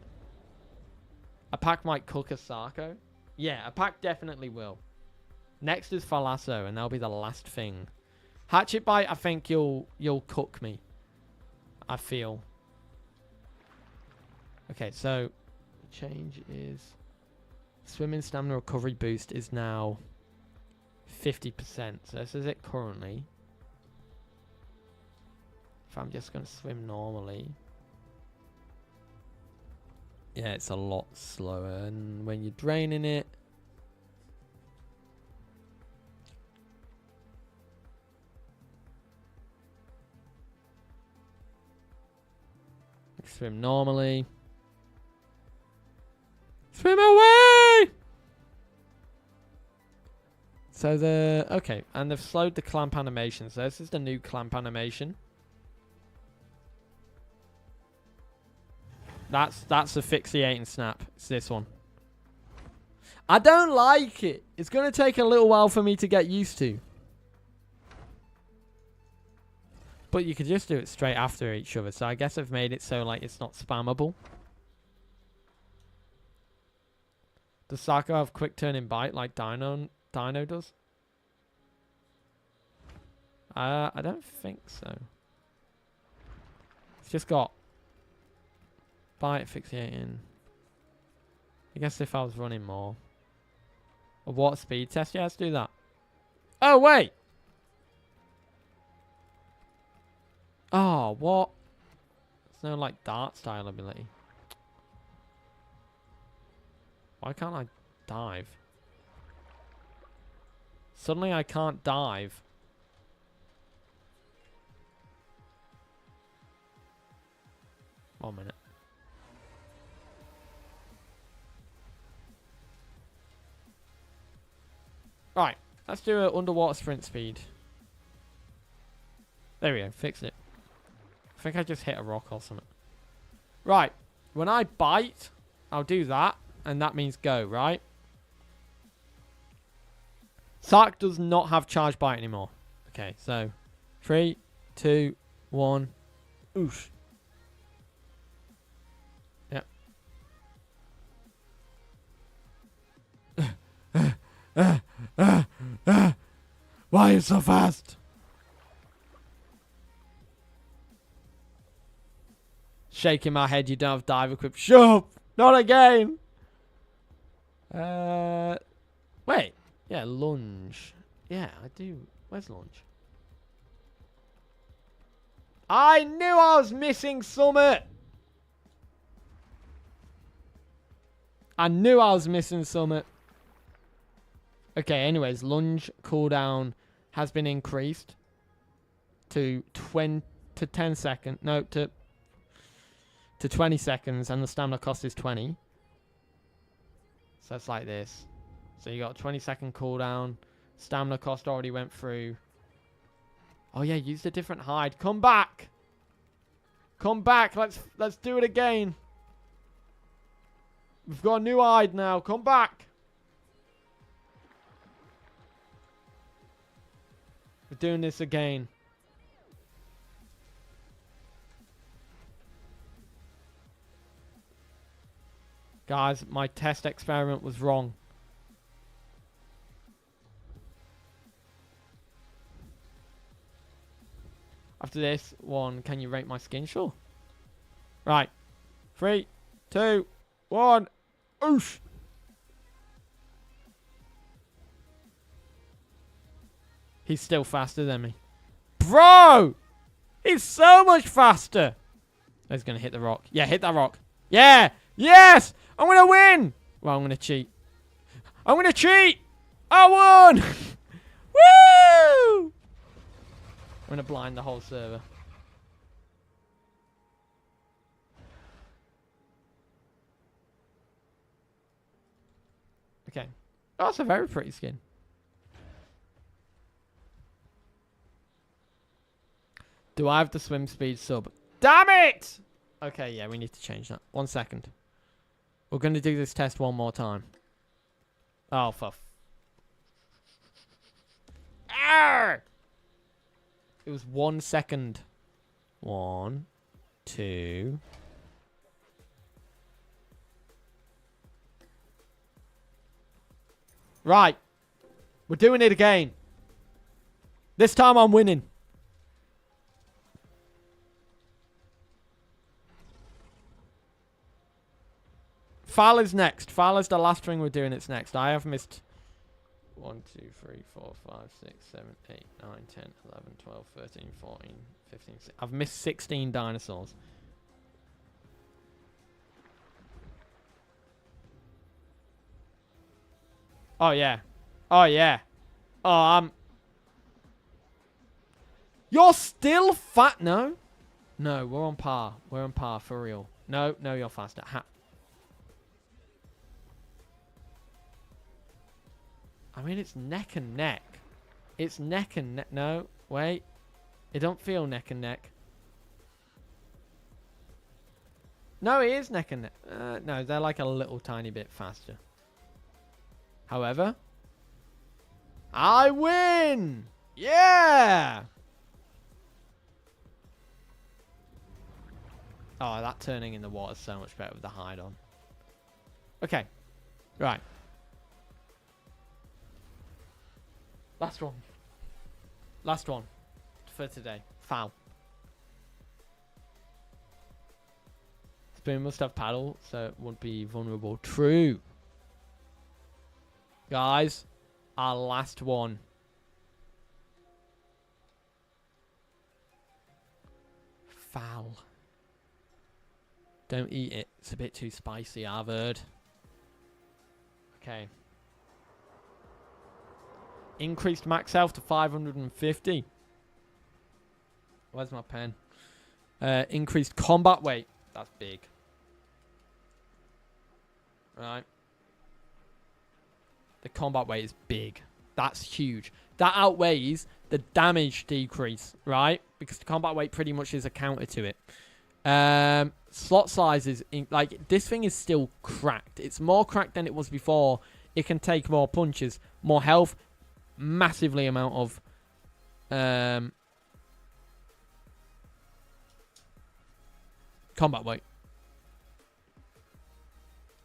A pack might cook a Sarco? Yeah, a pack definitely will. Next is Thalasso, and that'll be the last thing. Hatchet Bite, I think you'll cook me. I feel. Okay, so change is swimming stamina recovery boost is now 50%. So this is it currently. If I'm just going to swim normally. Yeah, it's a lot slower. And when you're draining it. Swim normally. Swim away! So okay, and they've slowed the clamp animation. So this is the new clamp animation. That's asphyxiating snap. It's this one. I don't like it. It's going to take a little while for me to get used to. But you could just do it straight after each other. So I guess I've made it so like it's not spammable. Does Sarco have quick turn and bite like Dino does? I don't think so. It's just got bite, fixating. I guess if I was running more. A water speed test? Yeah, let's do that. Oh, wait! Oh, what? There's no, like, dart style ability. Why can't I dive? Suddenly I can't dive. One minute. Right, let's do an underwater sprint speed. There we go, fix it. I think I just hit a rock or something. Right, when I bite, I'll do that, and that means go, right? Sark does not have charge bite anymore. Okay, so 3, 2, 1. Oosh. Yep. Why are you so fast? Shaking my head, you don't have dive equip. Shut up! Not again! Wait. Yeah, lunge. Yeah, I do. Where's lunge? I knew I was missing summit! I knew I was missing summit. Okay, anyways, lunge cooldown has been increased to 10 seconds. No, to 20 seconds, and the stamina cost is 20. So it's like this. So you got a 20-second cooldown. Stamina cost already went through. Oh yeah, used a different hide. Come back. Come back. Let's do it again. We've got a new hide now. Come back. We're doing this again. Guys, my test experiment was wrong. After this one, can you rate my skin? Sure. Right. 3, 2, 1. Oosh. He's still faster than me. Bro! He's so much faster. He's going to hit the rock. Yeah, hit that rock. Yeah! Yes! I'm going to win! Well, I'm going to cheat. I'm going to cheat! I won! Woo! I'm going to blind the whole server. Okay. Oh, that's a very pretty skin. Do I have the swim speed sub? Damn it! Okay, yeah, we need to change that. 1 second. We're going to do this test one more time. Oh, for Arr! It was 1 second. 1, 2. Right. We're doing it again. This time I'm winning. Fal is next. Fal is the last thing we're doing. It's next. I have missed 1, 2, 3, 4, 5, 6, 7, 8, 9, 10, 11, 12, 13, 14, 15, 16. I've missed 16 dinosaurs. Oh, yeah. Oh, yeah. Oh, You're still fat. No. No, we're on par. We're on par for real. No, no, you're faster. I mean, it's neck and neck. It's neck and neck. No, wait. It don't feel neck and neck. No, it is neck and neck. No, they're like a little tiny bit faster. However, I win! Yeah! Oh, that turning in the water is so much better with the hide on. Okay. Right. Last one. Last one for today. Foul. Spoon must have paddle, so it won't be vulnerable. True. Guys, our last one. Foul. Don't eat it. It's a bit too spicy, I've heard. Okay. Increased max health to 550. Where's my pen? Increased combat weight. That's big. Right. The combat weight is big. That's huge. That outweighs the damage decrease, right? Because the combat weight pretty much is a counter to it. Slot sizes, like, this thing is still cracked. It's more cracked than it was before. It can take more punches, more health. massively amount of combat weight.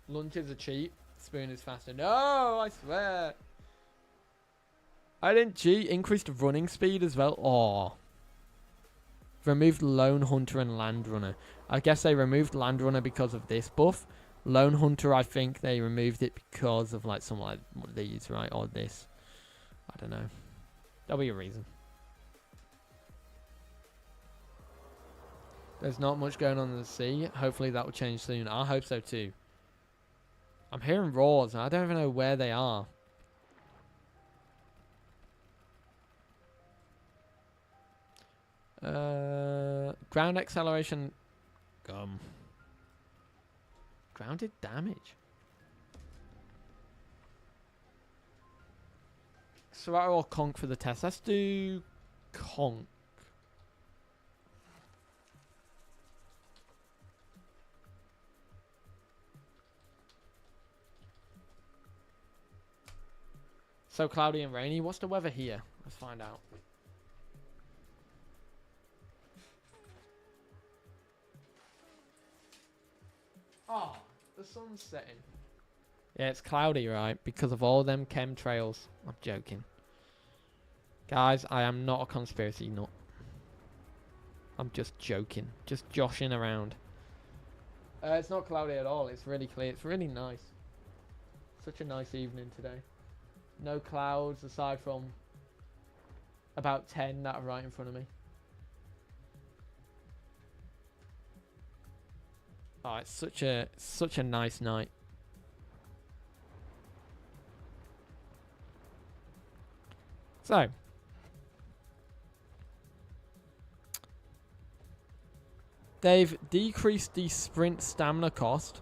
Lunches are cheap. Spoon is faster. No, I swear. I didn't cheat. Increased running speed as well. Oh. Removed Lone Hunter and Land Runner. I guess they removed Land Runner because of this buff. Lone Hunter, I think they removed it because of like some like one of these, right? Or this. I don't know. There'll be a reason. There's not much going on in the sea. Hopefully that will change soon. I hope so too. I'm hearing roars and I don't even know where they are. Ground acceleration. Grounded damage. Sarco or Conch for the test. Let's do Conch. So cloudy and rainy. What's the weather here? Let's find out. Oh, the sun's setting. Yeah, it's cloudy, right? Because of all them chemtrails. I'm joking. Guys, I am not a conspiracy nut. I'm just joking. Just joshing around. It's not cloudy at all. It's really clear. It's really nice. Such a nice evening today. No clouds aside from about 10 that are right in front of me. Oh, it's such a nice night. So, they've decreased the sprint stamina cost.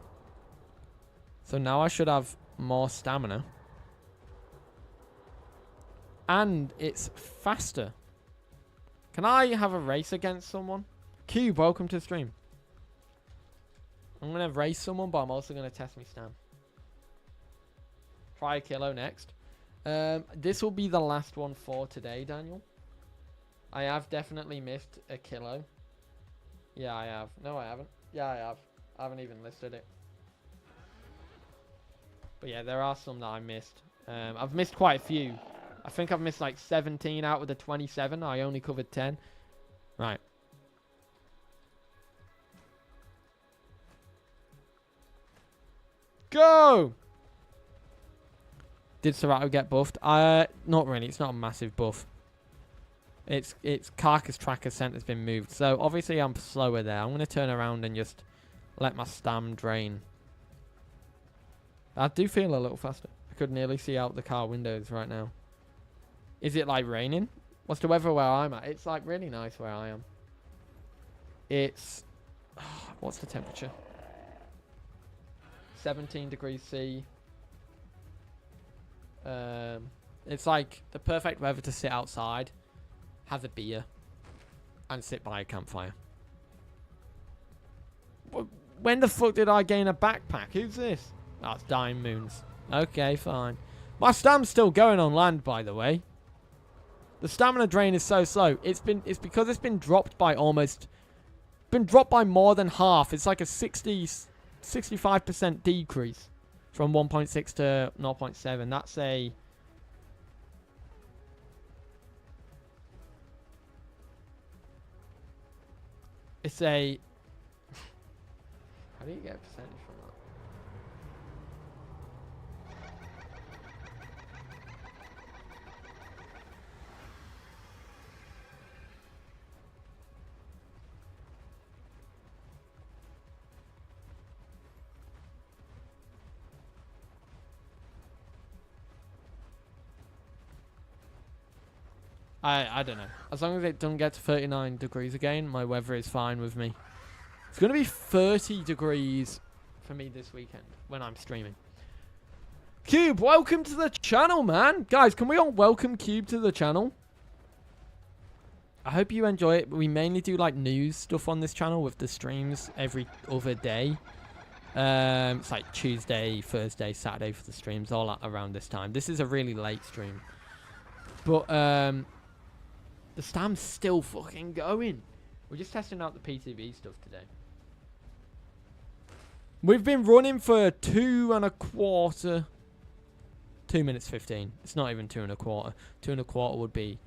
So now I should have more stamina. And it's faster. Can I have a race against someone? Cube, welcome to the stream. I'm going to race someone, but I'm also going to test my stam. Try a kilo next. This will be the last one for today, Daniel. I have definitely missed a kilo. Yeah, I have. No, I haven't. Yeah, I have. I haven't even listed it. But yeah, there are some that I missed. I've missed quite a few. I think I've missed like 17 out of the 27. I only covered 10. Right. Go! Did Sarco get buffed? Not really. It's not a massive buff. Its carcass tracker center's been moved. So obviously I'm slower there. I'm going to turn around and just let my stam drain. I do feel a little faster. I could nearly see out the car windows right now. Is it like raining? What's the weather where I'm at? It's like really nice where I am. It's... what's the temperature? 17 degrees C. It's like the perfect weather to sit outside, have a beer, and sit by a campfire. When the fuck did I gain a backpack? Who's this? Oh, it's Dying Moons. Okay, fine. My stam's still going on land, by the way. The stamina drain is so slow. It's because it's been dropped by almost... been dropped by more than half. It's like a 65% decrease from 1.6 to 0.7. That's a... it's a... how do you get a percentage from that? I don't know. As long as it doesn't get to 39 degrees again, my weather is fine with me. It's going to be 30 degrees for me this weekend when I'm streaming. Cube, welcome to the channel, man. Guys, can we all welcome Cube to the channel? I hope you enjoy it. We mainly do like news stuff on this channel with the streams every other day. It's like Tuesday, Thursday, Saturday for the streams, all around this time. This is a really late stream. But the stam's still fucking going. We're just testing out the PTB stuff today. We've been running for 2.25. 2 minutes 15. It's not even 2.25. 2.25 would be.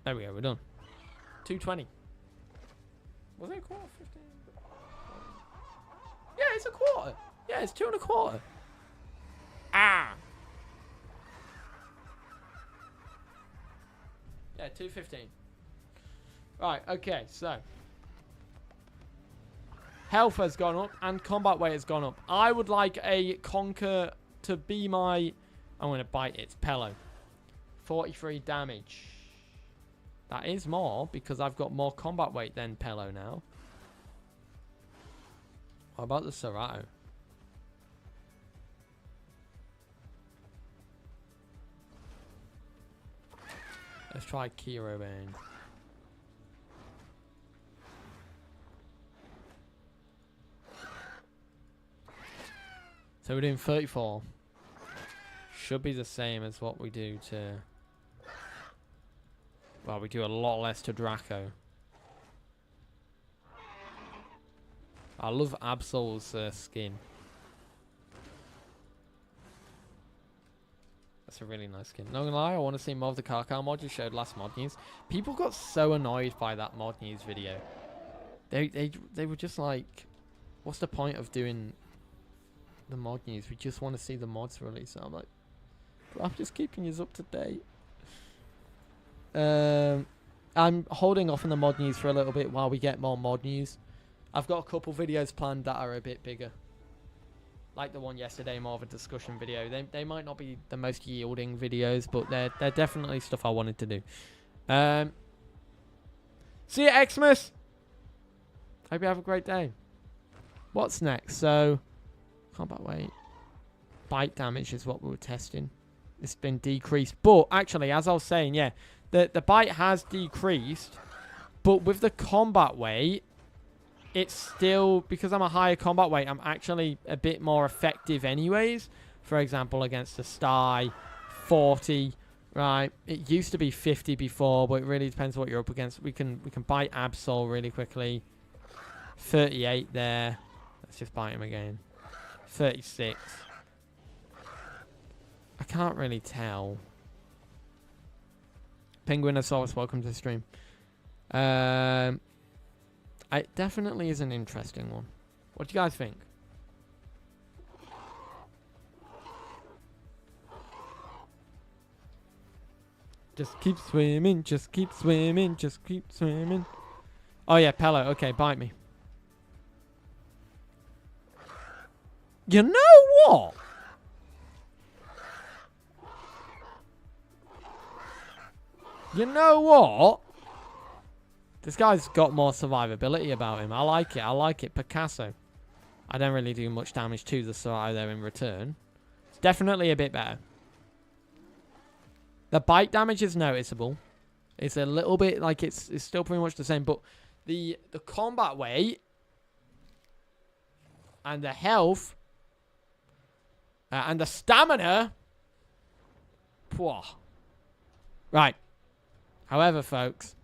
There we go. We're done. 2:20. Was it a quarter? 15. Yeah, it's a quarter. Yeah, it's 2.25. Ah. Yeah, 2:15. Right. Okay. So. Health has gone up and combat weight has gone up. I would like a Conquer to be my... I'm going to bite its Pello. 43 damage. That is more because I've got more combat weight than Pello now. What about the Sarco? Let's try Kiro Bane. So we're doing 34. Should be the same as what we do to... Well, we do a lot less to Draco. I love Absol's skin. That's a really nice skin. Not gonna lie, I want to see more of the Karkar mod you showed last mod news. People got so annoyed by that mod news video. They were just like, what's the point of doing... the mod news? We just want to see the mods release. I'm like, I'm just keeping you up to date. I'm holding off on the mod news for a little bit while we get more mod news. I've got a couple videos planned that are a bit bigger, like the one yesterday, more of a discussion video. They might not be the most yielding videos, but they're definitely stuff I wanted to do. See you, Xmas. Hope you have a great day. What's next? So combat weight, bite damage is what we were testing. It's been decreased, but actually, as I was saying, yeah, the bite has decreased, but with the combat weight, it's still, because I'm a higher combat weight, I'm actually a bit more effective anyways. For example, against a Sty, 40, right? It used to be 50 before, but it really depends what you're up against. We can bite Absol really quickly. 38 there. Let's just bite him again. 36. I can't really tell. Penguinosaurus, welcome to the stream. It definitely is an interesting one. What do you guys think? Just keep swimming, just keep swimming, just keep swimming. Oh yeah, Pello. Okay, bite me. You know what? You know what? This guy's got more survivability about him. I like it. I like it. Picasso. I don't really do much damage to the Sarco there in return. It's definitely a bit better. The bite damage is noticeable. It's a little bit like it's still pretty much the same, but the combat weight and the health and the stamina. Pwah. Right. However, folks,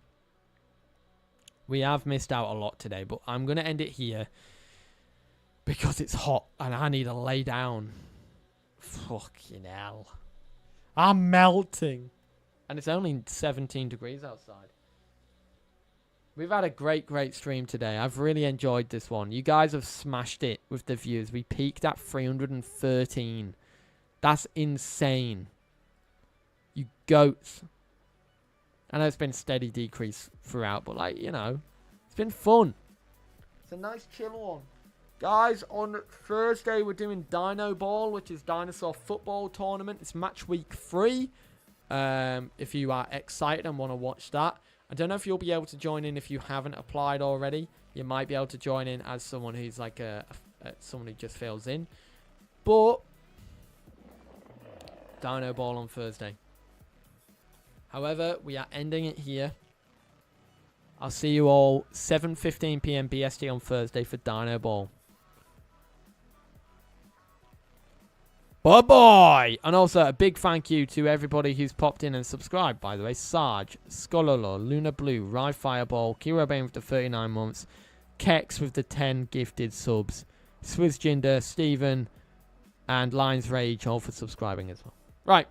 we have missed out a lot today, but I'm going to end it here because it's hot and I need to lay down. Fucking hell. I'm melting. And it's only 17 degrees outside. We've had a great stream today. I've really enjoyed this one. You guys have smashed it with the views. We peaked at 313. That's insane. You goats. I know it's been steady decrease throughout, but like, you know, it's been fun. It's a nice chill one. Guys, on Thursday we're doing Dino Ball, which is dinosaur football tournament. It's match week 3. If you are excited and want to watch that. I don't know if you'll be able to join in if you haven't applied already. You might be able to join in as someone who's like someone who just fills in. But Dino Ball on Thursday. However, we are ending it here. I'll see you all 7:15 PM BST on Thursday for Dino Ball. Bye-bye! And also, a big thank you to everybody who's popped in and subscribed, by the way. Sarge, Skololo, Luna Blue, Rye Fireball, Kira Bane with the 39 months, Kex with the 10 gifted subs, Swizz Jinder, Stephen, and Lions Rage, all for subscribing as well. Right.